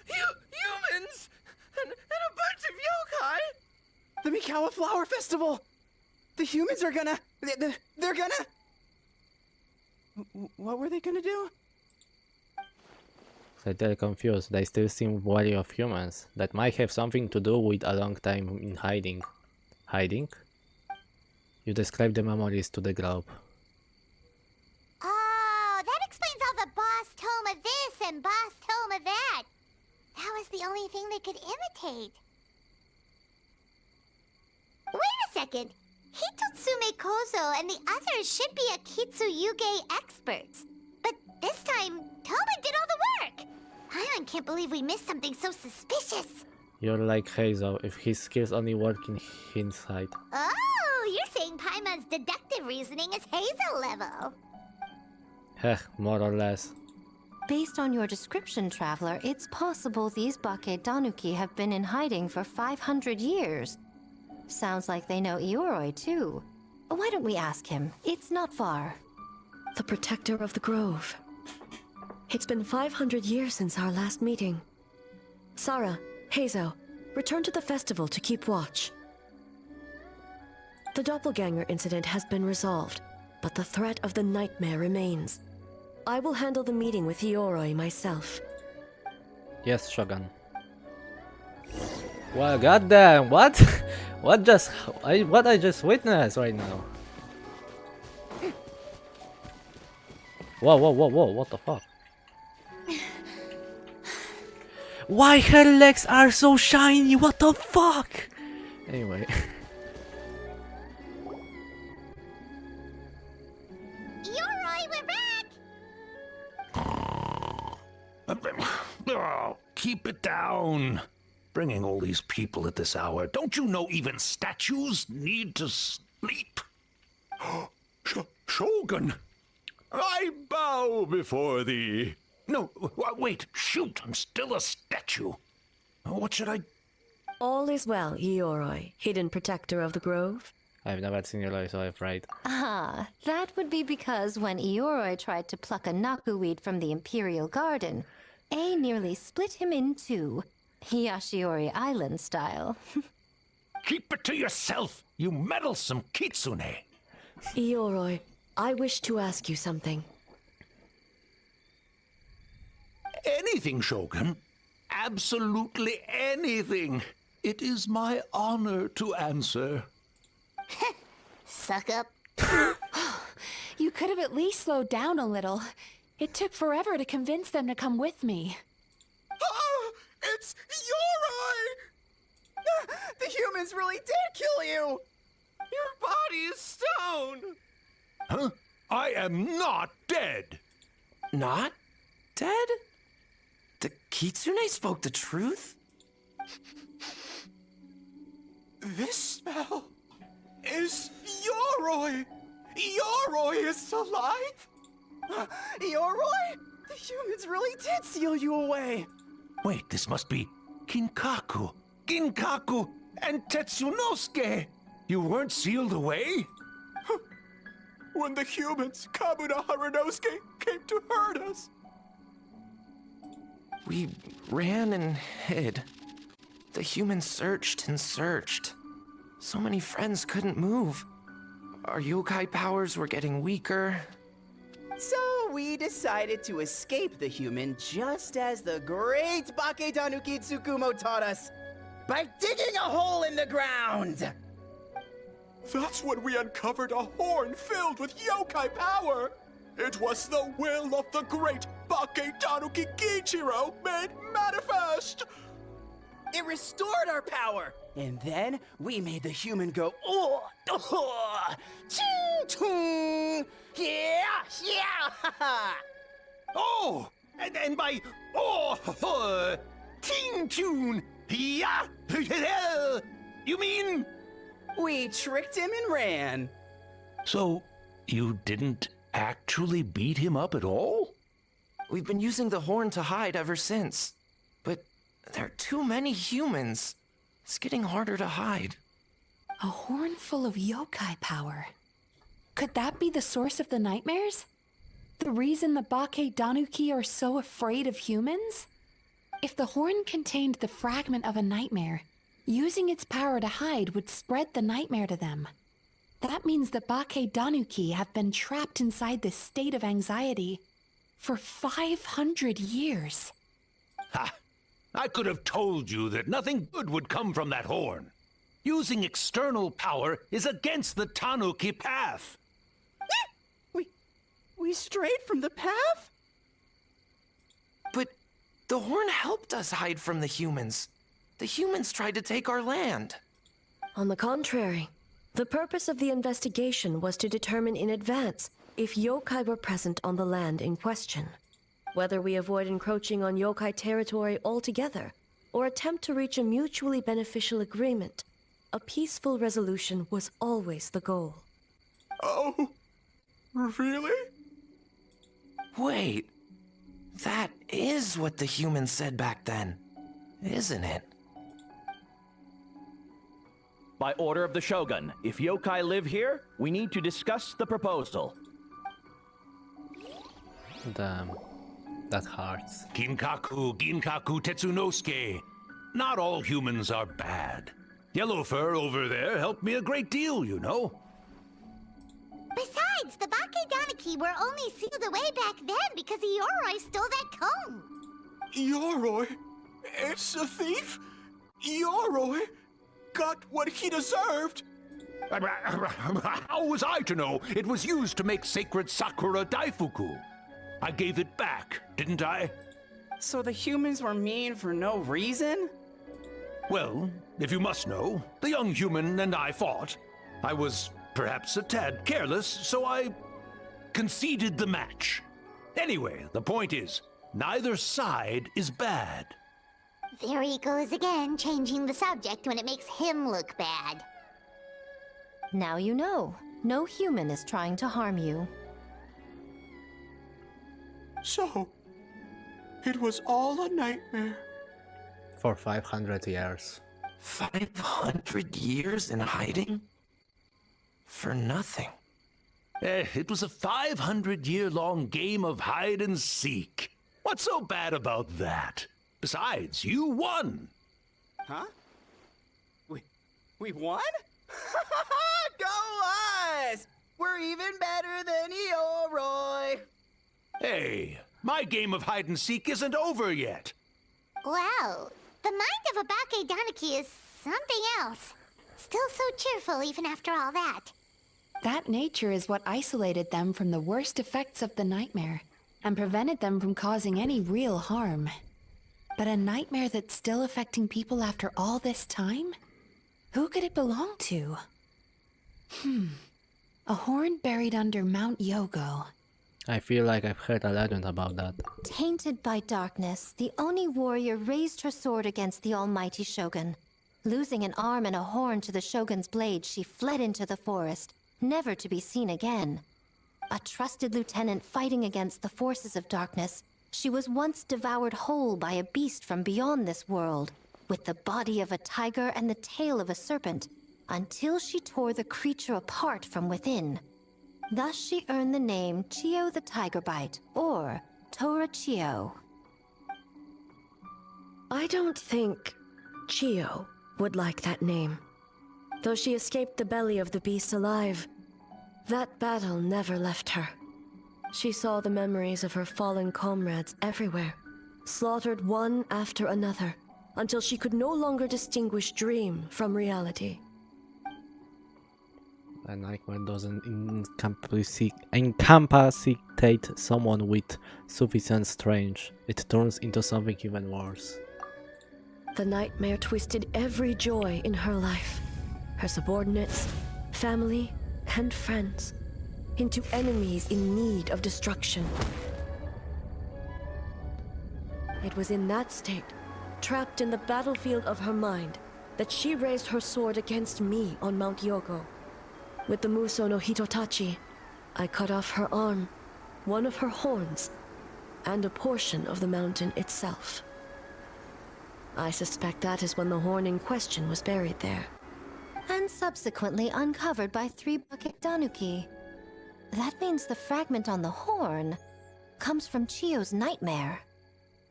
Humans! And a bunch of yokai! The Mikawa Flower Festival! The humans are gonna... They're gonna... What were they gonna do? They're confused. They still seem wary of humans. That might have something to do with a long time in hiding. Hiding? You describe the memories to the group. Oh, that explains all the Boss Toma this and Boss Toma that. That was the only thing they could imitate. Wait a second. Hitotsume Kozo and the others should be Akitsuyuge experts. But this time, Toma did all the work. Paimon can't believe we missed something so suspicious. You're like Hazel, if his skills only work in hindsight. Oh, you're saying Paimon's deductive reasoning is Hazel level. Heh, more or less. Based on your description, Traveler, it's possible these Bakedanuki have been in hiding for 500 years. Sounds like they know Ioroi, too. Why don't we ask him? It's not far. The protector of the grove. It's been 500 years since our last meeting. Sarah, Heizo, return to the festival to keep watch. The doppelganger incident has been resolved, but the threat of the nightmare remains. I will handle the meeting with Ioroi myself. Yes, Shogun. Well, goddamn, what? What I just witnessed right now? Whoa, whoa, whoa, whoa, what the fuck? Why her legs are so shiny? What the fuck? Anyway. Ioroi, we're back! Oh, keep it down. Bringing all these people at this hour. Don't you know even statues need to sleep? Shogun, I bow before thee. No, wait, shoot, I'm still a statue. What should I... All is well, Ioroi, hidden protector of the grove. I've never seen your life, so I'm right. Ah, that would be because when Ioroi tried to pluck a nakuweed from the Imperial Garden, A nearly split him in two, Yashiori Island style. Keep it to yourself, you meddlesome kitsune. Ioroi, I wish to ask you something. Anything, Shogun. Absolutely anything. It is my honor to answer. Suck up. You could have at least slowed down a little. It took forever to convince them to come with me. Oh, it's Ioroi! The humans really did kill you! Your body is stone! Huh? I am not dead! Not dead? The kitsune spoke the truth? This smell is Ioroi! Ioroi is alive! Ioroi? The humans really did seal you away! Wait, this must be Kinkaku, Ginkaku, and Tetsunosuke! You weren't sealed away? When the humans, Kabuna Harunosuke, came to hurt us! We ran and hid. The humans searched and searched. So many friends couldn't move. Our yokai powers were getting weaker. So we decided to escape the human just as the great Bakedanuki Tsukumo taught us, by digging a hole in the ground! That's when we uncovered a horn filled with yokai power! It was the will of the great Bakedanuki Kichiro made manifest! It restored our power! And then we made the human go, oh, oh, ching, chung, yeah, yeah, Oh, and by ting tune, yeah, you mean? We tricked him and ran. So, you didn't actually beat him up at all? We've been using the horn to hide ever since. But there are too many humans. It's getting harder to hide. A horn full of yokai power. Could that be the source of the nightmares? The reason the Bakedanuki are so afraid of humans? If the horn contained the fragment of a nightmare, using its power to hide would spread the nightmare to them. That means the Bakedanuki have been trapped inside this state of anxiety for 500 years. Ha! I could have told you that nothing good would come from that horn. Using external power is against the Tanuki path. We strayed from the path? But the horn helped us hide from the humans. The humans tried to take our land. On the contrary, the purpose of the investigation was to determine in advance if yokai were present on the land in question. Whether we avoid encroaching on yokai territory altogether, or attempt to reach a mutually beneficial agreement, a peaceful resolution was always the goal. Oh, really? Wait, That is what the humans said back then, isn't it? By order of the Shogun, if yokai live here, we need to discuss the proposal. Damn. That hurts. Ginkaku Tetsunosuke. Not all humans are bad. Yellow Fur over there helped me a great deal, you know. Besides, the Bakedaniki were only sealed away back then because Yoroi stole that comb. Yoroi? It's a thief? Yoroi got what he deserved. How was I to know it was used to make sacred Sakura Daifuku? I gave it back, didn't I? So the humans were mean for no reason? Well, if you must know, the young human and I fought. I was perhaps a tad careless, so I conceded the match. Anyway, the point is, neither side is bad. There he goes again, changing the subject when it makes him look bad. Now you know. No human is trying to harm you. So, it was all a nightmare. For 500 years. 500 years in hiding? For nothing. It was a 500-year-long game of hide and seek. What's so bad about that? Besides, you won. Huh? We won? Go us! We're even better than Yoroi. Hey, my game of hide and seek isn't over yet. Wow, the mind of a Bakedaniki is something else. Still so cheerful even after all that. That nature is what isolated them from the worst effects of the nightmare and prevented them from causing any real harm. But a nightmare that's still affecting people after all this time? Who could it belong to? A horn buried under Mount Yogo. I feel like I've heard a legend about that. Tainted by darkness, the Oni warrior raised her sword against the almighty Shogun. Losing an arm and a horn to the Shogun's blade, she fled into the forest, never to be seen again. A trusted lieutenant fighting against the forces of darkness, she was once devoured whole by a beast from beyond this world, with the body of a tiger and the tail of a serpent, until she tore the creature apart from within. Thus she earned the name Chiyo the Tiger Bite, or Tora Chiyo. I don't think Chiyo would like that name. Though she escaped the belly of the beast alive, that battle never left her. She saw the memories of her fallen comrades everywhere, slaughtered one after another, until she could no longer distinguish dream from reality. A nightmare doesn't incapacitate someone with sufficient strength. It turns into something even worse. The nightmare twisted every joy in her life, her subordinates, family, and friends, into enemies in need of destruction. It was in that state, trapped in the battlefield of her mind, that she raised her sword against me on Mount Yogo. With the Muso no Hitotachi, I cut off her arm, one of her horns, and a portion of the mountain itself. I suspect that is when the horn in question was buried there. And subsequently uncovered by 3 Bakedanuki. That means the fragment on the horn comes from Chiyo's nightmare.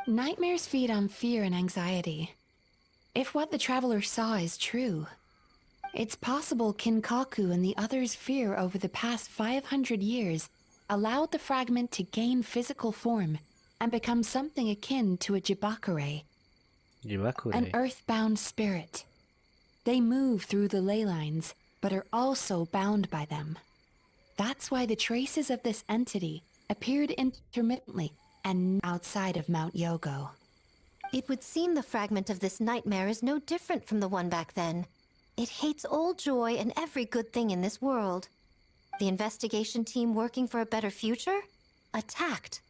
Nightmares feed on fear and anxiety. If what the traveler saw is true, it's possible Kinkaku and the others' fear over the past 500 years allowed the fragment to gain physical form and become something akin to a Jibakure, an earthbound spirit. They move through the ley lines, but are also bound by them. That's why the traces of this entity appeared intermittently and outside of Mount Yogo. It would seem the fragment of this nightmare is no different from the one back then. It hates all joy and every good thing in this world. The investigation team working for a better future? Attacked.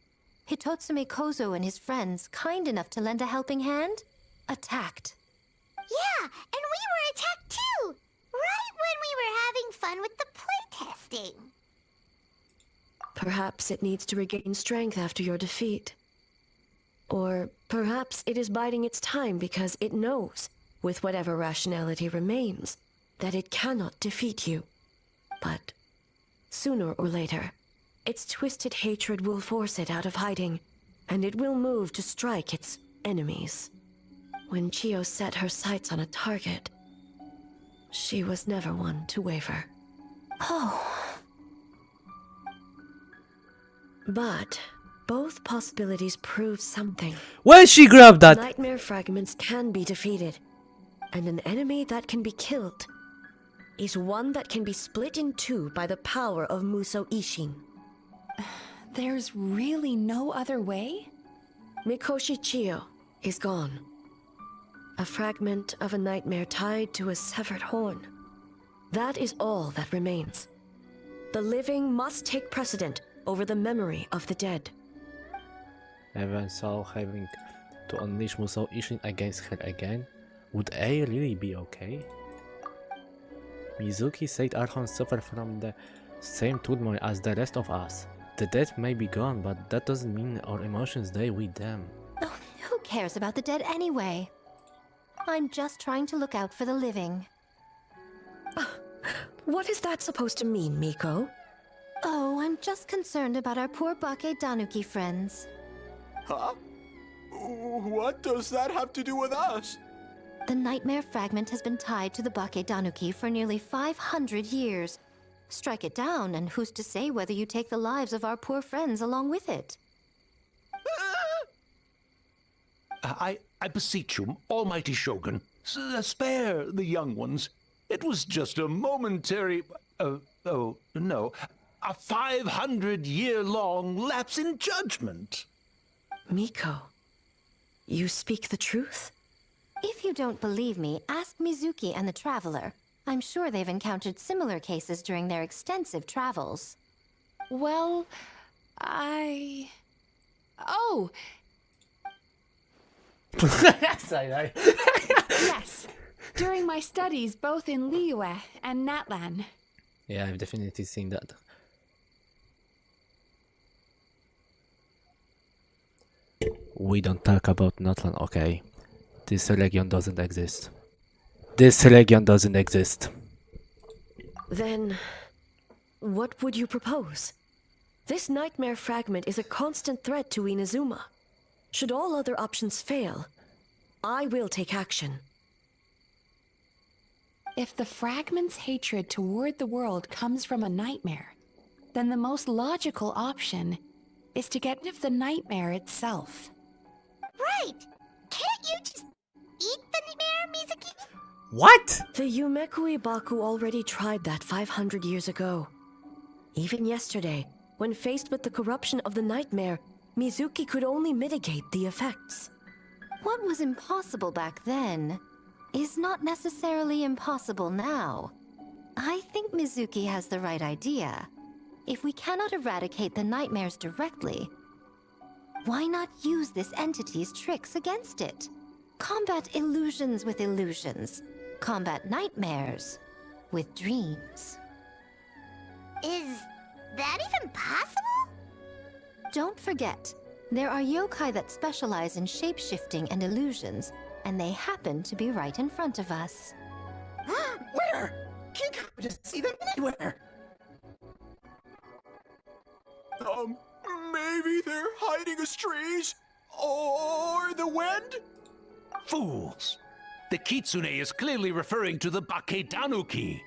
Hitotsume Kozo and his friends, kind enough to lend a helping hand? Attacked. Yeah, and we were attacked too! Right when we were having fun with the playtesting. Perhaps it needs to regain strength after your defeat. Or perhaps it is biding its time because it knows, with whatever rationality remains, that it cannot defeat you. But sooner or later, its twisted hatred will force it out of hiding, and it will move to strike its enemies. When Chio set her sights on a target, she was never one to waver. Oh. But both possibilities prove something. Where she grabbed that? Nightmare fragments can be defeated, and an enemy that can be killed is one that can be split in two by the power of Muso Ishin. There's really no other way? Mikoshi Chio is gone. A fragment of a nightmare tied to a severed horn. That is all that remains. The living must take precedent over the memory of the dead. Even so, having to unleash Muso Ishin against her again, would A really be okay? Mizuki said Archons suffer from the same turmoil as the rest of us. The dead may be gone, but that doesn't mean our emotions stay with them. Oh, who cares about the dead anyway? I'm just trying to look out for the living. What is that supposed to mean, Miko? Oh, I'm just concerned about our poor Bake Danuki friends. Huh? What does that have to do with us? The nightmare fragment has been tied to the Bake Danuki for nearly 500 years. Strike it down, and who's to say whether you take the lives of our poor friends along with it? I beseech you, almighty Shogun, spare the young ones. It was just a momentary... oh, no. A 500-year-long lapse in judgment. Miko, you speak the truth? If you don't believe me, ask Mizuki and the Traveler. I'm sure they've encountered similar cases during their extensive travels. Well, Oh! Yes, during my studies both in Liyue and Natlan. Yeah, I've definitely seen that. We don't talk about Natlan, okay? This region doesn't exist. This region doesn't exist. Then, what would you propose? This nightmare fragment is a constant threat to Inazuma. Should all other options fail, I will take action. If the fragment's hatred toward the world comes from a nightmare, then the most logical option is to get rid of the nightmare itself. Right! Can't you just eat the nightmare, Mizuki? What? The Yumekui Baku already tried that 500 years ago. Even yesterday, when faced with the corruption of the nightmare, Mizuki could only mitigate the effects. What was impossible back then is not necessarily impossible now. I think Mizuki has the right idea. If we cannot eradicate the nightmares directly, why not use this entity's tricks against it? Combat illusions with illusions. Combat nightmares with dreams. Is that even possible? Don't forget, there are yokai that specialize in shape-shifting and illusions, and they happen to be right in front of us. Where? Can't just see them anywhere. Maybe they're hiding us trees? Or the wind? Fools! The Kitsune is clearly referring to the Bake Danuki.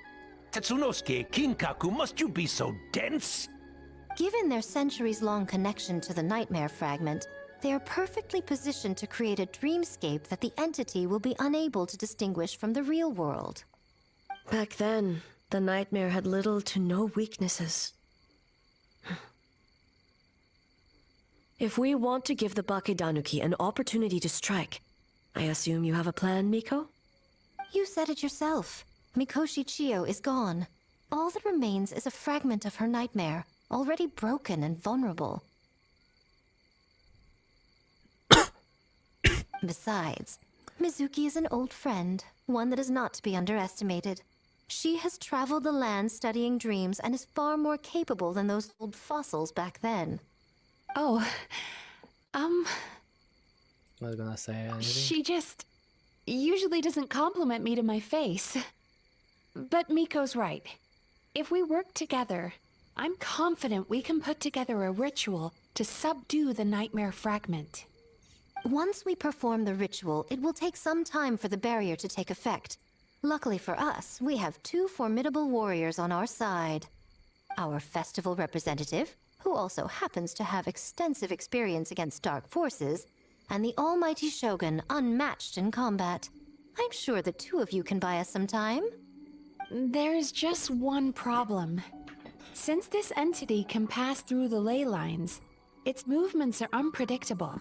Tetsunosuke, Kinkaku, must you be so dense? Given their centuries-long connection to the nightmare fragment, they are perfectly positioned to create a dreamscape that the entity will be unable to distinguish from the real world. Back then, the nightmare had little to no weaknesses. If we want to give the Bake Danuki an opportunity to strike, I assume you have a plan, Miko? You said it yourself. Mikoshi Chio is gone. All that remains is a fragment of her nightmare, already broken and vulnerable. Besides, Mizuki is an old friend, one that is not to be underestimated. She has traveled the land studying dreams and is far more capable than those old fossils back then. Oh, Not gonna say anything. She just usually doesn't compliment me to my face. But Miko's right. If we work together, I'm confident we can put together a ritual to subdue the nightmare fragment. Once we perform the ritual, it will take some time for the barrier to take effect. Luckily for us, we have 2 formidable warriors on our side. Our festival representative, who also happens to have extensive experience against dark forces, and the almighty Shogun, unmatched in combat. I'm sure the 2 of you can buy us some time. There's just one problem. Since this entity can pass through the ley lines, its movements are unpredictable.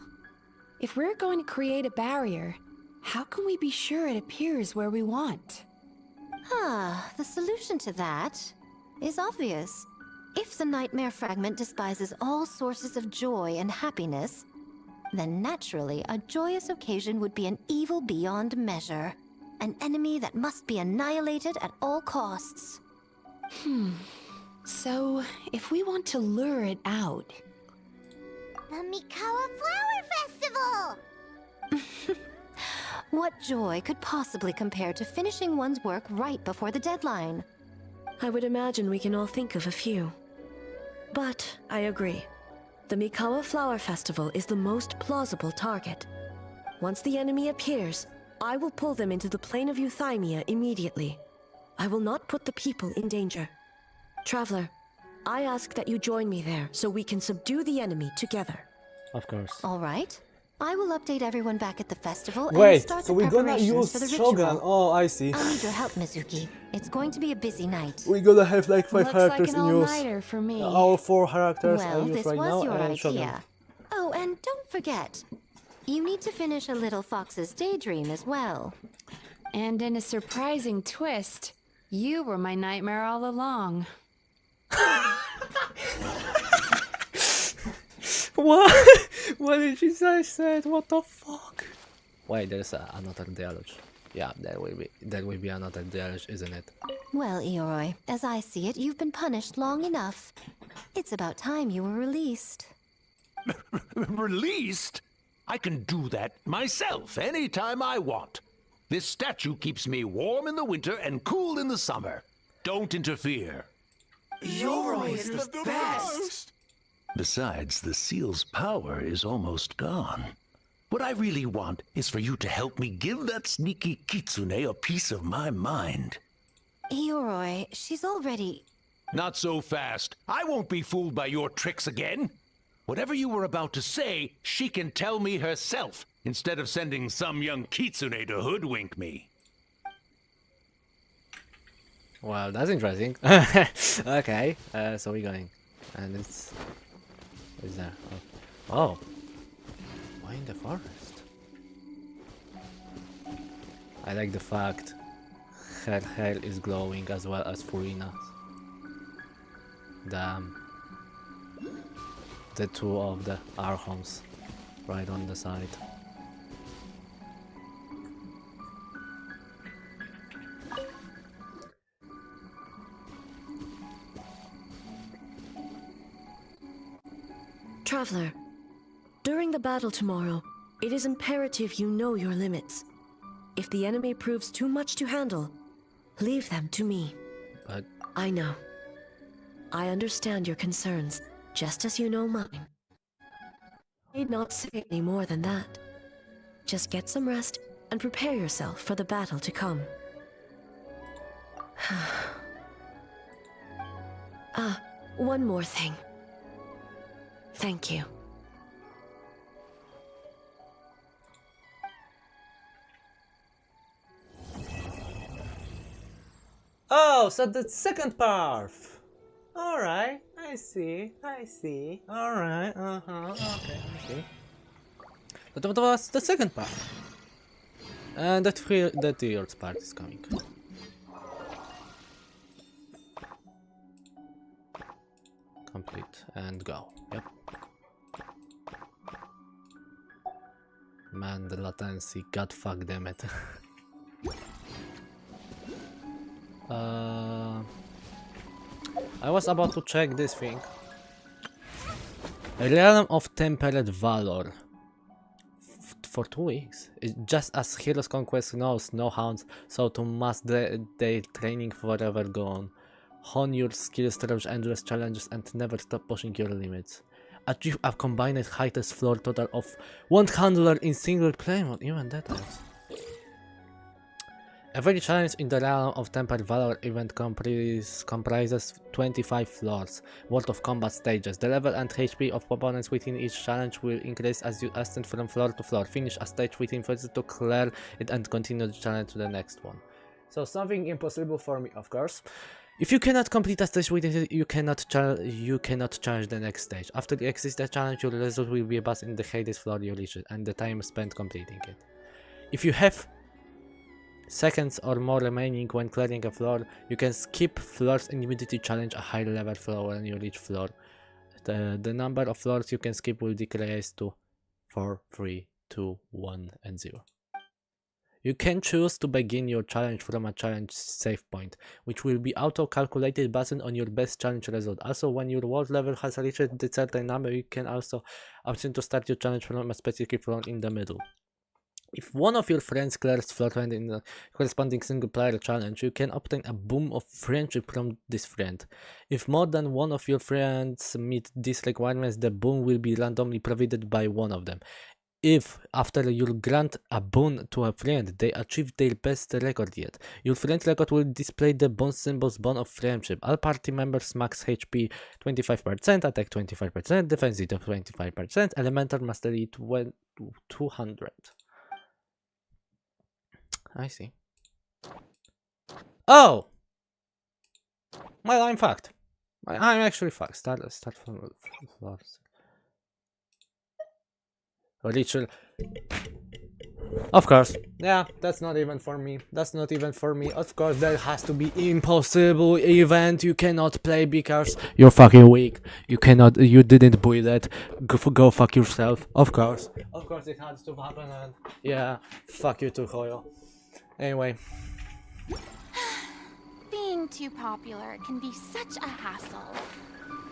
If we're going to create a barrier, how can we be sure it appears where we want? The solution to that is obvious. If the nightmare fragment despises all sources of joy and happiness, then naturally a joyous occasion would be an evil beyond measure. An enemy that must be annihilated at all costs. So, if we want to lure it out... The Mikawa Flower Festival! What joy could possibly compare to finishing one's work right before the deadline? I would imagine we can all think of a few. But I agree. The Mikawa Flower Festival is the most plausible target. Once the enemy appears, I will pull them into the plane of Euthymia immediately. I will not put the people in danger. Traveler, I ask that you join me there so we can subdue the enemy together. Of course. All right. I will update everyone back at the festival and Wait, start so the we're gonna preparations use for the Shogun. ritual. Oh, I see. I need your help, Mizuki. It's going to be a busy night. We're gonna have like 5 Looks characters like an in use. all-nighter for me. All 4 characters Well, I use this right was now your and idea. Shogun. Oh, and don't forget, you need to finish a little fox's daydream as well. And in a surprising twist, you were my nightmare all along. What? What did she say? Said what the fuck? Wait, there's another dialogue. Yeah, there will be another dialogue, isn't it? Well, Ioroi, as I see it, you've been punished long enough. It's about time you were released. Released? I can do that myself anytime I want. This statue keeps me warm in the winter and cool in the summer. Don't interfere. Yoroi is the best! Besides, the seal's power is almost gone. What I really want is for you to help me give that sneaky kitsune a piece of my mind. Ioroi, she's already... Not so fast. I won't be fooled by your tricks again. Whatever you were about to say, she can tell me herself, instead of sending some young kitsune to hoodwink me. Wow, that's interesting. Okay, so we're going. And it's... What is there? Oh. Why in the forest? I like the fact her hair is glowing as well as Furina's. The 2 of the Archons right on the side. Traveler, during the battle tomorrow, it is imperative you know your limits. If the enemy proves too much to handle, leave them to me. But... I know. I understand your concerns, just as you know mine. I need not say any more than that. Just get some rest and prepare yourself for the battle to come. One more thing. Thank you. Oh, so the second part! Alright, I see. Alright, okay, I see. But what was the second part? And the third part is coming. Complete and go. Yep. Man, the latency. God fuck damn it. I was about to check this thing. A realm of tempered valor. for 2 weeks. It's just as Heroes Conquest knows no hounds, so to must their training forever go on. Hone your skills, challenge endless challenges, and never stop pushing your limits. Achieve a combined highest floor total of 100 in single play mode, even that is. Every challenge in the realm of Temple Valor event comprises 25 floors worth of combat stages. The level and HP of opponents within each challenge will increase as you ascend from floor to floor. Finish a stage within first to clear it and continue the challenge to the next one. So something impossible for me, of course. If you cannot complete a stage within it, you cannot challenge the next stage. After you exit the challenge, your result will be based in the highest floor you reach and the time spent completing it. If you have seconds or more remaining when clearing a floor, you can skip floors and immediately challenge a higher level floor when you reach floor. The number of floors you can skip will decrease to 4, 3, 2, 1, and 0. You can choose to begin your challenge from a challenge save point, which will be auto-calculated based on your best challenge result. Also, when your world level has reached a certain number, you can also option to start your challenge from a specific floor in the middle. If one of your friends clears floor 20 in the corresponding single player challenge, you can obtain a boon of friendship from this friend. If more than one of your friends meet these requirements, the boon will be randomly provided by one of them. If, after you grant a boon to a friend, they achieve their best record yet, your friend's record will display the boon symbol's bond of friendship. All party members max HP 25%, attack 25%, defense 25%, elemental mastery 200. I see. Oh! Well, I'm fucked. I'm actually fucked. Start from floors. Ritual. Of course. Yeah, that's not even for me. That's not even for me. Of course, there has to be impossible event you cannot play because you're fucking weak. You cannot. You didn't buy that. Go fuck yourself. Of course. Of course, it has to happen. And yeah, fuck you too, Hoyo. Anyway. Being too popular can be such a hassle.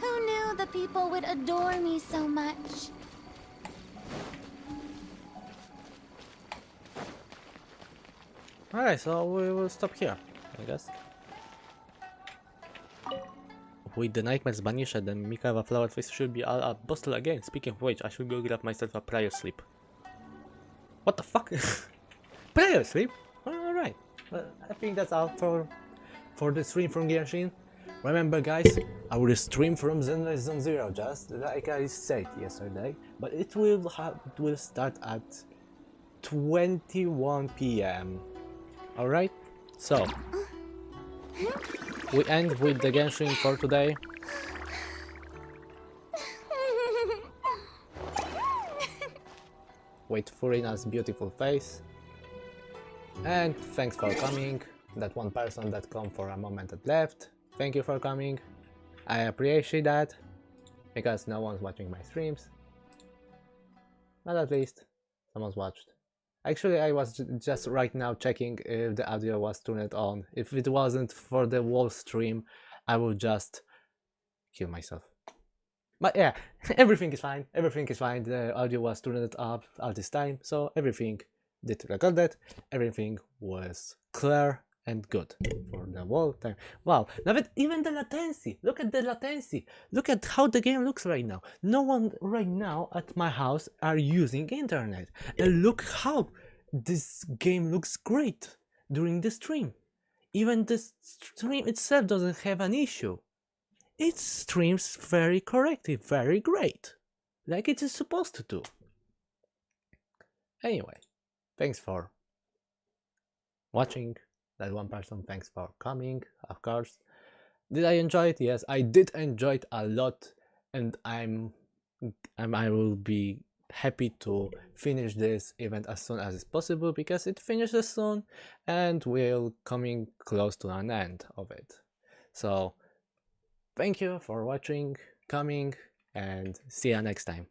Who knew the people would adore me so much? Alright, so we will stop here, I guess. With the nightmares banished, then Mikava Flower Face should be all up. Bustle again. Speaking of which, I should go grab myself a prior sleep. What the fuck? Prior sleep? Alright. Well, I think that's all for the stream from Genshin. Remember guys, I will stream from Zenless Zone 0, just like I said yesterday. But it will start at 21 PM. Alright? So, we end with the Genshin for today. With Furina's beautiful face. And thanks for coming. That one person that come for a moment that left. Thank you for coming. I appreciate that. Because no one's watching my streams. But at least someone's watched. Actually, I was just right now checking if the audio was turned on. If it wasn't for the whole stream, I would just kill myself. But yeah, everything is fine. Everything is fine. The audio was turned up all this time, so everything did recorded. Everything was clear and good for the whole time. Wow, even the latency. Look at the latency. Look at how the game looks right now. No one right now at my house are using internet. And look how this game looks great during the stream. Even the stream itself doesn't have an issue. It streams very correctly, very great. Like it is supposed to do. Anyway, thanks for watching. That one person, thanks for coming, of course. Did I enjoy it? Yes, I did enjoy it a lot, and I will be happy to finish this event as soon as possible because it finishes soon and we're coming close to an end of it. So thank you for watching, coming, and see you next time.